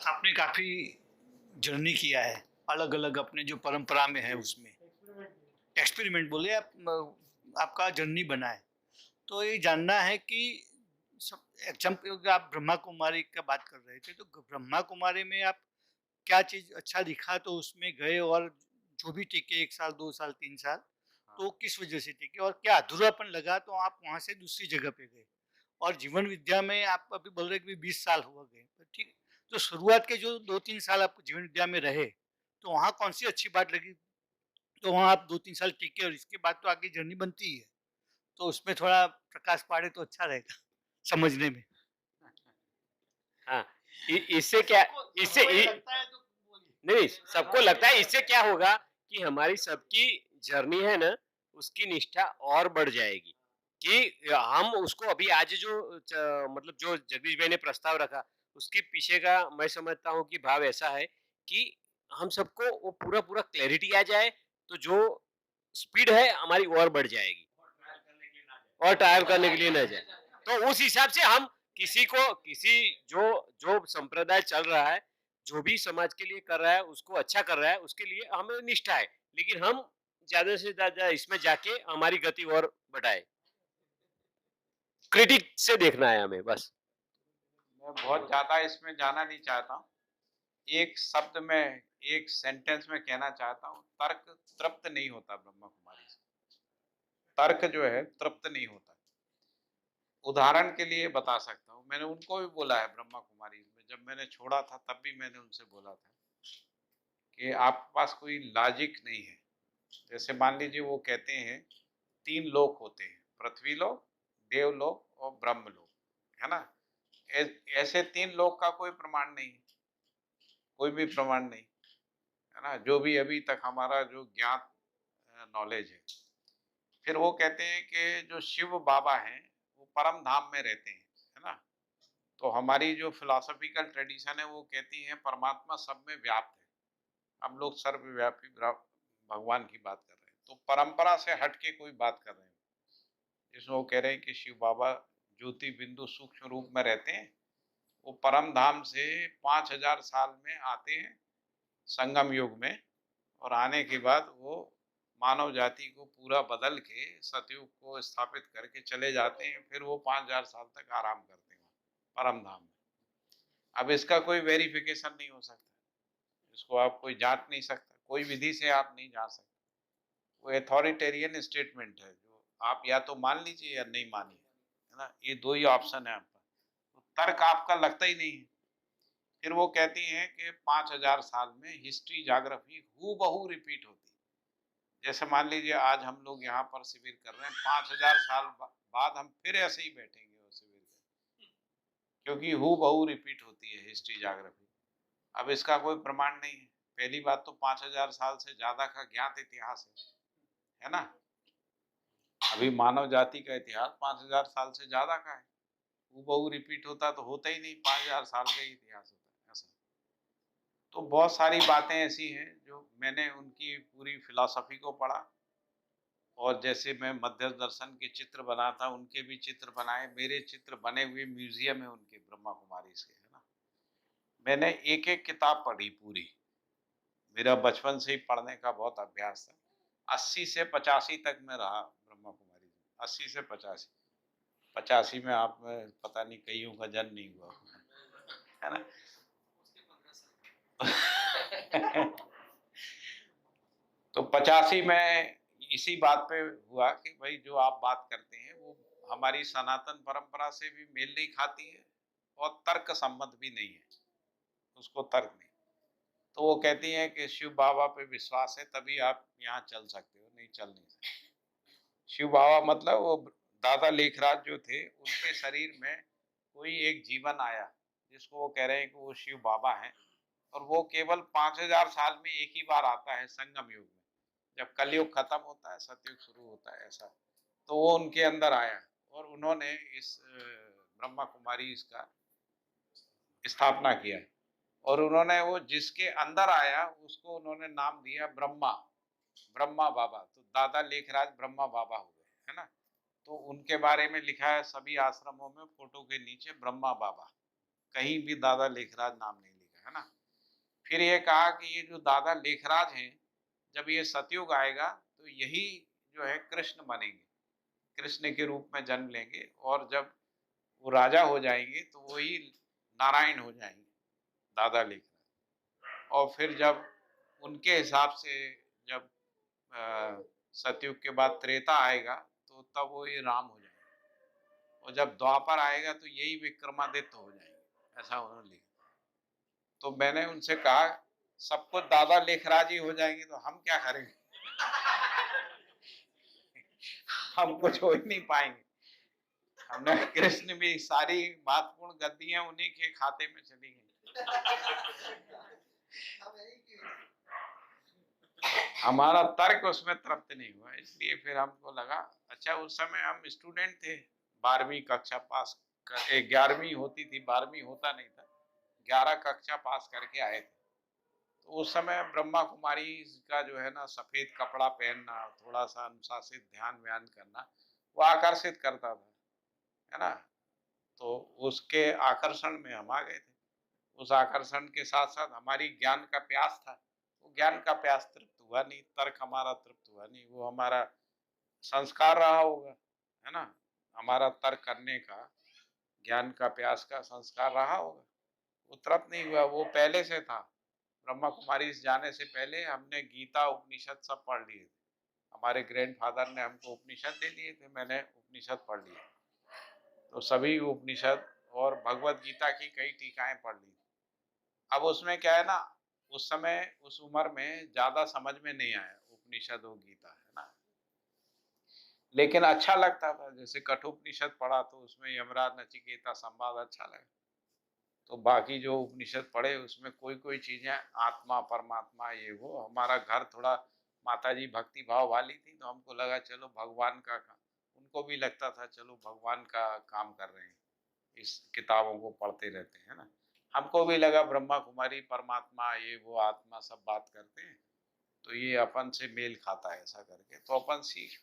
आपने काफ़ी जर्नी किया है, अलग अलग अपने जो परंपरा में है उसमें एक्सपेरिमेंट बोले आपका जर्नी बना है। तो ये जानना है कि सब एग्जाम्पल, आप ब्रह्मा कुमारी का बात कर रहे थे, तो ब्रह्मा कुमारी में आप क्या चीज़ अच्छा दिखा तो उसमें गए, और जो भी टिके 1 साल 2 साल 3 साल, तो किस वजह से टिके, और क्या अधूरापन लगा तो आप वहाँ से दूसरी जगह पे गए। और जीवन विद्या में आप अभी बोल रहे कि 20 साल हुआ गए, तो ठीक, तो शुरुआत के जो 2-3 साल आप जीवन विद्या में रहे, तो वहाँ कौन सी अच्छी बात लगी, तो वहाँ आप 2-3 साल टिके, और इसके बाद तो आगे जर्नी बनती ही है, तो उसमें थोड़ा प्रकाश पाड़े तो अच्छा रहेगा समझने में। हाँ, इससे क्या, इससे नहीं, सबको लगता है इससे क्या होगा कि हमारी सबकी जर्नी है ना, उसकी निष्ठा और बढ़ जाएगी, कि हम उसको अभी आज जो मतलब जो जगदीश भाई ने प्रस्ताव रखा, उसके पीछे का मैं समझता हूँ कि भाव ऐसा है कि हम सबको वो पूरा पूरा क्लैरिटी आ जाए, तो जो स्पीड है हमारी और बढ़ जाएगी, और ट्रायल करने के लिए ना जाए। तो उस हिसाब से हम किसी जो जो संप्रदाय चल रहा है, जो भी समाज के लिए कर रहा है, उसको अच्छा कर रहा है, उसके लिए हमें निष्ठा है, लेकिन हम ज्यादा से ज्यादा इसमें जाके हमारी गति और बढ़ाए, क्रिटिक से देखना है हमें बस। मैं बहुत ज्यादा इसमें जाना नहीं चाहता हूँ, एक शब्द में, एक सेंटेंस में कहना चाहता हूँ, तर्क तृप्त नहीं होता ब्रह्मा कुमारी से, तर्क जो है तृप्त नहीं होता। उदाहरण के लिए बता सकता हूँ, मैंने उनको भी बोला है ब्रह्मा कुमारी में, जब मैंने छोड़ा था तब भी मैंने उनसे बोला था कि आपके पास कोई लॉजिक नहीं है। जैसे मान लीजिए वो कहते हैं 3 लोक होते हैं, पृथ्वी लोक, देवलोक और ब्रह्म लोक, है ना। ऐसे 3 लोक का कोई प्रमाण नहीं है, कोई भी प्रमाण नहीं, है ना, जो भी अभी तक हमारा जो ज्ञात नॉलेज है। फिर वो कहते हैं कि जो शिव बाबा हैं वो परम धाम में रहते हैं, है ना। तो हमारी जो फिलॉसफिकल ट्रेडिशन है वो कहती है परमात्मा सब में व्याप्त है, हम लोग सर्वव्यापी भगवान की बात कर रहे हैं। तो परंपरा से हट के कोई बात कर रहे हैं, जिसमें वो कह रहे हैं कि शिव बाबा ज्योति बिंदु सूक्ष्म रूप में रहते हैं, वो परम धाम से 5000 साल में आते हैं संगम युग में, और आने के बाद वो मानव जाति को पूरा बदल के सतयुग को स्थापित करके चले जाते हैं, फिर वो 5000 साल तक आराम करते हैं परम धाम में। अब इसका कोई वेरिफिकेशन नहीं हो सकता, इसको आप कोई जांच नहीं सकता, कोई विधि से आप नहीं जान सकते, वो अथॉरिटेरियन स्टेटमेंट है, जो आप या तो मान लीजिए या नहीं मानिए, है ना, ये 2 ही ऑप्शन है आपका, तो तर्क आपका लगता ही नहीं है। फिर वो कहती हैं कि 5000 साल में हिस्ट्री ज्योग्राफी हूबहू रिपीट होती है। जैसे मान लीजिए आज हम लोग यहाँ पर शिविर कर रहे हैं, 5000 साल बाद हम फिर ऐसे ही बैठेंगे और शिविर करेंगे, क्योंकि हूबहू रिपीट होती है हिस्ट्री ज्योग्राफी। अब इसका कोई प्रमाण नहीं है। पहली बात तो 5000 साल से ज्यादा का ज्ञात इतिहास है ना। अभी मानव जाति का इतिहास 5000 साल से ज्यादा का है, हूबहू रिपीट होता तो होता ही नहीं, 5000 साल का ही इतिहास होता है ऐसा। तो बहुत सारी बातें ऐसी हैं जो मैंने उनकी पूरी फिलॉसफी को पढ़ा, और जैसे मैं मध्य दर्शन के चित्र बनाता, उनके भी चित्र बनाए, मेरे चित्र बने हुए म्यूजियम है उनके ब्रह्मा कुमारी से, है ना। मैंने एक एक किताब पढ़ी पूरी, मेरा बचपन से ही पढ़ने का बहुत अभ्यास था। 80 से 85 तक मैं रहा ब्रह्मा कुमारी में, 80 से 85। 85 में आप में पता नहीं कईयों का जन्म नहीं हुआ, है ना। तो 85 में इसी बात पे हुआ कि भाई जो आप बात करते हैं वो हमारी सनातन परंपरा से भी मेल नहीं खाती है और तर्क सम्मत भी नहीं है, उसको तर्क नहीं। तो वो कहती हैं कि शिव बाबा पे विश्वास है तभी आप यहाँ चल सकते हो, नहीं चल नहीं सकते। शिव बाबा मतलब वो दादा लेखराज जो थे, उनके शरीर में कोई एक जीवन आया जिसको वो कह रहे हैं कि वो शिव बाबा हैं, और वो केवल 5000 साल में एक ही बार आता है संगम युग में, जब कलयुग खत्म होता है सतयुग शुरू होता है, ऐसा। तो वो उनके अंदर आया और उन्होंने इस ब्रह्मा कुमारी इसका स्थापना किया, और उन्होंने वो जिसके अंदर आया उसको उन्होंने नाम दिया ब्रह्मा, ब्रह्मा बाबा। तो दादा लेखराज ब्रह्मा बाबा हो गए, है ना। तो उनके बारे में लिखा है सभी आश्रमों में फोटो के नीचे ब्रह्मा बाबा, कहीं भी दादा लेखराज नाम नहीं लिखा, है ना। फिर ये कहा कि ये जो दादा लेखराज हैं, जब ये सतयुग आएगा तो यही जो है कृष्ण बनेंगे, कृष्ण के रूप में जन्म लेंगे, और जब वो राजा हो जाएंगे तो वही नारायण हो जाएंगे, दादा लेखराज। और फिर जब उनके हिसाब से जब सतयुग के बाद त्रेता आएगा तो तब वो ये राम हो जाएंगे, और जब द्वापर आएगा तो यही विक्रमादित्य हो जाएंगे, ऐसा उन्होंने लिखा। तो मैंने उनसे कहा सब कुछ दादा लेखराज ही हो जाएंगे तो हम क्या करेंगे? हम कुछ हो ही नहीं पाएंगे। हमने कृष्ण भी सारी महत्वपूर्ण गद्दियां उन्हीं के खाते में चली गई। हमारा तर्क उसमें तृप्त नहीं हुआ, इसलिए फिर हमको लगा अच्छा, उस समय हम स्टूडेंट थे, 12वीं कक्षा पास कर 11वीं होती थी, 12वीं होता नहीं था, 11 कक्षा पास करके आए थे। तो उस समय ब्रह्मा कुमारी का जो है ना सफेद कपड़ा पहनना, थोड़ा सा अनुशासित ध्यान व्यान करना, वो आकर्षित करता था, है ना। तो उसके आकर्षण में हम आ गए थे। उस आकर्षण के साथ साथ हमारी ज्ञान का प्यास था, वो ज्ञान का प्यास तृप्त हुआ नहीं, तर्क हमारा तृप्त हुआ नहीं, वो हमारा संस्कार रहा होगा, है ना। हमारा तर्क करने का, ज्ञान का प्यास का संस्कार रहा होगा, वो तृप्त नहीं हुआ, वो पहले से था। ब्रह्मा कुमारी जाने से पहले हमने गीता उपनिषद सब पढ़ लिए थे, हमारे ग्रैंडफादर ने हमको उपनिषद दे दिए थे, मैंने उपनिषद पढ़ लिए। तो सभी उपनिषद और भगवत गीता की कई टीकाएं पढ़ ली। अब उसमें क्या है ना, उस समय उस उम्र में ज्यादा समझ में नहीं आया उपनिषद और गीता, है ना, लेकिन अच्छा लगता था। जैसे कठोपनिषद पढ़ा तो उसमें यमराज नचिकेता संवाद अच्छा लगा। तो बाकी जो उपनिषद पढ़े उसमें कोई कोई चीजें आत्मा परमात्मा ये वो, हमारा घर थोड़ा माताजी भक्ति भाव वाली थी, तो हमको लगा चलो भगवान का काम, उनको भी लगता था चलो भगवान का काम कर रहे हैं, इस किताबों को पढ़ते रहते हैं ना। हमको भी लगा ब्रह्मा कुमारी परमात्मा ये वो आत्मा सब बात करते हैं, तो ये अपन से मेल खाता है, ऐसा करके तो अपन सीख।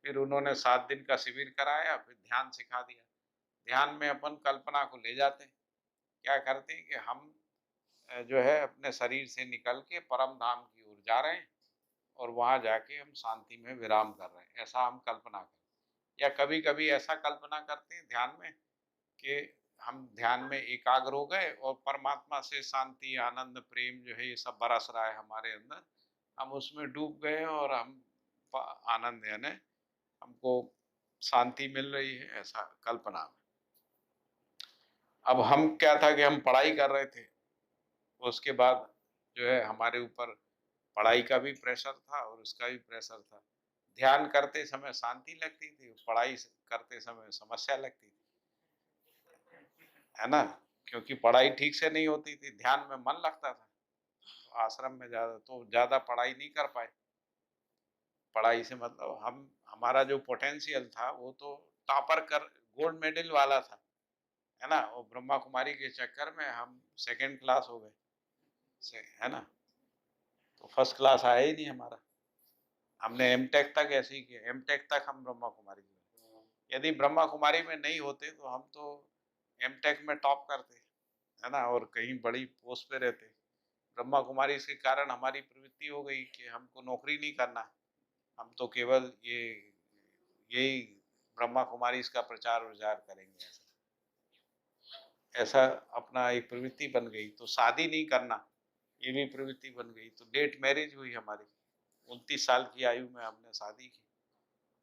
फिर उन्होंने 7 दिन का शिविर कराया, फिर ध्यान सिखा दिया। ध्यान में अपन कल्पना को ले जाते हैं, क्या करते हैं कि हम जो है अपने शरीर से निकल के परम धाम की ओर जा रहे हैं, और वहाँ जाके हम शांति में विराम कर रहे हैं, ऐसा हम कल्पना करते हैं। या कभी कभी ऐसा कल्पना करते हैं ध्यान में कि हम ध्यान में एकाग्र हो गए और परमात्मा से शांति आनंद प्रेम जो है ये सब बरस रहा है हमारे अंदर, हम उसमें डूब गए और हम आनंद यानी हमको शांति मिल रही है, ऐसा कल्पना में। अब हम क्या था कि हम पढ़ाई कर रहे थे, उसके बाद जो है हमारे ऊपर पढ़ाई का भी प्रेशर था और उसका भी प्रेशर था। ध्यान करते समय शांति लगती थी, पढ़ाई करते समय समस्या लगती थी, है ना, क्योंकि पढ़ाई ठीक से नहीं होती थी, ध्यान में मन लगता था। तो आश्रम में ज़्यादा पढ़ाई नहीं कर पाए। पढ़ाई से मतलब हम हमारा जो पोटेंशियल था वो तो टॉपर कर गोल्ड मेडल वाला था, है ना, और ब्रह्मा कुमारी के चक्कर में हम सेकंड क्लास हो गए। से, है ना। तो फर्स्ट क्लास आया ही नहीं हमारा। हमने एमटेक तक ऐसे ही किया, एमटेक तक हम ब्रह्मा कुमारी में। यदि ब्रह्मा कुमारी में नहीं होते तो हम तो एमटेक में टॉप करते, है ना, और कहीं बड़ी पोस्ट पे रहते। ब्रह्मा कुमारी के कारण हमारी प्रवृत्ति हो गई कि हमको नौकरी नहीं करना, हम तो केवल यही ब्रह्मा कुमारी इसका प्रचार प्रचार करेंगे। ऐसा अपना एक प्रवृत्ति बन गई। तो शादी नहीं करना ये भी प्रवृत्ति बन गई। तो लेट मैरिज हुई हमारी, 29 साल की आयु में हमने शादी की।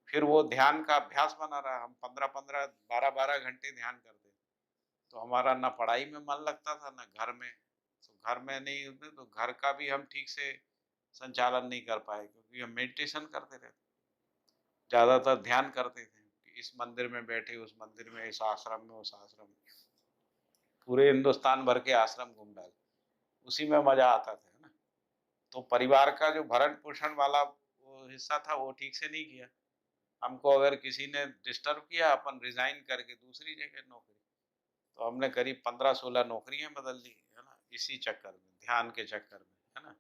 फिर वो ध्यान का अभ्यास बना रहा, हम 15-15 12-12 घंटे ध्यान करते। तो हमारा ना पढ़ाई में मन लगता था ना घर में। तो घर में नहीं होते तो घर का भी हम ठीक से संचालन नहीं कर पाए, क्योंकि हम मेडिटेशन करते रहते, ज़्यादातर ध्यान करते थे कि इस मंदिर में बैठे, उस मंदिर में, इस आश्रम में, उस आश्रम में, पूरे हिंदुस्तान भर के आश्रम घूम डाले, उसी में मजा आता था, है ना। तो परिवार का जो भरण पोषण वाला वो हिस्सा था वो ठीक से नहीं किया। हमको अगर किसी ने डिस्टर्ब किया, अपन रिजाइन करके दूसरी जगह नौकरी, तो हमने करीब 15-16 नौकरियां बदल ली, है ना, इसी चक्कर में, ध्यान के चक्कर में, है ना।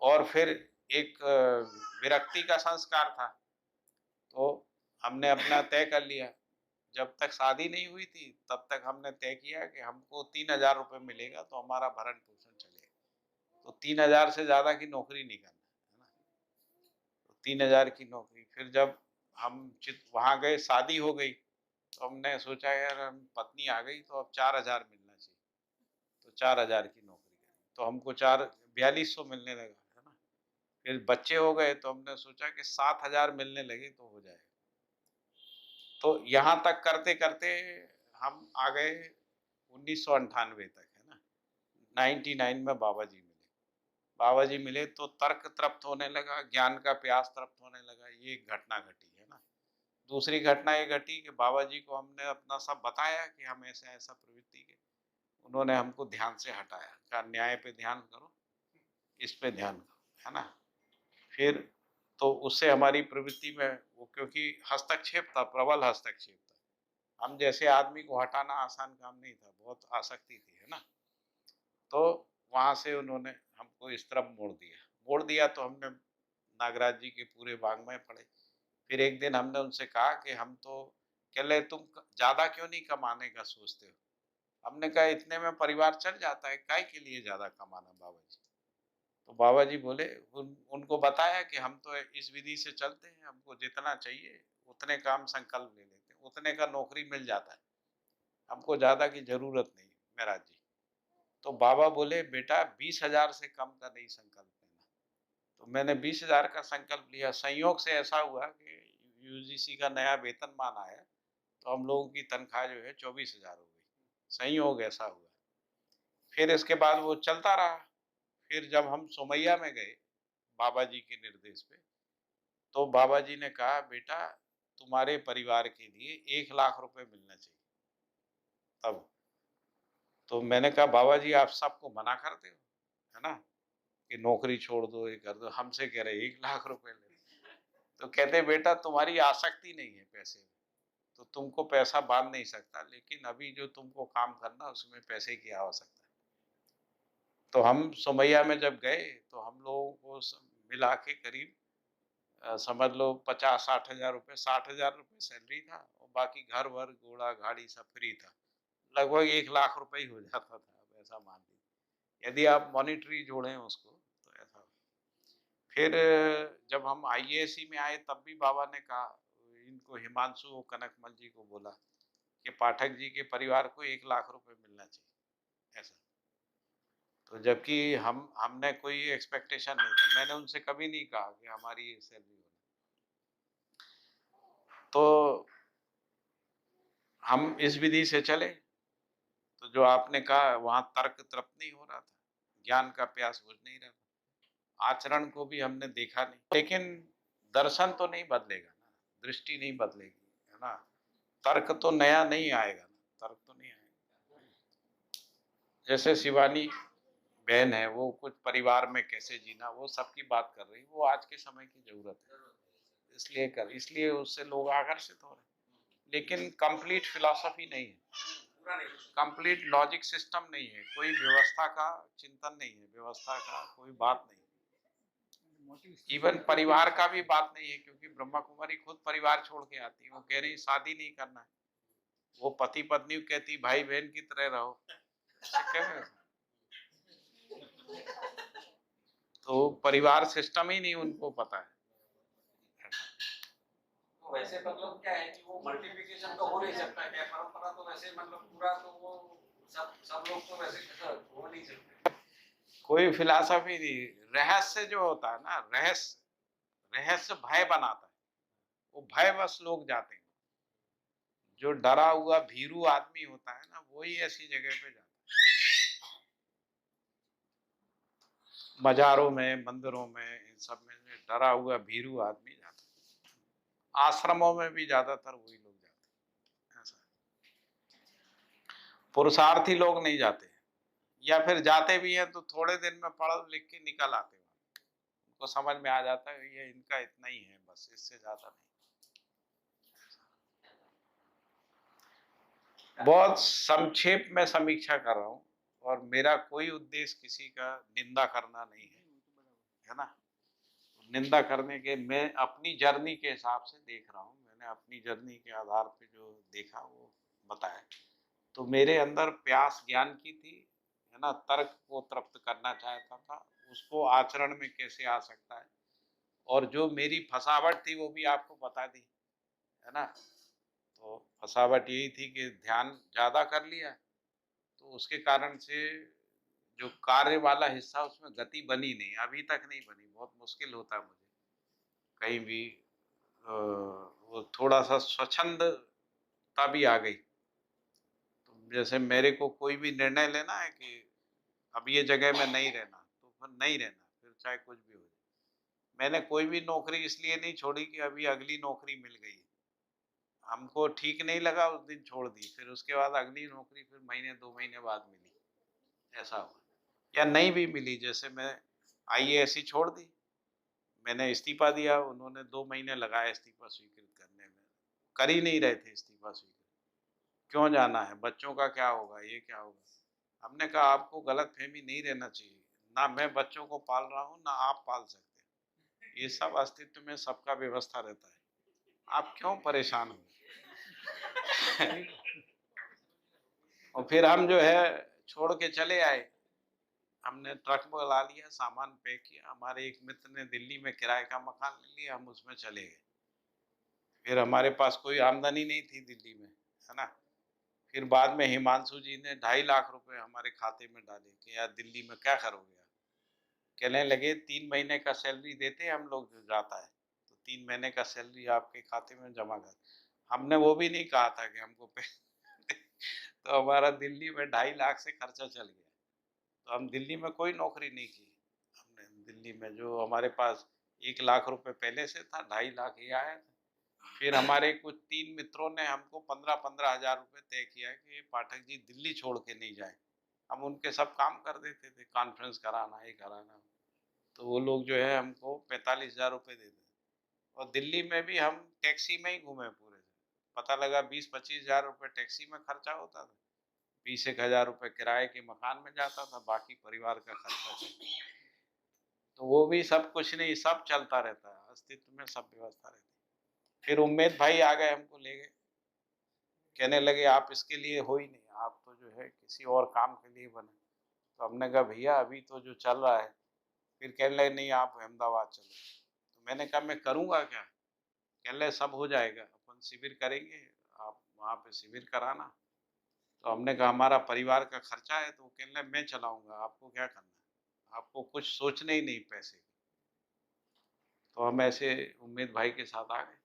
और फिर एक विरक्ति का संस्कार था, तो हमने अपना तय कर लिया। जब तक शादी नहीं हुई थी तब तक हमने तय किया कि हमको 3,000 रुपये मिलेगा तो हमारा भरण पोषण चलेगा। तो 3,000 से ज़्यादा की नौकरी नहीं करना, है ना। तो 3,000 की नौकरी। फिर जब हम वहाँ गए, शादी हो गई, तो हमने सोचा यार हम पत्नी आ गई तो अब 4,000 मिलना चाहिए। तो 4,000 की नौकरी करी तो हमको 4200 मिलने लगा, है ना। फिर बच्चे हो गए तो हमने सोचा कि 7,000 मिलने लगे तो हो जाएगा। तो यहाँ तक करते करते हम आ गए 1998 तक, है ना। 99 में बाबा जी मिले। बाबा जी मिले तो तर्क तृप्त होने लगा, ज्ञान का प्यास तृप्त होने लगा। ये एक घटना घटी, है ना। दूसरी घटना ये घटी कि बाबा जी को हमने अपना सब बताया कि हम ऐसा ऐसा प्रवृत्ति के, उन्होंने हमको ध्यान से हटाया, कहा न्याय पे ध्यान करो, इस पे ध्यान करो, है ना। फिर तो उससे हमारी प्रवृत्ति में वो, क्योंकि हस्तक्षेप था, प्रबल हस्तक्षेप था। हम जैसे आदमी को हटाना आसान काम नहीं था, बहुत आसक्ति थी, है ना। तो वहाँ से उन्होंने हमको इस तरफ मोड़ दिया तो हमने नागराज जी के पूरे वाङ्मय पढ़े। फिर एक दिन हमने उनसे कहा कि हम तो, कह ले तुम ज़्यादा क्यों नहीं कमाने का सोचते हो। हमने कहा इतने में परिवार चल जाता है, काय के लिए ज़्यादा कमाना बाबा जी। तो बाबा जी बोले, उनको बताया कि हम तो इस विधि से चलते हैं, हमको जितना चाहिए उतने काम संकल्प ले लेते हैं, उतने का नौकरी मिल जाता है, हमको ज़्यादा की ज़रूरत नहीं महाराज जी। तो बाबा बोले बेटा 20,000 से कम का नहीं संकल्प लेना। तो मैंने 20,000 का संकल्प लिया। संयोग से ऐसा हुआ कि यूजीसी का नया वेतनमान आया तो हम लोगों की तनख्वाह जो है 24,000 हो गई। संयोग ऐसा हुआ। फिर इसके बाद वो चलता रहा। फिर जब हम सोमैया में गए बाबा जी के निर्देश पे, तो बाबा जी ने कहा बेटा तुम्हारे परिवार के लिए 1,00,000 रुपए मिलना चाहिए। तब तो मैंने कहा बाबा जी आप सबको मना करते हो, है ना, कि नौकरी छोड़ दो, ये कर दो, हमसे कह रहे 1,00,000 रुपए ले। तो कहते बेटा तुम्हारी आसक्ति नहीं है पैसे में, तो तुमको पैसा बांध नहीं सकता, लेकिन अभी जो तुमको काम करना उसमें पैसे की आवश्यकता है। तो हम सोमैया में जब गए तो हम लोगों को मिला के करीब समझ लो 50-60 हज़ार रुपये, 60,000 रुपये सैलरी था और बाकी घर वर घोड़ा गाड़ी सब फ्री था। लगभग 1,00,000 रुपये ही हो जाता था। अब ऐसा मान लीजिए यदि आप मॉनिटरी जोड़ें उसको तो ऐसा। फिर जब हम आईएएससी में आए तब भी बाबा ने कहा, इनको हिमांशु कनकमल जी को बोला कि पाठक जी के परिवार को 1,00,000 रुपये मिलना चाहिए, ऐसा। तो जबकि हमने कोई एक्सपेक्टेशन नहीं था, मैंने उनसे कभी नहीं कहा कि हमारी सैलरी हो। तो हम इस विधि से चले, तो जो आपने कहा वहाँ तर्क तृप्त नहीं हो रहा था, ज्ञान का प्यास बुझ नहीं रहा था, आचरण को भी हमने देखा नहीं। लेकिन दर्शन तो नहीं बदलेगा ना, दृष्टि नहीं बदलेगी, है ना। तर्क तो नया नहीं आएगा ना, तर्क तो नहीं आएगा। जैसे शिवानी बहन है, वो कुछ परिवार में कैसे जीना वो सबकी बात कर रही, वो आज के समय की जरूरत है, इसलिए उससे लोग आकर्षित हो रहे हैं। लेकिन कंप्लीट फिलॉसफी नहीं है। पूरा नहीं है। कंप्लीट लॉजिक सिस्टम नहीं है, कोई व्यवस्था का चिंतन नहीं है, व्यवस्था का कोई बात नहीं, इवन परिवार का भी बात नहीं है, क्योंकि ब्रह्मा कुमारी खुद परिवार छोड़ के आती है, वो कह रही शादी नहीं करना है, वो पति पत्नी कहती भाई बहन की तरह रहो, ऐसे कह रहे हो। तो परिवार सिस्टम ही नहीं उनको पता है। तो वैसे मतलब क्या है कि वो मल्टीप्लिकेशन तो हो नहीं सकता है, परंपरा तो वैसे मतलब पूरा तो वो सब लोग तो वैसे हो नहीं सकते। कोई फिलॉसफी नहीं, रहस्य जो होता है ना, रहस्य भय बनाता है, वो भयवश लोग जाते हैं, जो डरा हुआ भीरू आदमी होता है ना, वही ऐसी जगह पे जाता है, बाजारों में, मंदिरों में, इन सब में डरा हुआ भीरू आदमी जाता है। आश्रमों में भी ज्यादातर वही लोग जाते हैं, ऐसा पुरुषार्थी लोग नहीं जाते, या फिर जाते भी हैं तो थोड़े दिन में पढ़ लिख के निकल आते हैं, उनको समझ में आ जाता है ये इनका इतना ही है, बस इससे ज्यादा नहीं। बहुत संक्षेप में समीक्षा कर रहा हूँ, और मेरा कोई उद्देश्य किसी का निंदा करना नहीं है, है ना। निंदा करने के, मैं अपनी जर्नी के हिसाब से देख रहा हूँ, मैंने अपनी जर्नी के आधार पे जो देखा वो बताया। तो मेरे अंदर प्यास ज्ञान की थी, है ना, तर्क को तृप्त करना चाहता था, उसको आचरण में कैसे आ सकता है, और जो मेरी फसावट थी वो भी आपको बता दी, है ना। तो फसावट यही थी कि ध्यान ज़्यादा कर लिया, तो उसके कारण से जो कार्य वाला हिस्सा उसमें गति बनी नहीं, अभी तक नहीं बनी, बहुत मुश्किल होता है मुझे कहीं भी वो थोड़ा सा स्वच्छंदता भी आ गई। तो जैसे मेरे को कोई भी निर्णय लेना है कि अब ये जगह में नहीं रहना, तो फिर नहीं रहना, फिर चाहे कुछ भी हो जाए। मैंने कोई भी नौकरी इसलिए नहीं छोड़ी कि अभी अगली नौकरी मिल गई, हमको ठीक नहीं लगा उस दिन छोड़ दी, फिर उसके बाद अगली नौकरी फिर महीने 2 महीने बाद मिली, ऐसा हुआ। या नहीं भी मिली, जैसे मैं आईएएस ही छोड़ दी, मैंने इस्तीफा दिया, उन्होंने 2 महीने लगाए इस्तीफा स्वीकृत करने में, कर ही नहीं रहे थे इस्तीफा स्वीकृत, क्यों जाना है, बच्चों का क्या होगा, ये क्या होगा। हमने कहा आपको गलतफहमी नहीं रहना चाहिए, ना मैं बच्चों को पाल रहा हूँ ना आप पाल सकते, ये सब अस्तित्व में सबका व्यवस्था रहता है, आप क्यों परेशान हो। और फिर हम जो है छोड़ के चले आए, हमने ट्रक बुला लिया, सामान पैक किया, हमारे एक मित्र ने दिल्ली में किराए का मकान ले लिया, हम उसमें चले गए। फिर हमारे पास कोई आमदनी नहीं थी दिल्ली में, है ना। फिर बाद में हिमांशु जी ने 2.5 लाख रुपए हमारे खाते में डाले कि यार दिल्ली में क्या करोगे आप। कहने लगे 3 महीने का सैलरी देते हैं हम लोग जो जाता है, तो 3 महीने का सैलरी आपके खाते में जमा कर। हमने वो भी नहीं कहा था कि हमको तो हमारा दिल्ली में 2.5 लाख से खर्चा चल गया। तो हम दिल्ली में कोई नौकरी नहीं की, हमने दिल्ली में जो हमारे पास 1 लाख रुपए पहले से था, 2.5 लाख ये आया था। फिर हमारे कुछ 3 मित्रों ने हमको 15-15 हजार रुपए तय किया कि पाठक जी दिल्ली छोड़ के नहीं जाए, हम उनके सब काम कर देते थे, कॉन्फ्रेंस कराना, ये कराना। तो वो लोग जो है हमको 45 हजार रुपये देते, और दिल्ली में भी हम टैक्सी में ही घूमे पूरे दिन, पता लगा 20-25 हजार रुपये टैक्सी में खर्चा होता था, 20-1 हजार रुपये किराए के मकान में जाता था, बाकी परिवार का खर्चा था। तो वो भी सब कुछ नहीं, सब चलता रहता है, अस्तित्व में सब व्यवस्था रहती है। फिर उम्मेद भाई आ गए, हमको ले गए, कहने लगे आप इसके लिए हो ही नहीं, आप तो जो है किसी और काम के लिए बने। तो हमने कहा भैया अभी तो जो चल रहा है। फिर कहने लगे नहीं आप अहमदाबाद चलो। तो मैंने कहा मैं करूँगा क्या। कहने लगे सब हो जाएगा, अपन शिविर करेंगे, आप वहाँ पे शिविर कराना। तो हमने कहा हमारा परिवार का खर्चा है। तो वो कहने लगे मैं चलाऊँगा, आपको क्या करना है, आपको कुछ सोचने ही नहीं पैसे की। तो हम ऐसे उम्मेद भाई के साथ आ गए।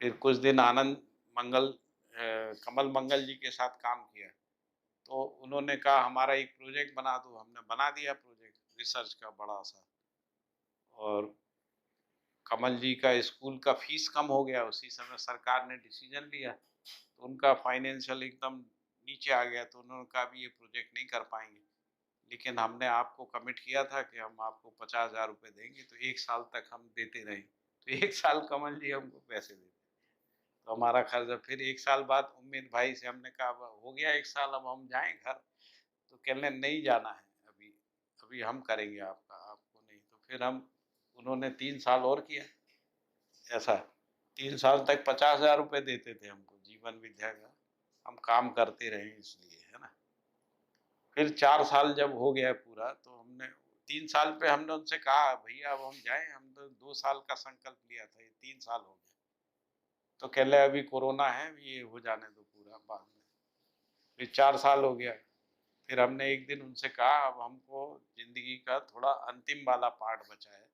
फिर कुछ दिन आनंद मंगल कमल मंगल जी के साथ काम किया। तो उन्होंने कहा हमारा एक प्रोजेक्ट बना दो, हमने बना दिया प्रोजेक्ट रिसर्च का बड़ा सा। और कमल जी का स्कूल का फीस कम हो गया, उसी समय सरकार ने डिसीजन लिया, तो उनका फाइनेंशियल एकदम नीचे आ गया। तो उन्होंने कहा भी ये प्रोजेक्ट नहीं कर पाएंगे, लेकिन हमने आपको कमिट किया था कि हम आपको 50 हजार रुपये देंगे, तो 1 साल तक हम देते रहे। तो 1 साल कमल जी हमको पैसे देते। तो हमारा खर्च फिर 1 साल बाद उम्मीद भाई से हमने कहा अब हो गया 1 साल, अब हम जाएँ घर। तो कहने नहीं जाना है अभी, अभी हम करेंगे आपका, आपको नहीं। तो फिर हम उन्होंने 3 साल और किया ऐसा। 3 साल तक 50,000 रुपए देते थे हमको जीवन विद्या का, हम काम करते रहे इसलिए, है ना। फिर 4 साल जब हो गया पूरा तो हमने 3 साल पे हमने उनसे कहा भैया अब हम जाएँ, हम तो 2 साल का संकल्प लिया था, ये 3 साल हो गया। तो कह रहे अभी कोरोना है, ये हो जाने दो पूरा बाद में। फिर 4 साल हो गया। फिर हमने एक दिन उनसे कहा अब हमको ज़िंदगी का थोड़ा अंतिम वाला पार्ट बचा है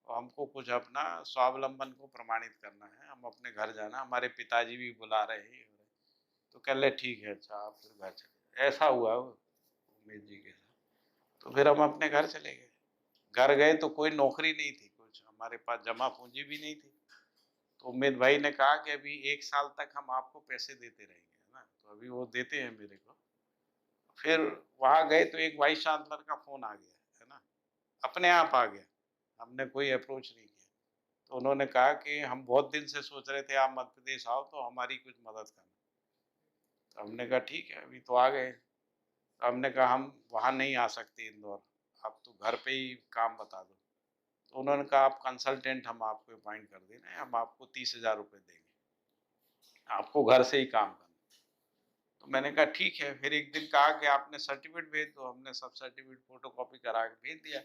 और हमको कुछ अपना स्वावलंबन को प्रमाणित करना है, हम अपने घर जाना, हमारे पिताजी भी बुला रहे हैं। तो कह रहे ठीक है, अच्छा आप फिर घर चले। ऐसा हुआ वो उमेश जी के साथ। तो फिर हम अपने घर चले गए। घर गए तो कोई नौकरी नहीं थी, कुछ हमारे पास जमा पूंजी भी नहीं थी। तो उम्मीद भाई ने कहा कि अभी 1 साल तक हम आपको पैसे देते रहेंगे, है ना। तो अभी वो देते हैं मेरे को। फिर वहाँ गए तो एक वाइस चांसलर का फ़ोन आ गया, है ना, अपने आप आ गया, हमने कोई अप्रोच नहीं किया। तो उन्होंने कहा कि हम बहुत दिन से सोच रहे थे आप मध्य प्रदेश आओ तो हमारी कुछ मदद करना। तो हमने कहा ठीक है, अभी तो आ गए। तो हमने कहा हम वहाँ नहीं आ सकते इंदौर, आप तो घर पे ही काम बता दो। तो उन्होंने कहा आप कंसल्टेंट हम आपको अपॉइंट कर दे रहे हैं, हम आपको 30,000 रुपये देंगे, आपको घर से ही काम करना। तो मैंने कहा ठीक है। फिर एक दिन कहा कि आपने सर्टिफिकेट भेज दो, हमने सब सर्टिफिकेट फोटोकॉपी करा के भेज दिया।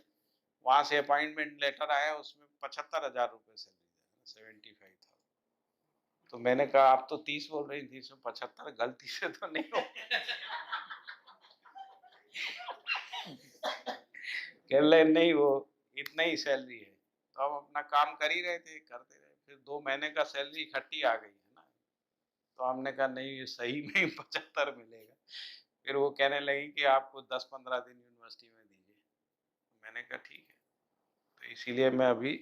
वहाँ से अपॉइंटमेंट लेटर आया, उसमें 75,000 रुपये सैलरी, 75,000। तो मैंने कहा आप तो 30 बोल रही थी, इसमें 75 गलती से तो नहीं हो। कह रहे नहीं वो इतना ही सैलरी है। तो हम अपना काम कर ही रहे थे, करते रहे। फिर 2 महीने का सैलरी इकट्ठी आ गई, है ना। तो हमने कहा नहीं ये सही में ही 75 मिलेगा। फिर वो कहने लगी कि आपको 10-15 दिन यूनिवर्सिटी में दीजिए। मैंने कहा ठीक है। तो इसीलिए मैं अभी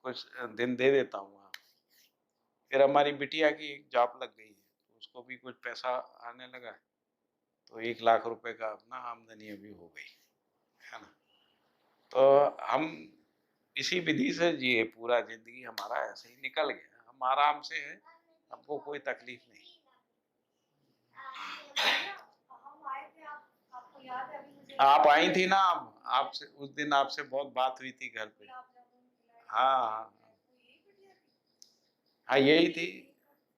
कुछ दिन दे देता हूँ वहाँ। फिर हमारी बिटिया की एक जॉब लग गई है, तो उसको भी कुछ पैसा आने लगा। तो 1 लाख रुपए का अपना आमदनी अभी हो गई, है ना। तो हम इसी विधि से जिए, पूरा ज़िंदगी हमारा ऐसे ही निकल गया। हम आराम से हैं, हमको कोई तकलीफ नहीं। आप आई थी ना, आपसे उस दिन आपसे बहुत बात हुई थी घर पे। हाँ हाँ हाँ, यही थी।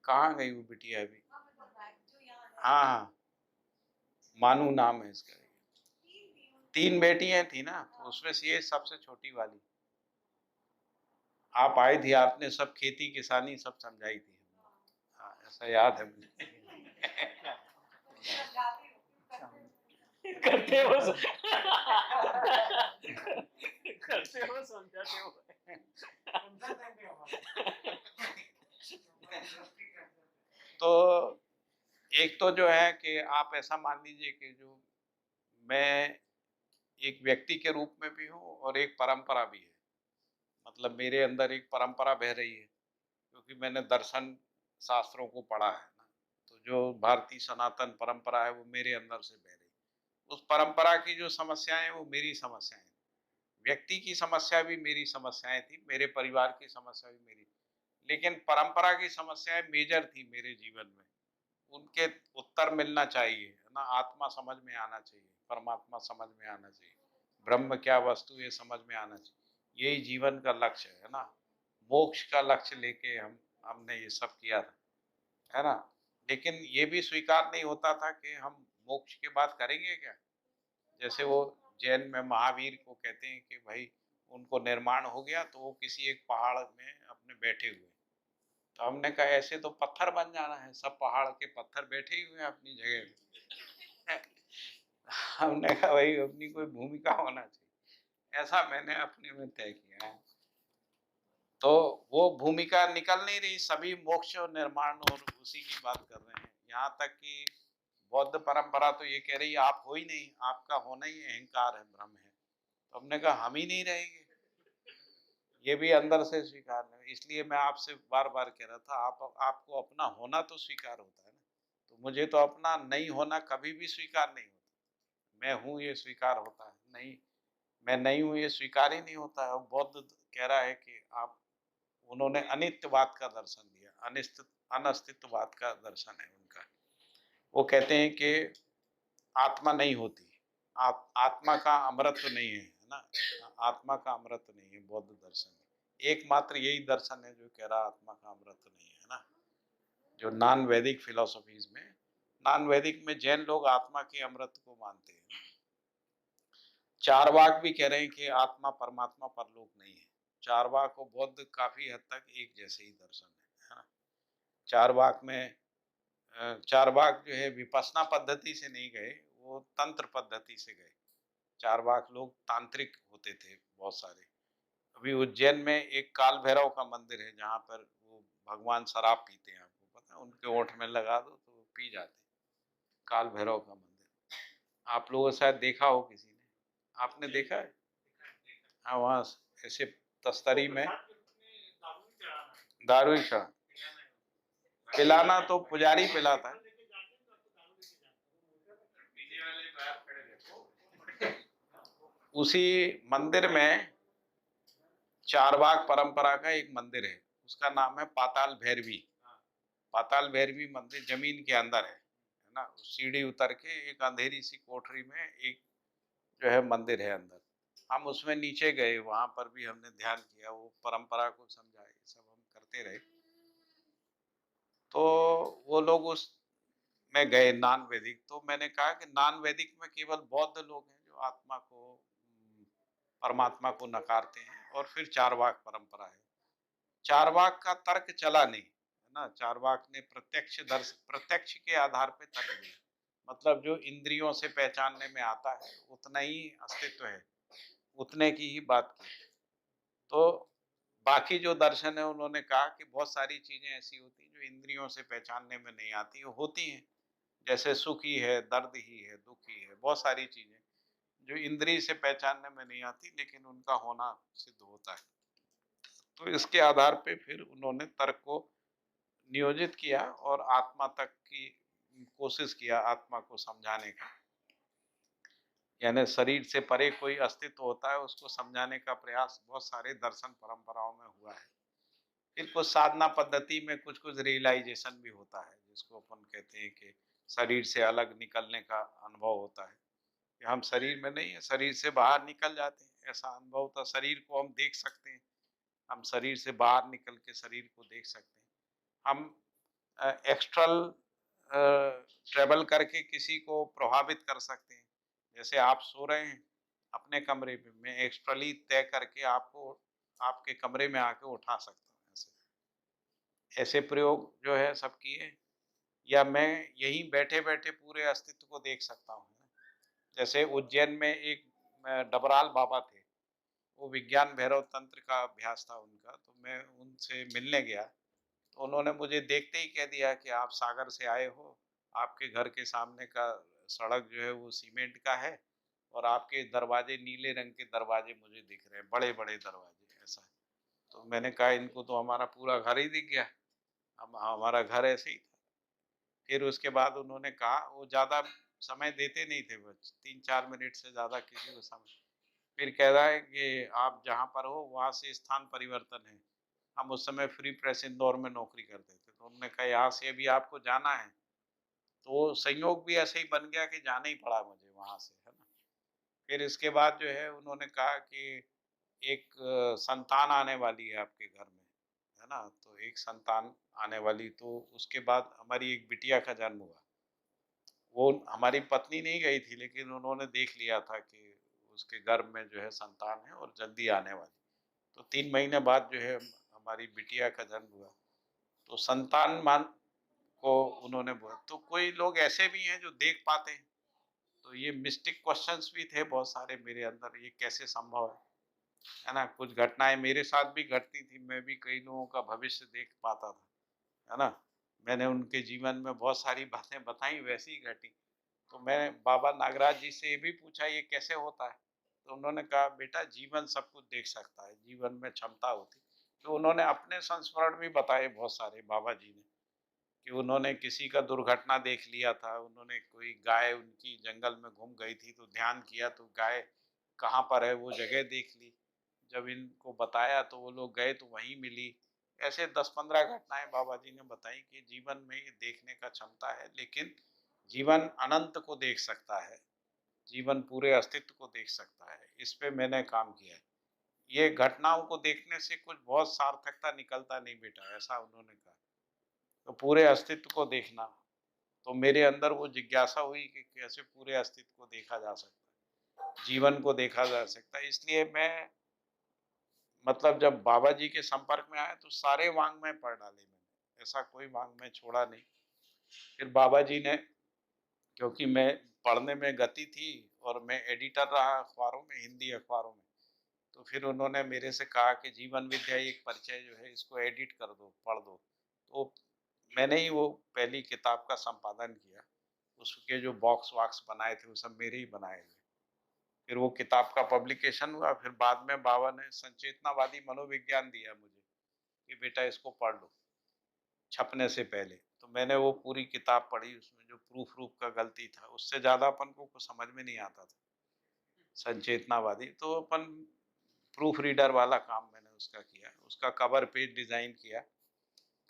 कहाँ गई वो बिटिया अभी? हाँ हाँ, मानू नाम है इसका। 3 बेटियां थी ना, तो उसमें से ये सबसे छोटी वाली। आप आई थी, आपने सब खेती किसानी सब समझाई थी। हाँ, ऐसा याद है मुझे। करते हो करते हो समझाते हो। तो एक तो जो है कि आप ऐसा मान लीजिए कि जो मैं एक व्यक्ति के रूप में भी हूँ और एक परंपरा भी है। मतलब मेरे अंदर एक परंपरा बह रही है, क्योंकि मैंने दर्शन शास्त्रों को पढ़ा है ना। तो जो भारतीय सनातन परंपरा है वो मेरे अंदर से बह रही है। उस परंपरा की जो समस्याएं हैं वो मेरी समस्याएं हैं। व्यक्ति की समस्या भी मेरी समस्याएं थी, मेरे परिवार की समस्या भी मेरी, लेकिन परंपरा की समस्याएं मेजर थी मेरे जीवन में। उनके उत्तर मिलना चाहिए, है ना। आत्मा समझ में आना चाहिए, परमात्मा समझ में आना चाहिए, ब्रह्म क्या वस्तु ये समझ में आना चाहिए। यही जीवन का लक्ष्य है ना। मोक्ष का लक्ष्य लेके हमने ये सब किया था, है ना। लेकिन ये भी स्वीकार नहीं होता था कि हम मोक्ष के बाद करेंगे क्या। जैसे वो जैन में महावीर को कहते हैं कि भाई उनको निर्माण हो गया तो वो किसी एक पहाड़ में अपने बैठे हुए। तो हमने कहा ऐसे तो पत्थर बन जाना है, सब पहाड़ के पत्थर बैठे ही हुए हैं अपनी जगह। हमने कहा भाई अपनी कोई भूमिका होना चाहिए, ऐसा मैंने अपने में तय किया है। तो वो भूमिका निकल नहीं रही, सभी मोक्ष और निर्माण और उसी की बात कर रहे हैं। यहाँ तक कि बौद्ध परंपरा तो ये कह रही है आप हो ही नहीं, आपका होना ही अहंकार है, भ्रम है। तो हमने कहा हम ही नहीं रहेंगे, ये भी अंदर से स्वीकार नहीं। इसलिए मैं आपसे बार बार कह रहा था आपको अपना होना तो स्वीकार होता है ना। तो मुझे तो अपना नहीं होना कभी भी स्वीकार नहीं होता। मैं हूँ ये स्वीकार होता है, नहीं मैं नहीं हूँ ये स्वीकार ही नहीं होता है। और बौद्ध कह रहा है कि आप उन्होंने अनित्यवाद का दर्शन दिया, अनस्तित्ववाद का दर्शन है उनका। वो कहते हैं कि आत्मा नहीं होती, आत्मा का अमृत नहीं है, है ना, आत्मा का अमृत नहीं है, बौद्ध दर्शन है। एकमात्र यही दर्शन है जो कह रहा आत्मा का अमृत नहीं है ना। जो नॉन वैदिक फिलोसफीज में, नॉन वैदिक में जैन लोग आत्मा के अमृत को मानते हैं। चारवाक भी कह रहे हैं कि आत्मा परमात्मा परलोक नहीं है। चारवाक और बौद्ध काफी हद तक एक जैसे ही दर्शन है ना। चारवाक में चारवाक जो है विपස්සना पद्धति से नहीं गए, वो तंत्र पद्धति से गए। चारवाक लोग तांत्रिक होते थे बहुत सारे। अभी उज्जैन में एक काल भैरव का मंदिर है जहाँ पर वो भगवान शराब पीते हैं, आपको पता है, उनके ओठ में लगा दो तो वो पी जाते हैं। काल भैरव का मंदिर आप लोगों ने शायद देखा हो, किसी ने, आपने देखा है? हाँ, वहाँ ऐसे तस्तरी में दारू ही चढ़ा, पिलाना तो पुजारी पिलाता है। उसी मंदिर में चारवाक परंपरा का एक मंदिर है, उसका नाम है पाताल भैरवी। पाताल भैरवी मंदिर जमीन के अंदर है ना। सीढ़ी उतर के एक अंधेरी सी कोठरी में एक जो है मंदिर है अंदर। हम उसमें नीचे गए, वहां पर भी हमने ध्यान किया, वो परंपरा को समझा, ये सब हम करते रहे। तो वो लोग उस में गए नॉन वैदिक, तो मैंने कहा कि नॉन वैदिक में केवल बौद्ध लोग हैं जो आत्मा को परमात्मा को नकारते हैं, और फिर चारवाक परंपरा है। चारवाक का तर्क चला नहीं है ना। चारवाक ने प्रत्यक्ष के आधार पे तर्क दिया, मतलब जो इंद्रियों से पहचानने में आता है उतना ही अस्तित्व है, उतने की ही बात की। तो बाकी जो दर्शन है उन्होंने कहा कि बहुत सारी चीजें ऐसी होती हैं जो इंद्रियों से पहचानने में नहीं आती, वो होती हैं, जैसे सुख ही है, दर्द ही है, दुख ही है, बहुत सारी चीजें जो इंद्रिय से पहचानने में नहीं आती लेकिन उनका होना सिद्ध होता है। तो इसके आधार पे फिर उन्होंने तर्क को नियोजित किया और आत्मा तक की कोशिश किया, आत्मा को समझाने का, यानी शरीर से परे कोई अस्तित्व होता है उसको समझाने का प्रयास बहुत सारे दर्शन परंपराओं में हुआ है। फिर कुछ साधना पद्धति में कुछ कुछ रियलाइजेशन भी होता है, जिसको अपन कहते हैं कि शरीर से अलग निकलने का अनुभव होता है कि हम शरीर में नहीं है, शरीर से बाहर निकल जाते हैं, ऐसा अनुभव होता है। शरीर को हम देख सकते हैं, हम शरीर से बाहर निकल के शरीर को देख सकते हैं। हम एक्स्ट्रल ट्रेवल करके किसी को प्रभावित कर सकते हैं। जैसे आप सो रहे हैं अपने कमरे में, मैं एक्स्ट्रली तय करके आपको आपके कमरे में आके उठा सकता हूँ। ऐसे ऐसे प्रयोग जो है सब किए। या मैं यहीं बैठे बैठे पूरे अस्तित्व को देख सकता हूँ। जैसे उज्जैन में एक डबराल बाबा थे, वो विज्ञान भैरव तंत्र का अभ्यास था उनका, तो मैं उनसे मिलने गया तो उन्होंने मुझे देखते ही कह दिया कि आप सागर से आए हो, आपके घर के सामने का सड़क जो है वो सीमेंट का है और आपके दरवाजे नीले रंग के दरवाजे मुझे दिख रहे हैं, बड़े बड़े दरवाजे, ऐसा है। तो मैंने कहा इनको तो हमारा पूरा घर ही दिख गया, हम हमारा घर ऐसे ही था। फिर उसके बाद उन्होंने कहा, वो ज़्यादा समय देते नहीं थे, बस 3-4 मिनट से ज़्यादा किसी को समय। फिर कह रहा है कि आप जहाँ पर हो वहाँ से स्थान परिवर्तन है। हम उस समय फ्री प्रेस इंदौर में नौकरी करते थे, तो उन्होंने कहा यहाँ से अभी आपको जाना है। तो संयोग भी ऐसे ही बन गया कि जाना ही पड़ा मुझे वहाँ से, है ना। फिर इसके बाद जो है उन्होंने कहा कि एक संतान आने वाली है आपके घर में, है ना। तो एक संतान आने वाली, तो उसके बाद हमारी एक बिटिया का जन्म हुआ। वो हमारी पत्नी नहीं गई थी लेकिन उन्होंने देख लिया था कि उसके गर्भ में जो है संतान है और जल्दी आने वाली। तो 3 महीने बाद जो है हमारी बिटिया का जन्म हुआ। तो संतान मान को उन्होंने बोला। तो कोई लोग ऐसे भी हैं जो देख पाते हैं। तो ये मिस्टिक क्वेश्चंस भी थे बहुत सारे मेरे अंदर, ये कैसे संभव है ना। कुछ घटनाएं मेरे साथ भी घटती थी, मैं भी कई लोगों का भविष्य देख पाता था, है ना। मैंने उनके जीवन में बहुत सारी बातें बताई, वैसी ही घटी। तो मैं बाबा नागराज जी से ये भी पूछा ये कैसे होता है, तो उन्होंने कहा बेटा जीवन सब कुछ देख सकता है, जीवन में क्षमता होती। तो उन्होंने अपने संस्मरण भी बताए बहुत सारे बाबा जी ने, कि उन्होंने किसी का दुर्घटना देख लिया था, उन्होंने कोई गाय उनकी जंगल में घूम गई थी तो ध्यान किया तो गाय कहाँ पर है वो जगह देख ली। जब इनको बताया तो वो लोग गए तो वहीं मिली। ऐसे 10-15 घटनाएं बाबा जी ने बताई कि जीवन में ये देखने का क्षमता है, लेकिन जीवन अनंत को देख सकता है, जीवन पूरे अस्तित्व को देख सकता है। इस पे मैंने काम किया है। ये घटनाओं को देखने से कुछ बहुत सार्थकता निकलता नहीं बेटा, ऐसा उन्होंने कहा। तो पूरे अस्तित्व को देखना, तो मेरे अंदर वो जिज्ञासा हुई कि कैसे पूरे अस्तित्व को देखा जा सकता है, जीवन को देखा जा सकता है। इसलिए मैं मतलब जब बाबा जी के संपर्क में आया तो सारे वाङ्मय पढ़ डाले मैंने, ऐसा कोई वाङ्मय छोड़ा नहीं। फिर बाबा जी ने, क्योंकि मैं पढ़ने में गति थी और मैं एडिटर रहा अखबारों में, हिंदी अखबारों में, तो फिर उन्होंने मेरे से कहा कि जीवन विद्या एक परिचय जो है इसको एडिट कर दो, पढ़ दो। तो मैंने ही वो पहली किताब का संपादन किया, उसके जो बॉक्स वॉक्स बनाए थे वो सब मेरे ही बनाए थे। फिर वो किताब का पब्लिकेशन हुआ। फिर बाद में बाबा ने संचेतनावादी मनोविज्ञान दिया मुझे कि बेटा इसको पढ़ लो, छपने से पहले। तो मैंने वो पूरी किताब पढ़ी, उसमें जो प्रूफ रूफ का गलती था उससे ज़्यादा अपन को कुछ समझ में नहीं आता था संचेतनावादी। तो अपन प्रूफ रीडर वाला काम मैंने उसका किया, उसका कवर पेज डिज़ाइन किया।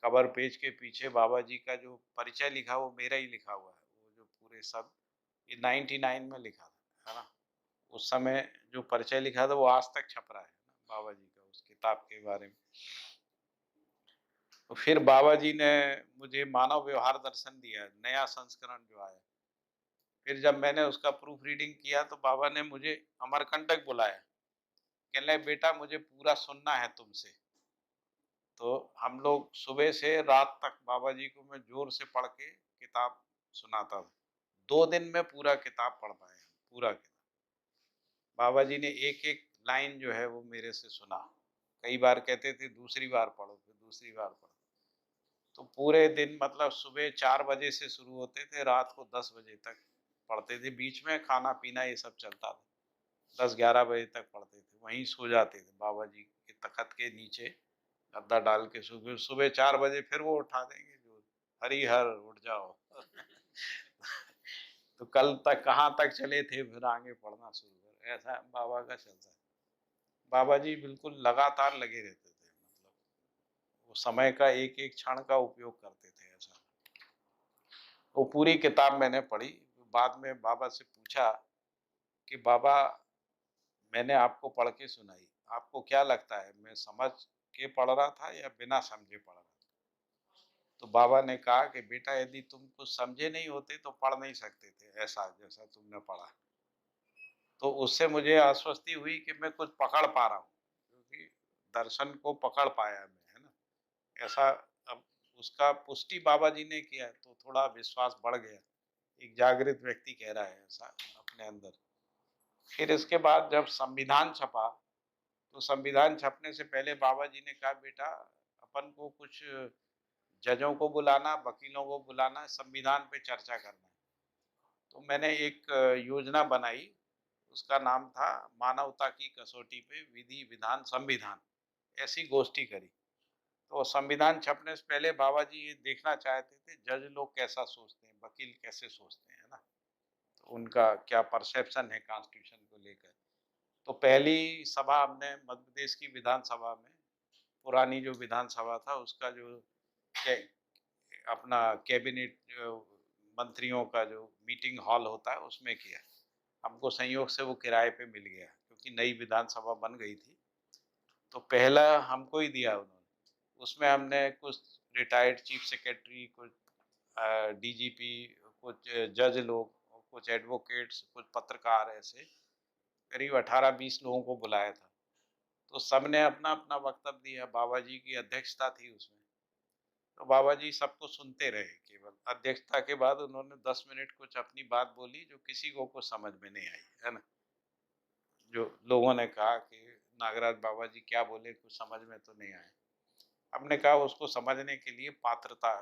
कवर पेज के पीछे बाबा जी का जो परिचय लिखा वो मेरा ही लिखा हुआ है, वो जो पूरे सब, ये 99 में लिखा था, है ना। उस समय जो परिचय लिखा था वो आज तक छप रहा है ना बाबा जी का, उस किताब के बारे में। तो फिर बाबा जी ने मुझे मानव व्यवहार दर्शन दिया, नया संस्करण जो आया। फिर जब मैंने उसका प्रूफ रीडिंग किया तो बाबा ने मुझे अमरकंटक बुलाया, कहने लगे बेटा मुझे पूरा सुनना है तुमसे। तो हम लोग सुबह से रात तक बाबा जी को मैं जोर से पढ़ के किताब सुनाता था। 2 दिन में पूरा किताब पढ़ पाए, पूरा किताब। बाबा जी ने एक एक लाइन जो है वो मेरे से सुना। कई बार कहते थे दूसरी बार पढ़ो, फिर दूसरी बार पढ़ो। तो पूरे दिन मतलब सुबह 4 बजे से शुरू होते थे, रात को 10 बजे तक पढ़ते थे। बीच में खाना पीना ये सब चलता था। 10-11 बजे तक पढ़ते थे, वहीं सो जाते थे बाबा जी के तख्त के नीचे गद्दा डाल के। सुबह सुबह 4 बजे फिर वो उठा देंगे, जो हरिहर उठ जाओ। तो कल तक कहाँ तक चले थे, फिर आगे पढ़ना शुरू कर, ऐसा बाबा का चलता है। बाबा जी बिल्कुल लगातार लगे रहते थे, मतलब वो समय का एक एक क्षण का उपयोग करते थे, ऐसा। वो पूरी किताब मैंने पढ़ी। बाद में बाबा से पूछा कि बाबा मैंने आपको पढ़ के सुनाई, आपको क्या लगता है मैं समझ के पढ़ रहा था या बिना समझे पढ़ रहा था? तो बाबा ने कहा कि बेटा यदि तुम कुछ समझे नहीं होते तो पढ़ नहीं सकते थे ऐसा जैसा तुमने पढ़ा। तो उससे मुझे आश्वस्ति हुई कि मैं कुछ पकड़ पा रहा हूँ, क्योंकि दर्शन को पकड़ पाया मैं, है ना। ऐसा अब उसका पुष्टि बाबा जी ने किया तो थोड़ा विश्वास बढ़ गया। एक जागृत व्यक्ति कह रहा है ऐसा अपने अंदर। फिर इसके बाद जब संविधान छपा, तो संविधान छपने से पहले बाबा जी ने कहा बेटा अपन को कुछ जजों को बुलाना, वकीलों को बुलाना, संविधान पे चर्चा करना है। तो मैंने एक योजना बनाई, उसका नाम था मानवता की कसौटी पे विधि विधान संविधान। ऐसी गोष्ठी करी। तो संविधान छपने से पहले बाबा जी ये देखना चाहते थे जज लोग कैसा सोचते हैं, वकील कैसे सोचते हैं, है ना, तो उनका क्या परसेप्शन है कॉन्स्टिट्यूशन को लेकर। तो पहली सभा हमने मध्य प्रदेश की विधानसभा में, पुरानी जो विधानसभा था उसका जो अपना कैबिनेट मंत्रियों का जो मीटिंग हॉल होता है उसमें किया। हमको संयोग से वो किराए पे मिल गया क्योंकि नई विधानसभा बन गई थी। तो पहला हमको ही दिया उन्होंने। उसमें हमने कुछ रिटायर्ड चीफ सेक्रेटरी, कुछ डीजीपी, कुछ जज लोग, कुछ एडवोकेट्स, कुछ पत्रकार, ऐसे करीब 18-20 लोगों को बुलाया था। तो सबने अपना अपना वक्तव्य दिया। बाबा जी की अध्यक्षता थी उसमें। तो बाबा जी सबको सुनते रहे। केवल अध्यक्षता के बाद उन्होंने 10 मिनट कुछ अपनी बात बोली जो किसी को कुछ समझ में नहीं आई, है ना। जो लोगों ने कहा कि नागराज बाबा जी क्या बोले, कुछ समझ में तो नहीं आया। हमने कहा उसको समझने के लिए पात्रता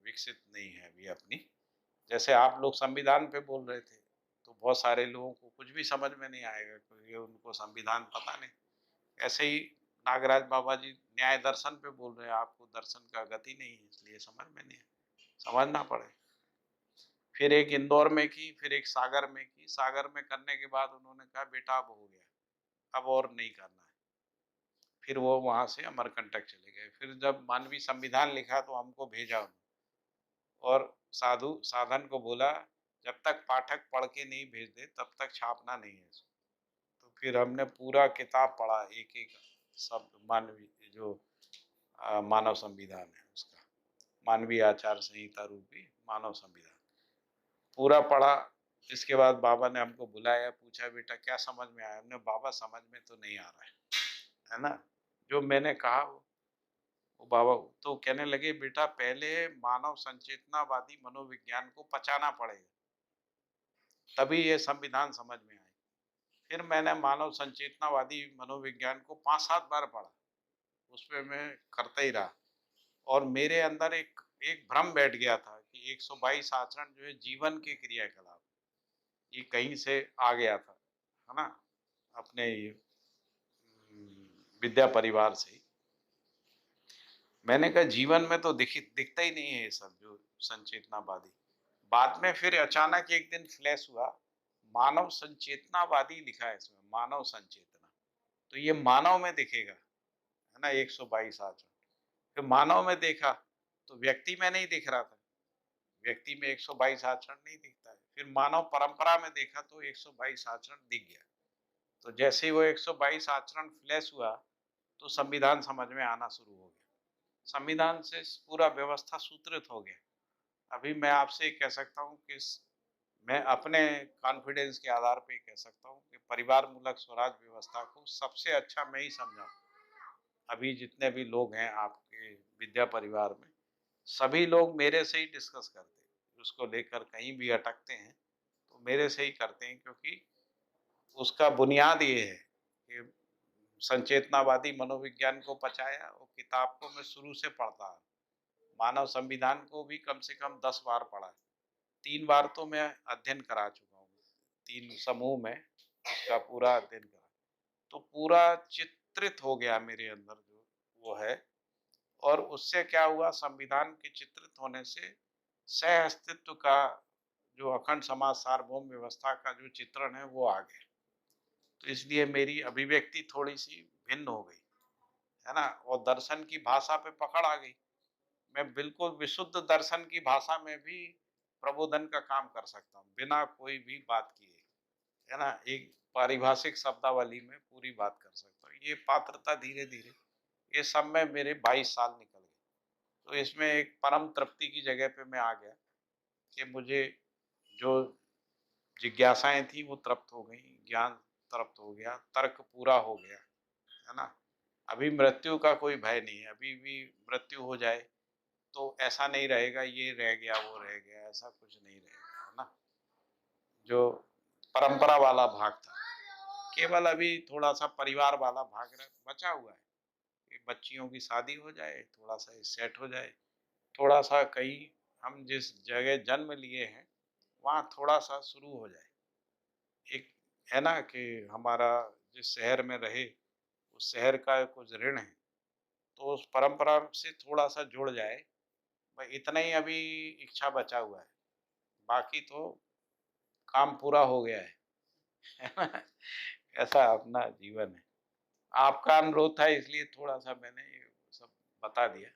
विकसित नहीं है अभी अपनी। जैसे आप लोग संविधान पे बोल रहे थे तो बहुत सारे लोगों को कुछ भी समझ में नहीं आएगा क्योंकि उनको संविधान पता नहीं। ऐसे ही नागराज बाबा जी न्याय दर्शन पे बोल रहे हैं, आपको दर्शन का गति नहीं है इसलिए समझ में नहीं है, समझना पड़े। फिर एक इंदौर में की, फिर एक सागर में की। सागर में करने के बाद उन्होंने कहा बेटा अब हो गया, अब और नहीं करना है। फिर वो वहाँ से अमरकंटक चले गए। फिर जब मानवीय संविधान लिखा तो हमको भेजा उन्होंने, और साधु साधन को बोला जब तक पाठक पढ़ के नहीं भेज दे तब तक छापना नहीं है इसको। तो फिर हमने पूरा किताब पढ़ा, एक एक शब्द, मानवीय जो मानव संविधान है उसका, मानवीय आचार संहिता रूपी मानव संविधान पूरा पढ़ा। इसके बाद बाबा ने हमको बुलाया, पूछा बेटा क्या समझ में आया? हमने बाबा समझ में तो नहीं आ रहा है ना, जो मैंने कहा वो बाबा तो कहने लगे बेटा पहले मानव संचेतनावादी मनोविज्ञान को पचाना पड़ेगा, तभी ये संविधान समझ में आए। फिर मैंने मानव संचेतनावादी मनोविज्ञान को 5-7 बार पढ़ा, उसपे मैं करता ही रहा, और मेरे अंदर एक एक भ्रम बैठ गया था कि 122 आचरण जो है जीवन के क्रियाकलाप, ये कहीं से आ गया था, है ना, अपने ये विद्या परिवार से ही। मैंने कहा जीवन में तो दिखता ही नहीं है ये सब जो संचेतनावादी। बाद में फिर अचानक एक दिन फ्लैश हुआ, मानव संचेतनावादी लिखा है इसमें, मानव संचेतना, तो ये मानव में दिखेगा, है ना, 122 आचरण। फिर मानव में देखा तो व्यक्ति में नहीं दिख रहा था, व्यक्ति में 122 आचरण नहीं दिखता है। फिर मानव परंपरा में देखा तो 122 आचरण दिख गया। तो जैसे ही वो 122 आचरण फ्लैश हुआ तो संविधान समझ में आना शुरू हो गया, संविधान से पूरा व्यवस्था सूत्रित हो गया। अभी मैं आपसे कह सकता हूँ कि मैं अपने कॉन्फिडेंस के आधार पे कह सकता हूँ कि परिवार मूलक स्वराज व्यवस्था को सबसे अच्छा मैं ही समझा। अभी जितने भी लोग हैं आपके विद्या परिवार में, सभी लोग मेरे से ही डिस्कस करते हैं, उसको लेकर कहीं भी अटकते हैं तो मेरे से ही करते हैं, क्योंकि उसका बुनियाद ये है कि संचेतनावादी मनोविज्ञान को पचाया, वो किताब को मैं शुरू से पढ़ता हूँ, मानव संविधान को भी कम से कम 10 बार पढ़ा है, 3 बार तो मैं अध्ययन करा चुका हूँ, 3 समूह में उसका पूरा अध्ययन करा, तो पूरा चित्रित हो गया मेरे अंदर जो वो है। और उससे क्या हुआ, संविधान के चित्रित होने से सह अस्तित्व का जो अखंड समाज सार्वभौम व्यवस्था का जो चित्रण है वो आ गया। तो इसलिए मेरी अभिव्यक्ति थोड़ी सी भिन्न हो गई, है ना, और दर्शन की भाषा पे पकड़ आ गई। मैं बिल्कुल विशुद्ध दर्शन की भाषा में भी प्रबोधन का काम कर सकता हूँ बिना कोई भी बात किए, है ना, एक पारिभाषिक शब्दावली में पूरी बात कर सकता हूँ। ये पात्रता धीरे धीरे ये सब में मेरे 22 साल निकल गए, तो इसमें एक परम तृप्ति की जगह पे मैं आ गया कि मुझे जो जिज्ञासाएं थी वो तृप्त हो गई, ज्ञान तृप्त हो गया, तर्क पूरा हो गया, है ना। अभी मृत्यु का कोई भय नहीं है, अभी भी मृत्यु हो जाए तो ऐसा नहीं रहेगा ये रह गया वो रह गया, ऐसा कुछ नहीं रहेगा, है ना। जो परंपरा वाला भाग था, केवल अभी थोड़ा सा परिवार वाला भाग बचा हुआ है कि बच्चियों की शादी हो जाए, थोड़ा सा सेट हो जाए, थोड़ा सा कहीं हम जिस जगह जन्म लिए हैं वहाँ थोड़ा सा शुरू हो जाए, एक है ना, कि हमारा जिस शहर में रहे उस शहर का कुछ ऋण है तो उस परंपरा से थोड़ा सा जुड़ जाए, भाई इतना ही अभी इच्छा बचा हुआ है, बाकी तो काम पूरा हो गया है ना? ऐसा अपना जीवन है। आपका अनुरोध था इसलिए थोड़ा सा मैंने ये सब बता दिया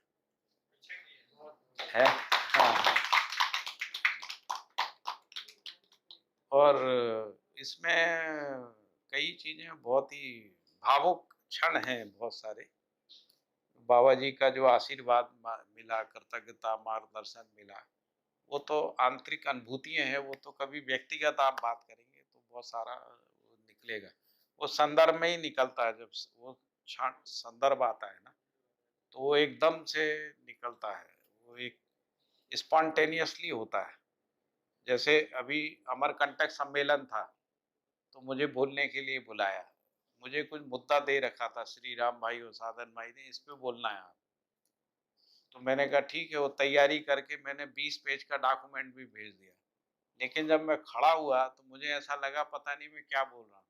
है। हाँ, और इसमें कई चीजें बहुत ही भावुक क्षण हैं, बहुत सारे। बाबा जी का जो आशीर्वाद मिला, कृतज्ञता, मार्गदर्शन मिला, वो तो आंतरिक अनुभूतियां हैं, वो तो कभी व्यक्तिगत आप बात करेंगे तो बहुत सारा वो निकलेगा, वो संदर्भ में ही निकलता है। जब वो क्षण संदर्भ आता है ना तो वो एकदम से निकलता है, वो एक स्पॉन्टेनियसली होता है। जैसे अभी अमरकंटक सम्मेलन था तो मुझे बोलने के लिए बुलाया, मुझे कुछ मुद्दा दे रखा था श्री राम भाई और साधन भाई ने, इस पे बोलना है आप। तो मैंने कहा ठीक है, वो तैयारी करके मैंने 20 पेज का डॉक्यूमेंट भी भेज दिया, लेकिन जब मैं खड़ा हुआ तो मुझे ऐसा लगा पता नहीं मैं क्या बोल रहा हूँ,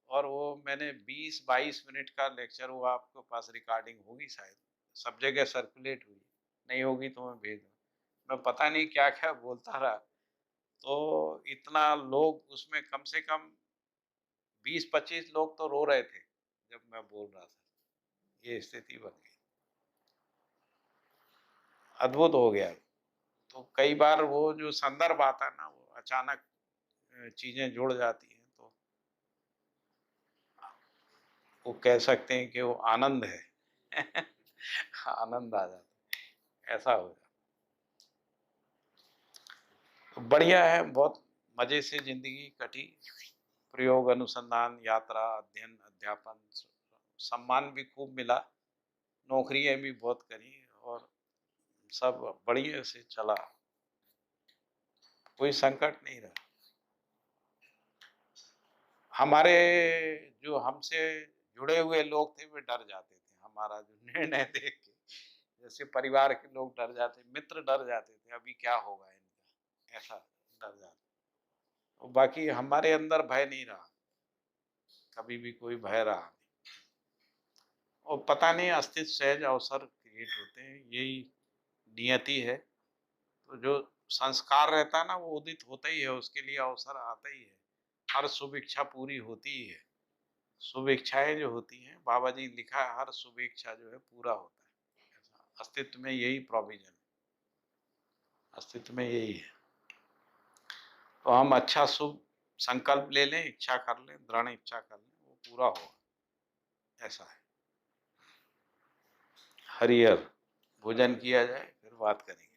और वो मैंने 20-22 मिनट का लेक्चर हुआ, आपके पास रिकॉर्डिंग होगी शायद, सब जगह सर्कुलेट हुई, नहीं होगी तो मैं भेज दूँ। मैं पता नहीं क्या क्या बोलता रहा, तो इतना लोग उसमें कम से कम 20-25 लोग तो रो रहे थे जब मैं बोल रहा था, ये स्थिति बन गई, अद्भुत हो गया। तो कई बार वो जो संदर्भ आता है ना, वो अचानक चीजें जुड़ जाती हैं, तो वो कह सकते हैं कि वो आनंद है। आनंद आ जाता है, ऐसा हो जाता। तो बढ़िया है, बहुत मजे से जिंदगी कटी। प्रयोग, अनुसंधान, यात्रा, अध्ययन, अध्यापन, सम्मान भी खूब मिला, नौकरियां भी बहुत करी, और सब बढ़िया से चला, कोई संकट नहीं रहा। हमारे जो हमसे जुड़े हुए लोग थे वे डर जाते थे हमारा जो निर्णय देख के, जैसे परिवार के लोग डर जाते, मित्र डर जाते थे, अभी क्या होगा इनका, ऐसा डर जाते। और बाकी हमारे अंदर भय नहीं रहा, कभी भी कोई भय रहा नहीं। और पता नहीं, अस्तित्व सहज अवसर क्रिएट होते हैं, यही नियति है। तो जो संस्कार रहता है ना, वो उदित होता ही है, उसके लिए अवसर आता ही है, हर शुभ इच्छा पूरी होती ही है। शुभ इच्छाएं जो होती हैं, बाबा जी लिखा है, हर शुभ इच्छा जो है पूरा होता है। ऐसा अस्तित्व में यही प्रोविजन है, अस्तित्व में यही है। तो हम अच्छा शुभ संकल्प ले लें, इच्छा कर लें, दृढ़ इच्छा कर लें, वो पूरा होगा, ऐसा है। हरिहर, भोजन किया जाए, फिर बात करेंगे।